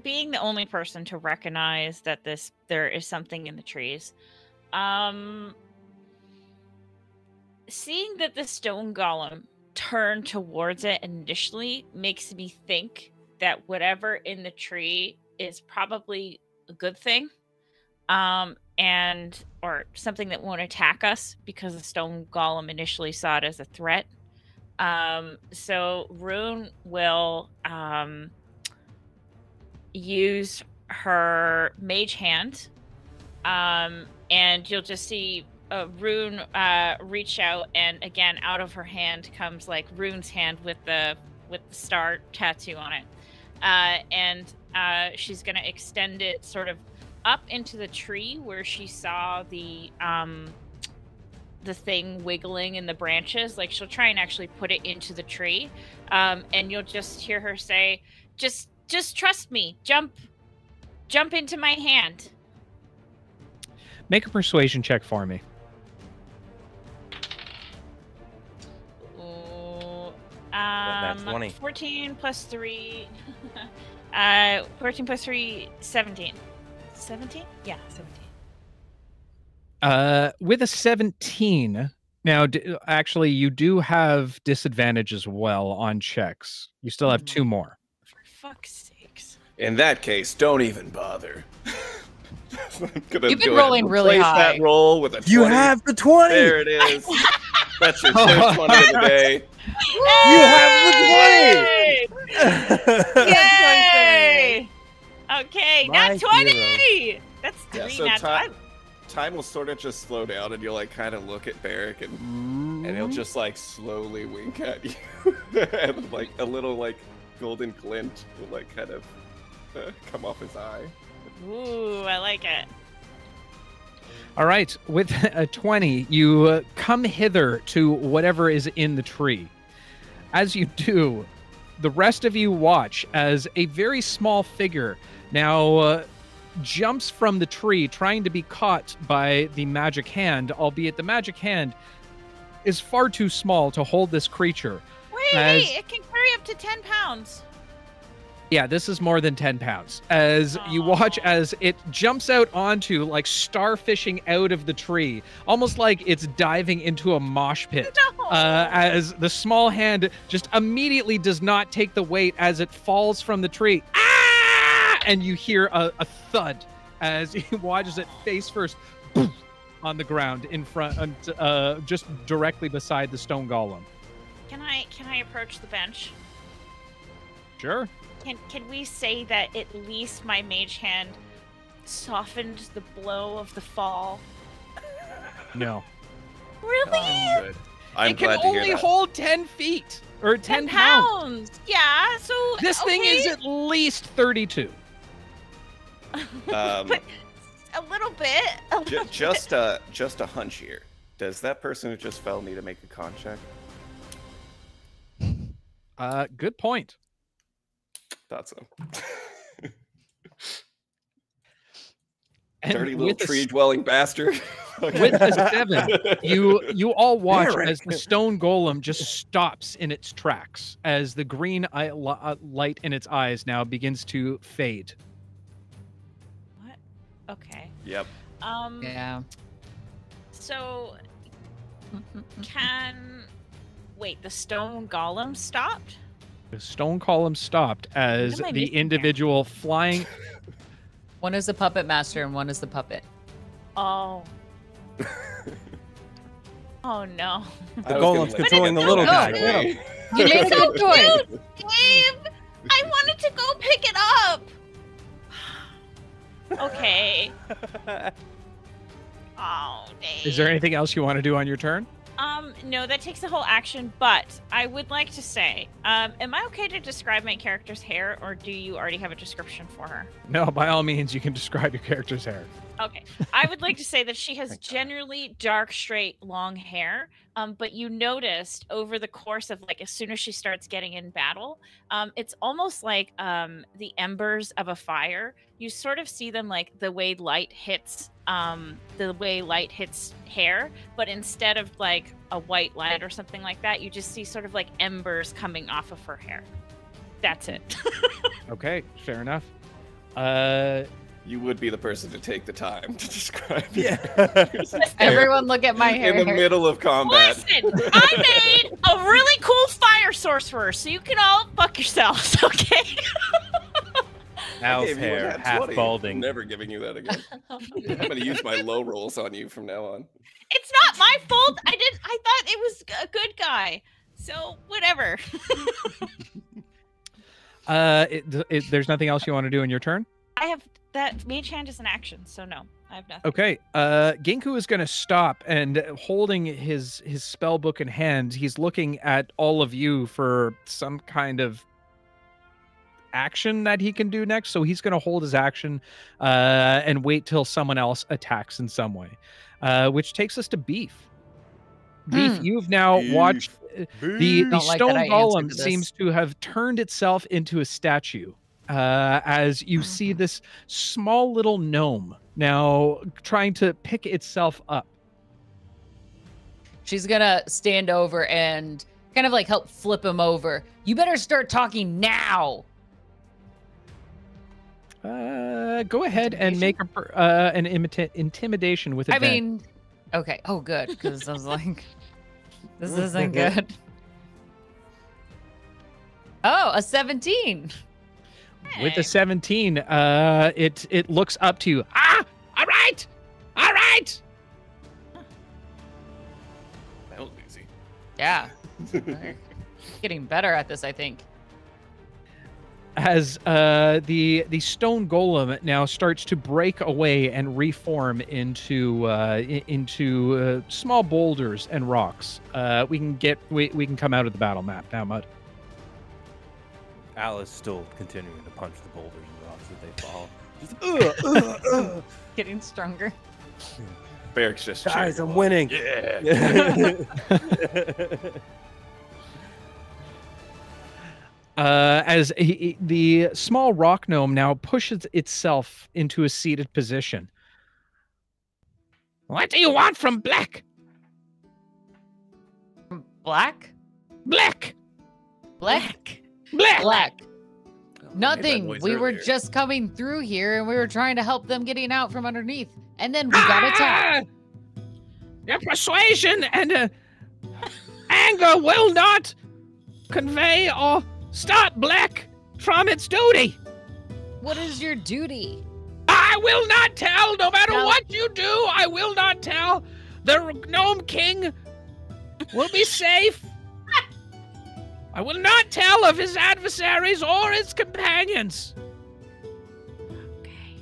Being the only person to recognize that there is something in the trees. Seeing that the stone golem turned towards it initially makes me think that whatever in the tree is probably a good thing. Or something that won't attack us because the stone golem initially saw it as a threat. So Rune will use her mage hand, and you'll just see Rune reach out, and again, out of her hand comes like Rune's hand with the star tattoo on it, and she's gonna extend it sort of up into the tree where she saw the the thing wiggling in the branches. Like she'll try and actually put it into the tree, and you'll just hear her say, "Just trust me. Jump into my hand." Make a persuasion check for me. That's 20. 14 plus 3. 14 plus 3, 17. 17? Yeah, 17. With a 17, now actually you do have disadvantage as well on checks. You still have 2 more. For fuck's sakes. In that case, don't even bother. You've been rolling really high. That roll with a 20. You have the 20. There it is. That's your first one of the day. You have the 20. Yay! Okay, My not 20. hero. That's 3 Yeah, so nat 20. time will sort of just slow down, and you'll like kind of look at Barrick, and he'll just like slowly wink at you, and like a little like golden glint will like kind of come off his eye. Ooh, I like it. All right, with a 20, you come hither to whatever is in the tree. As you do, the rest of you watch as a very small figure now jumps from the tree, trying to be caught by the magic hand, albeit the magic hand is far too small to hold this creature. Wait, it can carry up to 10 pounds. Yeah, this is more than 10 pounds. As you watch as it jumps out onto, like, starfishing out of the tree, almost like it's diving into a mosh pit. No. As the small hand just immediately does not take the weight as it falls from the tree. Ah! And you hear a thud as he watches it face first on the ground in front, just directly beside the stone golem. Can I approach the bench? Sure. Can we say that at least my mage hand softened the blow of the fall? No. Really? Good. I'm it can glad to hear only that. hold 10 feet or 10 pounds. Yeah, so This thing is at least 32. But a little bit. Just a hunch here. Does that person who just fell need to make a con check? Good point. Thought so. And Dirty little with tree-dwelling bastard. With a 7, you all watch as the stone golem just stops in its tracks as the green light in its eyes now begins to fade. What? Okay. Yep. Yeah. So wait, the stone golem stopped? The stone column stopped as What am I the missing here? individual flying. One is the puppet master and one is the puppet. Oh. Oh no. The golem's controlling the little guy. Get him. You made a good choice. Dave, I wanted to go pick it up. Okay. Oh, Dave. Is there anything else you want to do on your turn? No, that takes the whole action, but I would like to say, am I okay to describe my character's hair, or do you already have a description for her? No, by all means, you can describe your character's hair. Okay. I would like to say that she has generally dark, straight, long hair, but you noticed over the course of, like, as soon as she starts getting in battle, it's almost like the embers of a fire. You sort of see them like the way light hits hair, but instead of like a white light or something like that, you just see sort of like embers coming off of her hair. That's it. Okay, fair enough. You would be the person to take the time to describe it. Yeah. Everyone look at my hair. In the middle of combat. Listen, I made a really cool fire sorcerer, so you can all fuck yourselves, okay? Elf Elf hair, half 20. balding. Never giving you that again. I'm gonna use my low rolls on you from now on. It's not my fault. I thought it was a good guy. So whatever. There's nothing else you want to do in your turn? I have that mage hand is an action, so no, I have nothing. Okay. Ginku is going to stop and holding his spell book in hand, he's looking at all of you for some kind of action that he can do next. So he's going to hold his action and wait till someone else attacks in some way, which takes us to Beef. Beef, you've now watched the Don't like stone that I golem answered to this. seems to have turned itself into a statue as you see this small little gnome now trying to pick itself up. She's gonna stand over and kind of like help flip him over. You better start talking now. Go ahead and make an intimidation with advantage. I mean, okay. Oh, good, because I was like, this isn't good. Oh, a 17. With a 17, it looks up to you. Ah, all right. That was easy. Yeah. Getting better at this, I think. As the stone golem now starts to break away and reform into small boulders and rocks. We can come out of the battle map now, Mud. Al is still continuing to punch the boulders and rocks that they fall. Getting stronger. Barrick's just Guys, cheering I'm along. winning. Yeah. As the small rock gnome now pushes itself into a seated position. What do you want from Black? Black? Black! Black? Black! Black. Oh, I made that Nothing. noise We were earlier. just coming through here and we were trying to help them getting out from underneath. And then we got attacked. Your persuasion and anger will not convey or stop Black from its duty. What is your duty? I will not tell, no matter No. what you do, I will not tell. The Gnome King will be safe. I will not tell of his adversaries or his companions. Okay.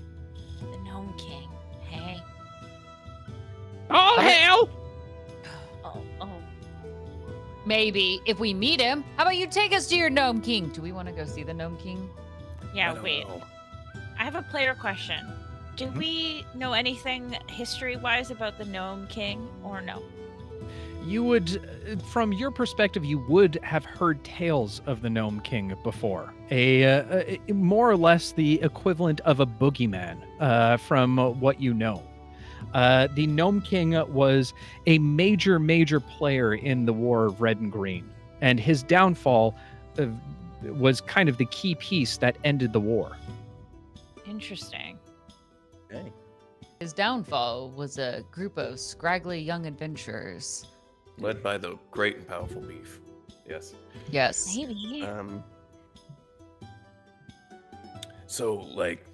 The Gnome King. Hey. All hail. Oh. Maybe if we meet him. How about you take us to your Gnome King? Do we want to go see the Gnome King? I Yeah, don't wait. know. I have a player question. Do we know anything history-wise about the Gnome King or no? You would, from your perspective, you would have heard tales of the Gnome King before. A more or less the equivalent of a boogeyman, from what you know. The Gnome King was a major player in the War of Red and Green, and his downfall was kind of the key piece that ended the war. Interesting. Dang. His downfall was a group of scraggly young adventurers. Led by the great and powerful Beef. Yes. Yes. Maybe. So, like,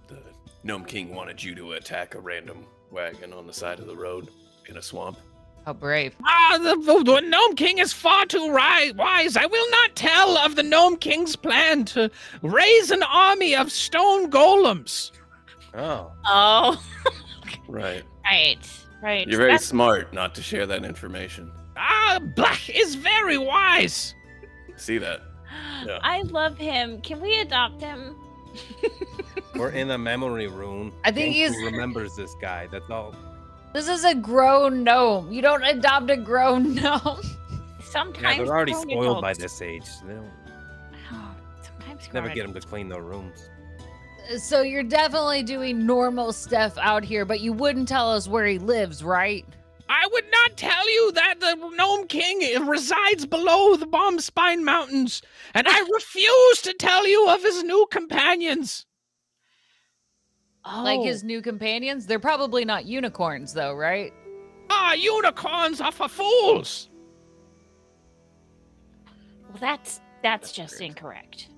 the Gnome King wanted you to attack a random wagon on the side of the road in a swamp. How brave. The Gnome King is far too wise. I will not tell of the Gnome King's plan to raise an army of stone golems. Oh. Oh. Right. Right. You're very That's- smart not to share that information. Black is very wise. See that? Yeah. I love him. Can we adopt him? We're in a memory room. I think Ginku he's- remembers this guy. That's all. This is a grown gnome. You don't adopt a grown gnome. Sometimes Yeah, they're already grown spoiled by adults- this age. They don't Oh, sometimes never grown get them to clean their rooms. So you're definitely doing normal stuff out here, but you wouldn't tell us where he lives, right? I would not tell you that the Gnome King resides below the Bomb Spine Mountains, and I refuse to tell you of his new companions. Oh, Like his new companions? They're probably not unicorns, though, right? Unicorns are for fools. well, that's just great. incorrect.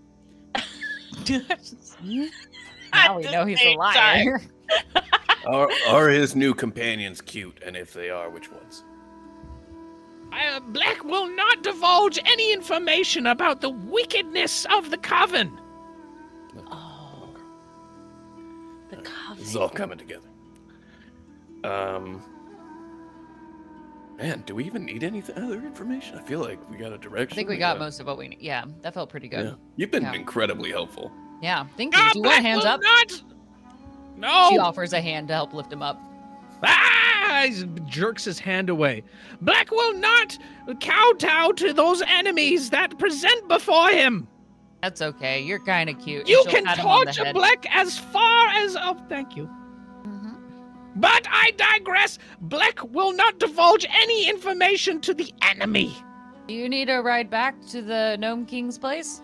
Now we know he's a liar. Are his new companions cute? And if they are, which ones? Black will not divulge any information about the wickedness of the Coven. Oh, the coven. This is all coming together. Man, do we even need any other information? I feel like we got a direction. I think we got most of what we need. Yeah, that felt pretty Yeah. good. You've been Yeah. incredibly helpful. Yeah, thank you. Do you want Black hands will up? Not... No. She offers a hand to help lift him up. guy jerks his hand away. Black will not kowtow to those enemies that present before him. That's okay. You're kind of cute. You She'll can pat him on the torture head. Black as far as... Oh, thank you. Mhm. But I digress. Black will not divulge any information to the enemy. Do you need a ride back to the Gnome King's place?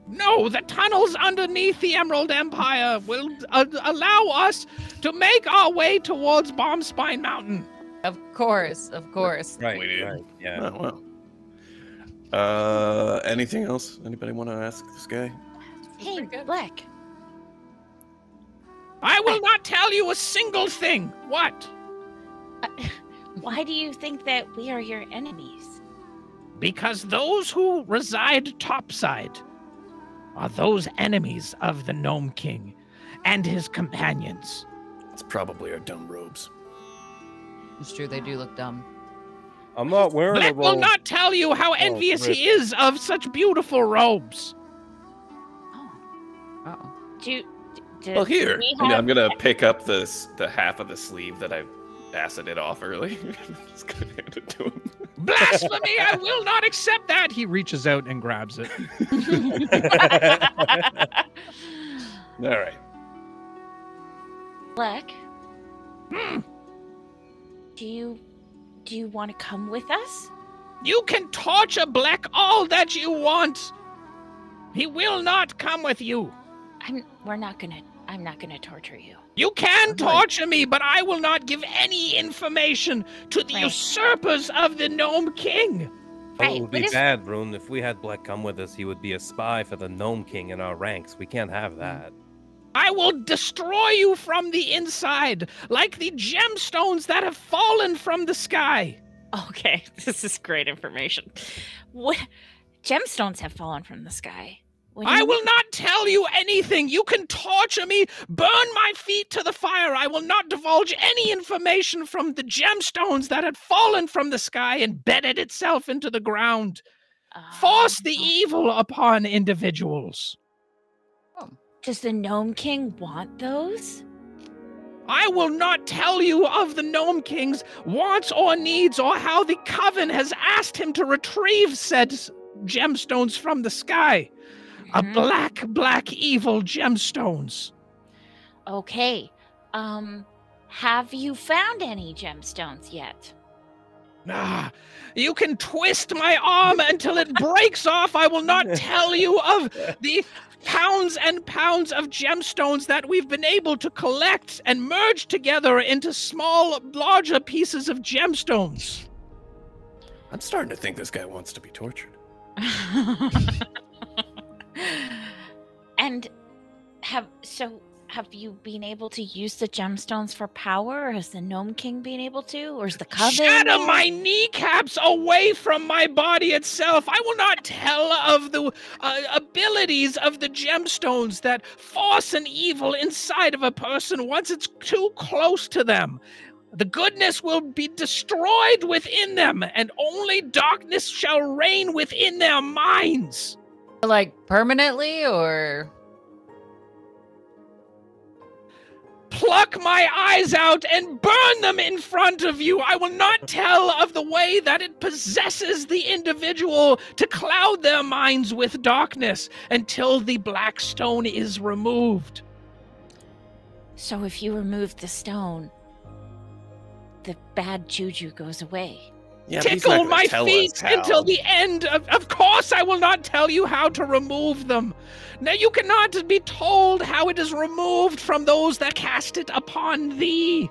No, the tunnels underneath the Emerald Empire will allow us to make our way towards Bomb Spine Mountain. Of course, of course. Right, We did. right, yeah. Oh, well. Anything else? Anybody want to ask this guy? Hey, Pretty good. Black. I will not tell you a single thing. What? Why do you think that we are your enemies? Because those who reside topside are those enemies of the Gnome King and his companions. It's probably our dumb robes. It's true, they do look dumb. I'm not wearing a Black will robe. not tell you how envious he is of such beautiful robes. Oh, Uh-oh. Well, here. we And have- I'm gonna pick up the half of the sleeve that I acided off early. Just gonna hand it to him. Blasphemy! I will not accept that. He reaches out and grabs it. All right. Black. Do you want to come with us? You can torture Black all that you want. He will not come with you. I'm not gonna torture you. You can torture me, but I will not give any information to the Right. usurpers of the Gnome King. Oh, Right, it would but be if- bad, Rune. If we had Black come with us, he would be a spy for the Gnome King in our ranks. We can't have that. I will destroy you from the inside, like the gemstones that have fallen from the sky. Okay, this is great information. What gemstones have fallen from the sky? What do I you will mean? not tell you anything. You can torture me, burn my feet to the fire. I will not divulge any information from the gemstones that had fallen from the sky and bedded itself into the ground. Force the evil upon individuals. Does the Gnome King want those? I will not tell you of the Gnome King's wants or needs or how the Coven has asked him to retrieve said gemstones from the sky. A Mhm. black evil gemstones. Okay. Have you found any gemstones yet? Ah, you can twist my arm until it breaks off. I will not tell you of the pounds and pounds of gemstones that we've been able to collect and merge together into small, larger pieces of gemstones. I'm starting to think this guy wants to be tortured. And have you been able to use the gemstones for power? Or has the Gnome King been able to? Or is the Coven? Shatter my kneecaps away from my body itself. I will not tell of the abilities of the gemstones that force an evil inside of a person once it's too close to them. The goodness will be destroyed within them, and only darkness shall reign within their minds. Like permanently, or Pluck my eyes out and burn them in front of you. I will not tell of the way that it possesses the individual to cloud their minds with darkness until the black stone is removed. So if you remove the stone, the bad juju goes away. Yeah, but he's not Tickle gonna my tell feet us how. until the end. Of course, I will not tell you how to remove them. Now, you cannot be told how it is removed from those that cast it upon thee.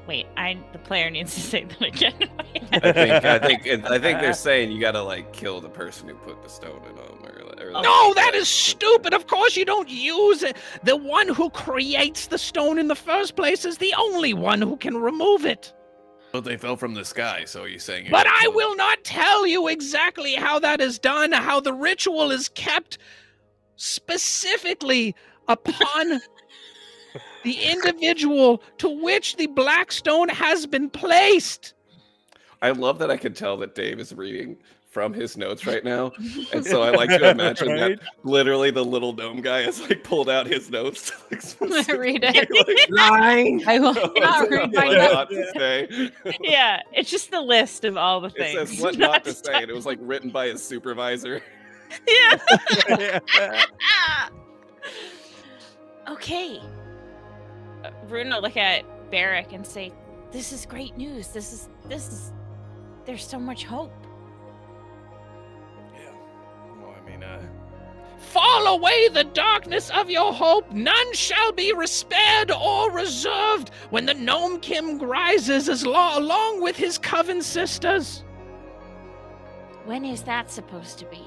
Wait, the player needs to say that again. I think they're saying you gotta like kill the person who put the stone in them, or No, that is stupid. Of course, you don't use it. The one who creates the stone in the first place is the only one who can remove it. But they fell from the sky, so you're saying. But I will not tell you exactly how that is done, how the ritual is kept specifically upon the individual to which the black stone has been placed. I love that I can tell that Dave is reading from his notes right now, and so I like to imagine that literally the little gnome guy has like pulled out his notes. To, like, Read it. Lying. I will not read my what notes. not to say. Yeah, it's just the list of all the It things. says what not to say, and it was like written by his supervisor. Yeah. Okay. Rune will look at Barrick and say, "This is great news. This is. There's so much hope." Yeah. Well, I mean, Fall away the darkness of your hope. None shall be spared or reserved when the Gnome King rises along with his coven sisters. When is that supposed to be?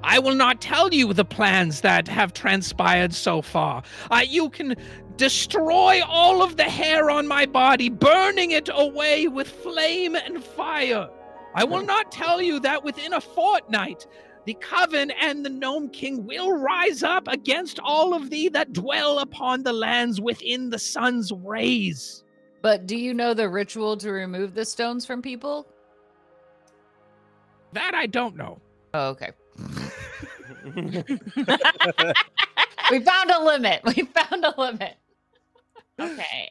I will not tell you the plans that have transpired so far. You can destroy all of the hair on my body, burning it away with flame and fire. I will not tell you that within a fortnight, the Coven and the Gnome King will rise up against all of thee that dwell upon the lands within the sun's rays. But do you know the ritual to remove the stones from people? That I don't know. Oh, okay. We found a limit. Okay.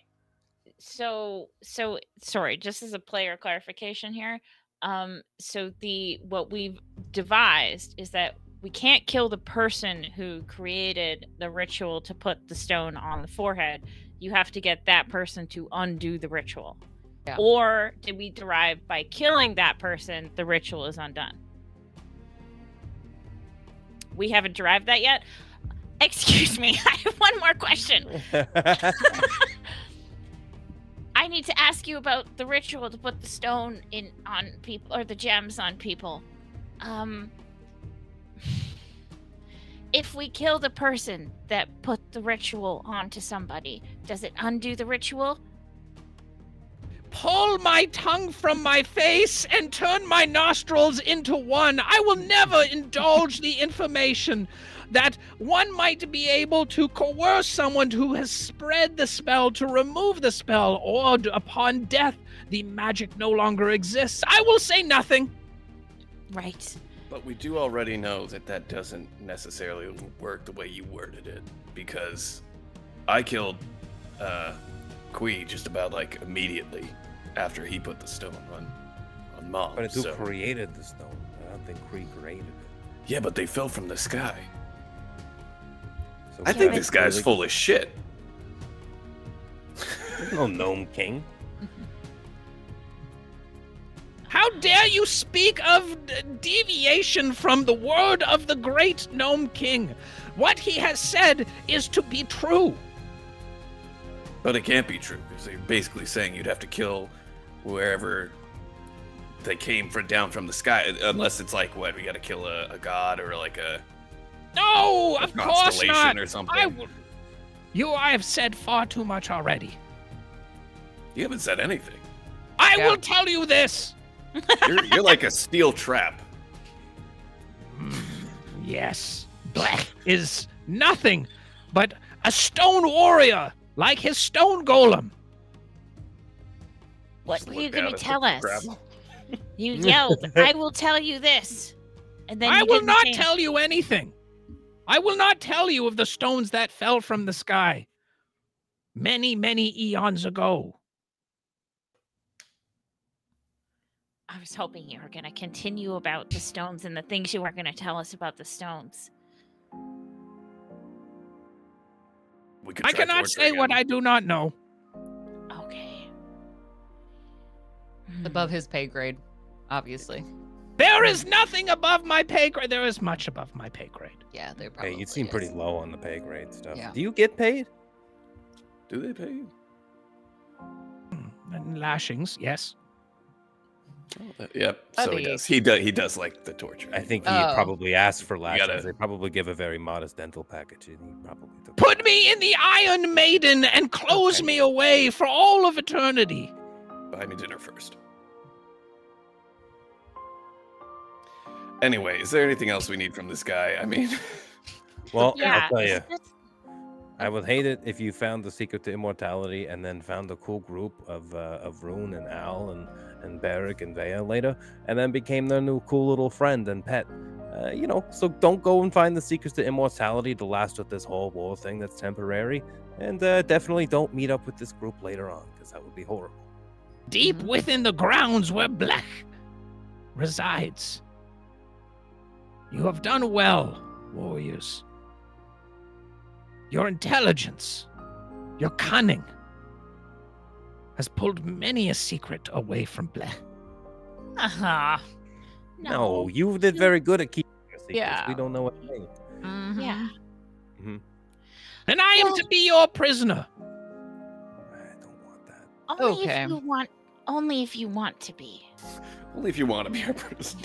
So sorry, just as a player clarification here. So what we've devised is that we can't kill the person who created the ritual to put the stone on the forehead. You have to get that person to undo the ritual. Yeah. Or did we derive by killing that person, the ritual is undone? We haven't derived that yet. Excuse me, I have one more question. I need to ask you about the ritual to put the stone on people, or the gems on people. If we kill the person that put the ritual onto somebody, does it undo the ritual? Pull my tongue from my face and turn my nostrils into one. I will never indulge the information that one might be able to coerce someone who has spread the spell to remove the spell, or upon death, the magic no longer exists. I will say nothing. Right. but we do already know that that doesn't necessarily work the way you worded it, because I killed Kui just about like immediately after he put the stone on Mom. But it's who created the stone. I don't think Kui created it. Yeah, but they fell from the sky. So I think this guy's full of shit. There's no gnome king. How dare you speak of deviation from the word of the great Gnome King? What he has said is to be true. But it can't be true, because you're basically saying you'd have to kill wherever they came down from the sky, unless it's like, what, we gotta kill a god or like a No, of course constellation not. or something. I have said far too much already. You haven't said anything. I will tell you this. You're like a steel trap. Yes, Black is nothing but a stone warrior, like his stone golem. What were you Look going out to at the tell us? gravel. You yelled, I will tell you this. And then I you will didn't not say- tell you anything. I will not tell you of the stones that fell from the sky many, many eons ago. I was hoping you were going to continue about the stones and the things you were going to tell us about the stones. We could I try cannot say torturing what him. I do not know. Okay. Above his pay grade, obviously. There is nothing above my pay grade. There is much above my pay grade. Yeah, there probably Hey, you seem pretty is. low on the pay grade stuff. Yeah. Do you get paid? Do they pay you? And lashings, yes. Yep. So he Buddy. does. He does like the torture. I think he Oh. probably asked for lashings. gotta- They probably give a very modest dental package, and he probably took Put me in the Iron Maiden and close Okay. me away for all of eternity. Buy me dinner first. Anyway, is there anything else we need from this guy? I mean, Well, Yeah. I'll tell you. I would hate it if you found the secret to immortality and then found a cool group of Rune and Al and Beric and Vea later, and then became their new cool little friend and pet. So don't go and find the secrets to immortality to last with this whole war thing that's temporary, and definitely don't meet up with this group later on, because that would be horrible. Deep within the grounds where Blech resides. You have done well, warriors. Your intelligence, your cunning, has pulled many a secret away from Blech. Uh-huh. No, you did very good at keeping your secrets. Yeah. We don't know what to think. Yeah. Mm-hmm. And I am to be your prisoner. I don't want that. Only Okay. if you want. Only if you want to be. Only if you want to be our person.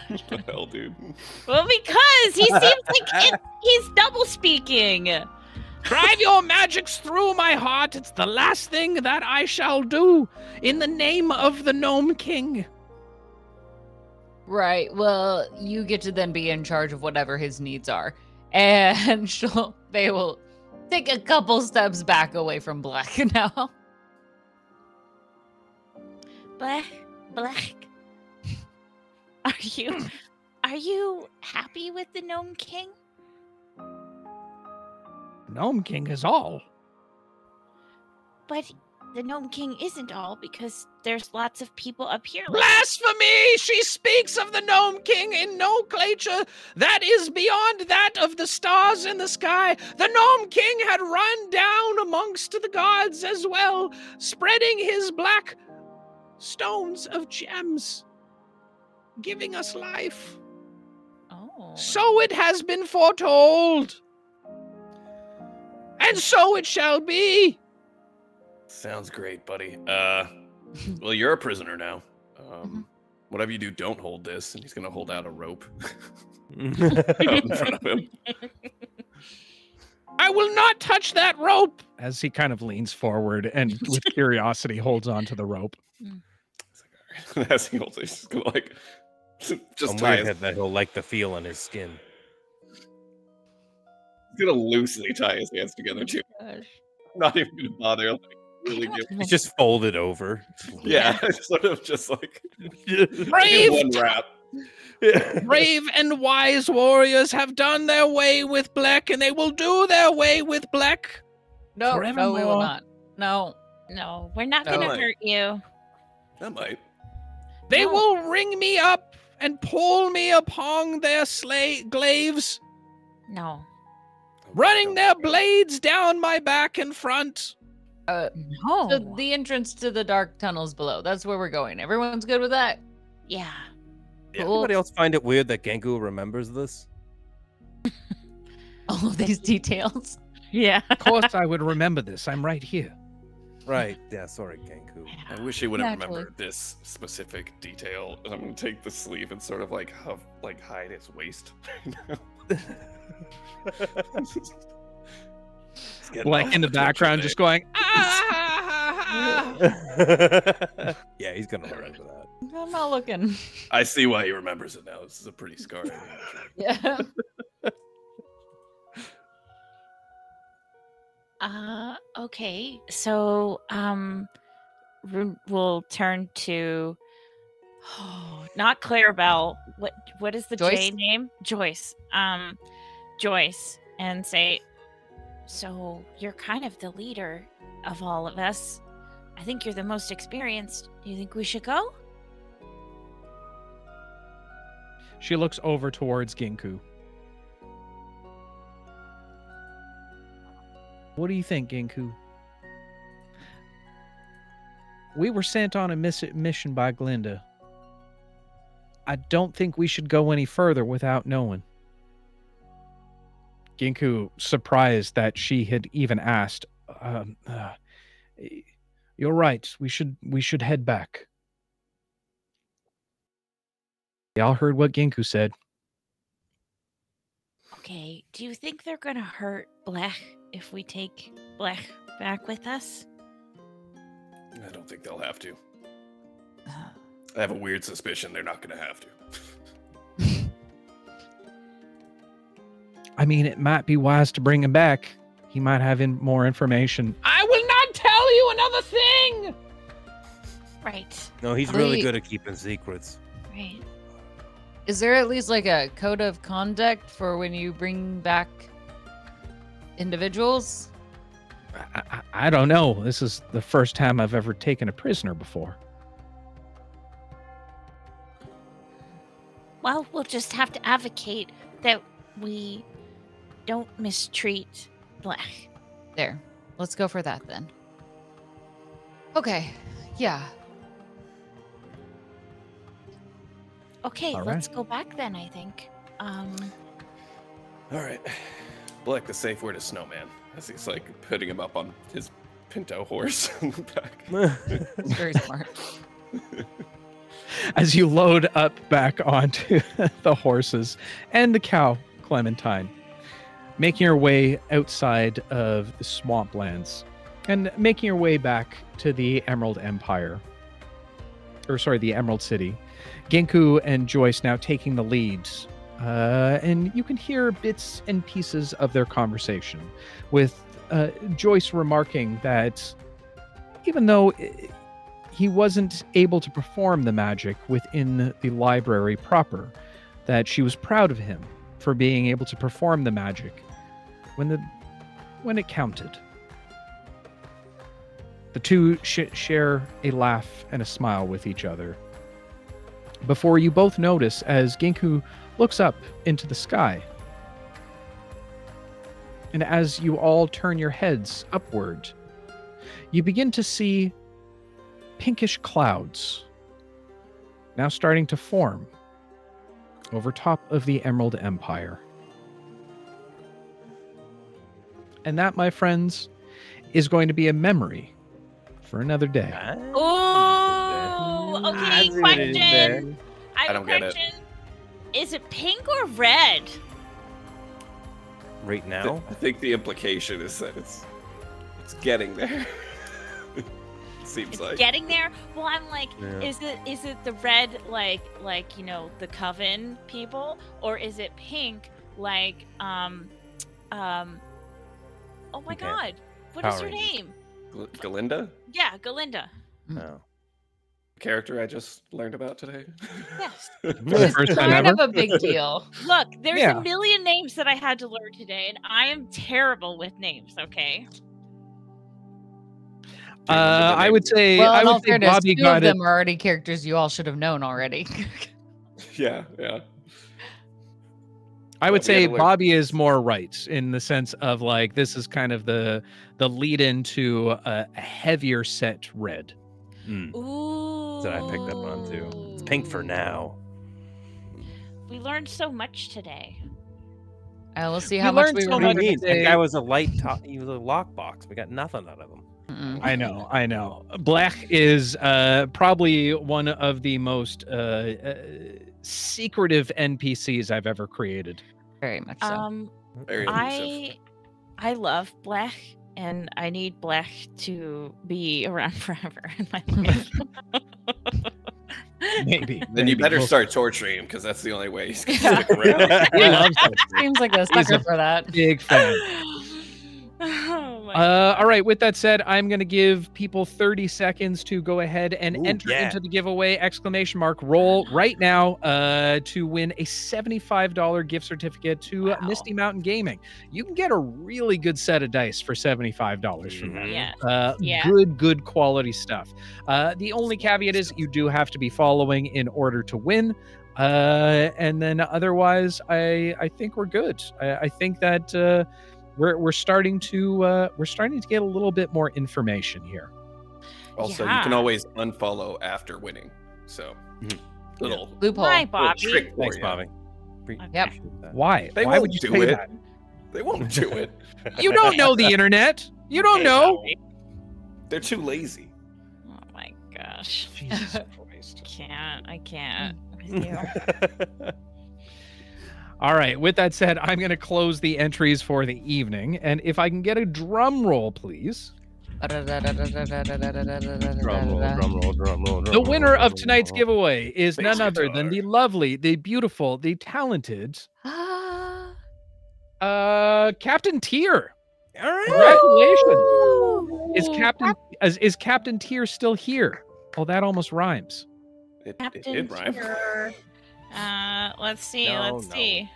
What the hell, dude? Well, because he seems like he's double speaking. Drive your magics through my heart. It's the last thing that I shall do in the name of the Gnome King. Right. Well, you get to then be in charge of whatever his needs are. And they will take a couple steps back away from Black now. Black. Are you happy with the Gnome King? Gnome King is all. But the Gnome King isn't all, because there's lots of people up here. Blasphemy! She speaks of the Gnome King in nomenclature that is beyond that of the stars in the sky. The Gnome King had run down amongst the gods as well, spreading his black stones of gems, giving us life. Oh. So it has been foretold. And so it shall be. Sounds great, buddy. Well, you're a prisoner now. Whatever you do, don't hold this. And he's gonna hold out a rope out in front of him. I will not touch that rope. As he kind of leans forward and with curiosity holds onto the rope. It's like, all right. As he holds it, he's just gonna like just I'm tie weird his, that he'll like the feel on his skin. he's gonna loosely tie his hands together too. Gosh. Not even gonna bother. Like, really give. It's just folded over. Yeah, it's sort of just like Brave, one wrap. brave and wise warriors have done their way with Black, and they will do their way with Black. No, we will Forevermore. not. No. No, we're not No. gonna Like- hurt you. That might. They No. will ring me up and pull me upon their glaives, No. running their blades down my back and front. No. So the entrance to the dark tunnels below. That's where we're going. Everyone's good with that? Yeah. Does Cool. anybody else find it weird that Ginku remembers this? All of these details. Yeah. Of course, I would remember this. I'm right here. Right. Yeah, sorry, Ginku. I wish he would have Naturally. remembered this specific detail. And I'm gonna take the sleeve and sort of like hide his waist. It's getting Like off in the torture background, day. just going, ah! Yeah, he's gonna remember that. I'm not looking. I see why he remembers it now. This is a pretty scarring. Yeah. Okay. So, we'll turn to not Clarabelle. What is the J Joyce? name? Joyce. Joyce, and say, so you're kind of the leader of all of us. I think you're the most experienced. Do you think we should go? She looks over towards Ginku. What do you think, Ginku? We were sent on a mission by Glinda. I don't think we should go any further without knowing. Ginku, surprised that she had even asked, you're right. We should head back. Y'all heard what Ginku said. Okay. Do you think they're gonna hurt Blech if we take Blech back with us? I don't think they'll have to. I have a weird suspicion they're not going to have to. I mean, it might be wise to bring him back. he might have more information. I will not tell you another thing. Right. No, he's really good at keeping secrets. Right. Is there at least like a code of conduct for when you bring back individuals? I don't know. This is the first time I've ever taken a prisoner before. Well, we'll just have to advocate that we don't mistreat Black. There. Let's go for that then. Okay. Yeah. Okay, All let's right. go back then, I think. All right. Black, the safe word is snowman. As he's like putting him up on his pinto horse in the back. It's very smart. As you load up back onto the horses and the cow, Clementine, making your way outside of the swamplands and making your way back to the Emerald Empire. Or sorry, the Emerald City. Ginku and Joyce now taking the leads. And you can hear bits and pieces of their conversation, with Joyce remarking that even though he wasn't able to perform the magic within the library proper, that she was proud of him for being able to perform the magic when it counted. The two share a laugh and a smile with each other, before you both notice as Ginku looks up into the sky. And as you all turn your heads upward, you begin to see pinkish clouds now starting to form over top of the Emerald Empire. And that, my friends, is going to be a memory for another day. Oh, okay. Question. I have I don't get it. question. Is it pink or red? Right now? I think the implication is that it's getting there. Seems It's like. getting there. Well, I'm like, Yeah. is it the red like you know the Coven people, or is it pink like oh my Okay. God, what Power is her Rangers. name? Galinda? Yeah, Galinda. No. Character I just learned about today. Yes. For the first time Kind ever. of a big deal. Look, there's Yeah. a million names that I had to learn today, and I am terrible with names. Okay. I would say, Well, I in all would say fairness, Bobby two got of it. them are already characters you all should have known already. Yeah. I would we say gotta learn. Bobby is more right in the sense of like this is kind of the lead into a heavier set red. Ooh. That I picked up on too. It's pink for now. We learned so much today. We'll see We how much learned we so What do you much remember. mean? today. That guy was a he was a lockbox. We got nothing out of him. Mm-mm. I know. Black is probably one of the most secretive NPCs I've ever created. Very much so. Very elusive. I love Black, and I need Black to be around forever in my life. Maybe. Then you maybe. better We'll- start torturing him because that's the only way he's gonna Yeah. stick around. He loves it. Seems like a He's sucker a for that. Big fan. Oh my All right. With that said, I'm going to give people 30 seconds to go ahead and Ooh, enter yeah. into the giveaway roll right now to win a $75 gift certificate to Wow. Misty Mountain Gaming. You can get a really good set of dice for $75 from that. Yeah. Yeah. Good quality stuff. The only caveat is you do have to be following in order to win. And then otherwise, I think we're good. I think that we're starting to get a little bit more information here. Also, you Yeah. can always unfollow after winning. So, little Loophole. My little Bobby. trick for Thanks, you. Bobby. Yep. Appreciate that. Why? They Why won't would you do say it. that? They won't do it. You don't know the internet. You don't Hey, know. Bobby. They're too lazy. Oh my gosh. Jesus Christ. I can't with you. All right. With that said, I'm going to close the entries for the evening, and if I can get a drum roll, please. Drum roll. The winner of tonight's giveaway is Bass none other than the guitar. lovely, the beautiful, the talented Ah. Captain Tier. All right. Congratulations. Is Captain Tier still here? Oh, that almost rhymes. It Captain did rhyme. Tier. Let's see. No, let's no. see.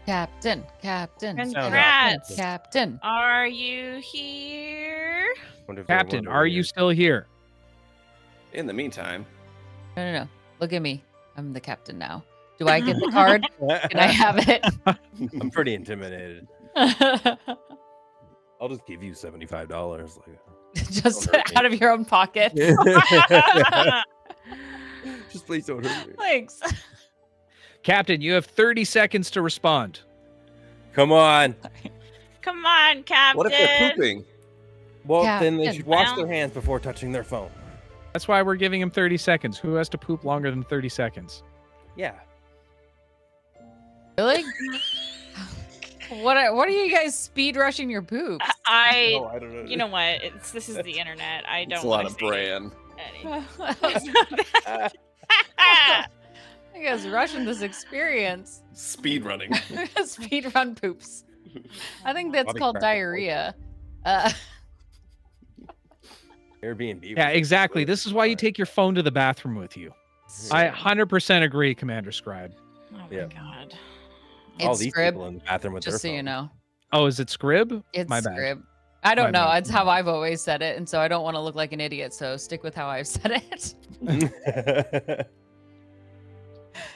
Captain. Congrats. Captain. Are you here? Captain, are you still here? In the meantime, No. Look at me. I'm the captain now. Do I get the card? Can I have it? I'm pretty intimidated. I'll just give you $75. Just Don't hurt me. out of your own pocket. Just please don't hurt me. Thanks. Captain, you have 30 seconds to respond. Come on. Come on, Captain. what if they're pooping? Well, then they Captain. should wash Well- their hands before touching their phone. That's why we're giving him 30 seconds. Who has to poop longer than 30 seconds? Yeah. Really? What are you guys speed rushing your poops? I I don't know. you know what? This is the internet. I don't It's a lot wanna of say bran. anything. You guys rushing this experience. Speed running. Speed run poops. I think that's Bobby called cracked it. diarrhea. Airbnb. Yeah, exactly. This is why you take your phone to the bathroom with you. I 100% agree, Commander Scribe. Oh my Yeah. god. All It's these Scrib, people in the bathroom with just so their you phone. know. Oh, is it Scrib? It's My bad. Scrib. I don't My know. bad. It's how I've always said it, and so I don't want to look like an idiot. So stick with how I've said it.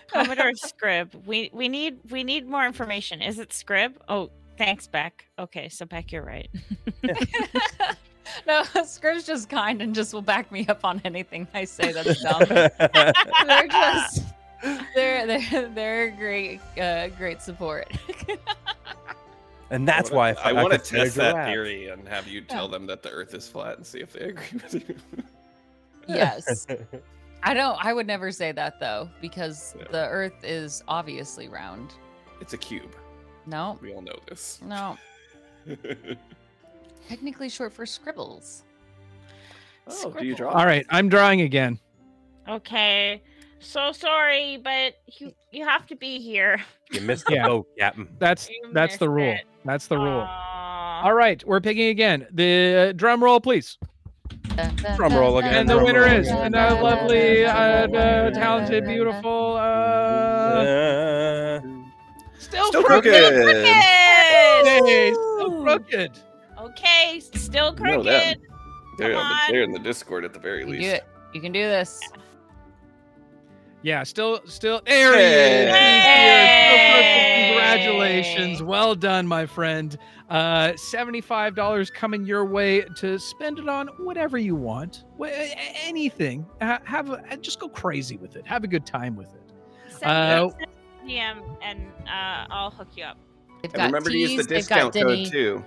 Commodore Scrib. We need more information. Is it Scrib? Oh, thanks, Beck. Okay, so Beck, you're right. No, Scrib's just kind and just will back me up on anything I say that's dumb. They're just they're great support. And that's why I want to consider test that giraffes. theory and have you tell them that the Earth is flat and see if they agree with you. Yes. I would never say that though, because Yeah. the Earth is obviously round. It's a cube. No, We all know this. no. Technically short for scribbles. Oh, do you draw? All right, I'm drawing again. Okay. So sorry, but you have to be here. You missed the Yeah. boat, Captain. That's You the missed rule. it. That's the rule. Aw. All right, we're picking again. The drum roll, please. Drum roll again. And the drum winner roll is again. the lovely, talented, beautiful, still Still crooked. crooked. Hey, still crooked. Okay, still You know them. crooked. They're, Come on. they're in the Discord at the very You least. do it. You can do this. Yeah, still. There he is. He's here. Still crooked. Hey. Congratulations. Well done, my friend. $75 coming your way to spend it on whatever you want. Anything. Just go crazy with it. Have a good time with it. Send me a DM and I'll hook you up. They've And got remember to use the teas, they've got discount code Denny, too.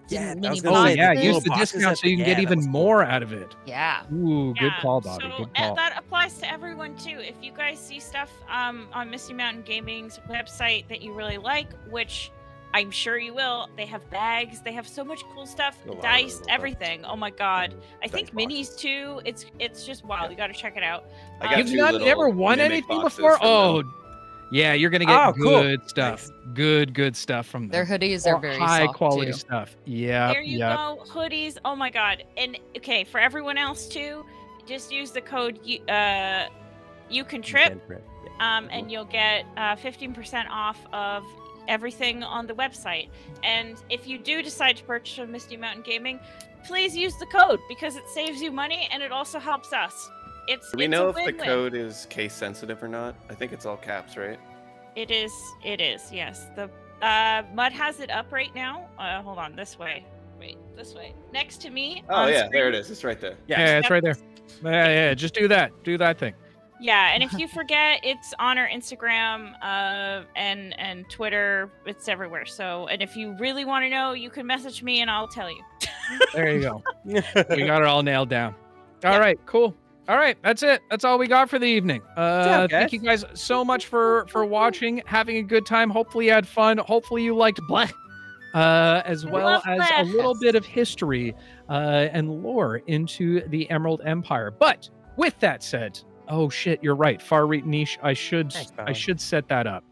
Yeah, mini I was gonna Oh say, yeah, the use little the boxes discount at so you can the- get yeah, even that's more out of it. Yeah. Ooh, good Yeah, call, Bobby. So, Good call. that applies to everyone too. If you guys see stuff on Misty Mountain Gaming's website that you really like, which I'm sure you will, they have bags, they have so much cool stuff, A lot of dice, really cool stuff. everything. Oh my god. I Dice think boxes. minis too. It's just wild. You got to check it out. I got You've two not little never won mimic anything boxes before? from Oh, them. yeah, you're gonna get Oh, cool. good stuff. Good stuff from them. Their hoodies are very high soft, quality too. stuff. Yeah, There you go. Hoodies. Oh my god. And okay, for everyone else too, just use the code you can trip. And you'll get 15% off of everything on the website. And if you do decide to purchase from Misty Mountain Gaming, please use the code because it saves you money and it also helps us. Do we it's know a if the win-win. code is case sensitive or not? I think it's all caps, right? It is. Yes. The Mud has it up right now. Hold on. This way. Wait. This way. Next to me. Oh on yeah, screen. there it is. It's right there. Yeah, it's right there. Yeah, just do that. Do that thing. Yeah, and if you forget, it's on our Instagram and Twitter. It's everywhere. So, and if you really want to know, you can message me and I'll tell you. There you go. We got it all nailed down. All right, cool. All right, that's it. That's all we got for the evening. job, Thank guys. you guys so much for watching, having a good time. Hopefully you had fun. Hopefully you liked Bleh, as well love as a Bleh. little bit of history and lore into the Emerald Empire. But with that said, oh shit, you're right. Far right niche. I should Thanks, Bobby. set that up.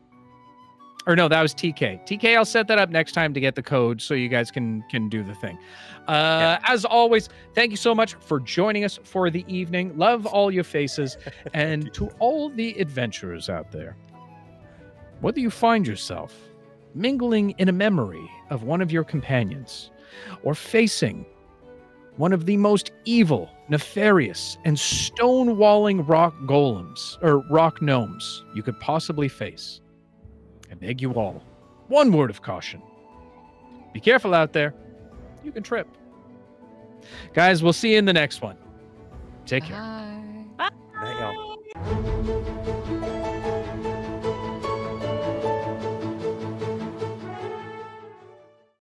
Or no, that was TK. TK, I'll set that up next time to get the code so you guys can do the thing. As always, thank you so much for joining us for the evening. Love all your faces. And to all the adventurers out there, whether you find yourself mingling in a memory of one of your companions or facing one of the most evil, nefarious, and stonewalling rock golems or rock gnomes you could possibly face, I beg you all, one word of caution. Be careful out there. You can trip. Guys, we'll see you in the next one. Take care. Bye.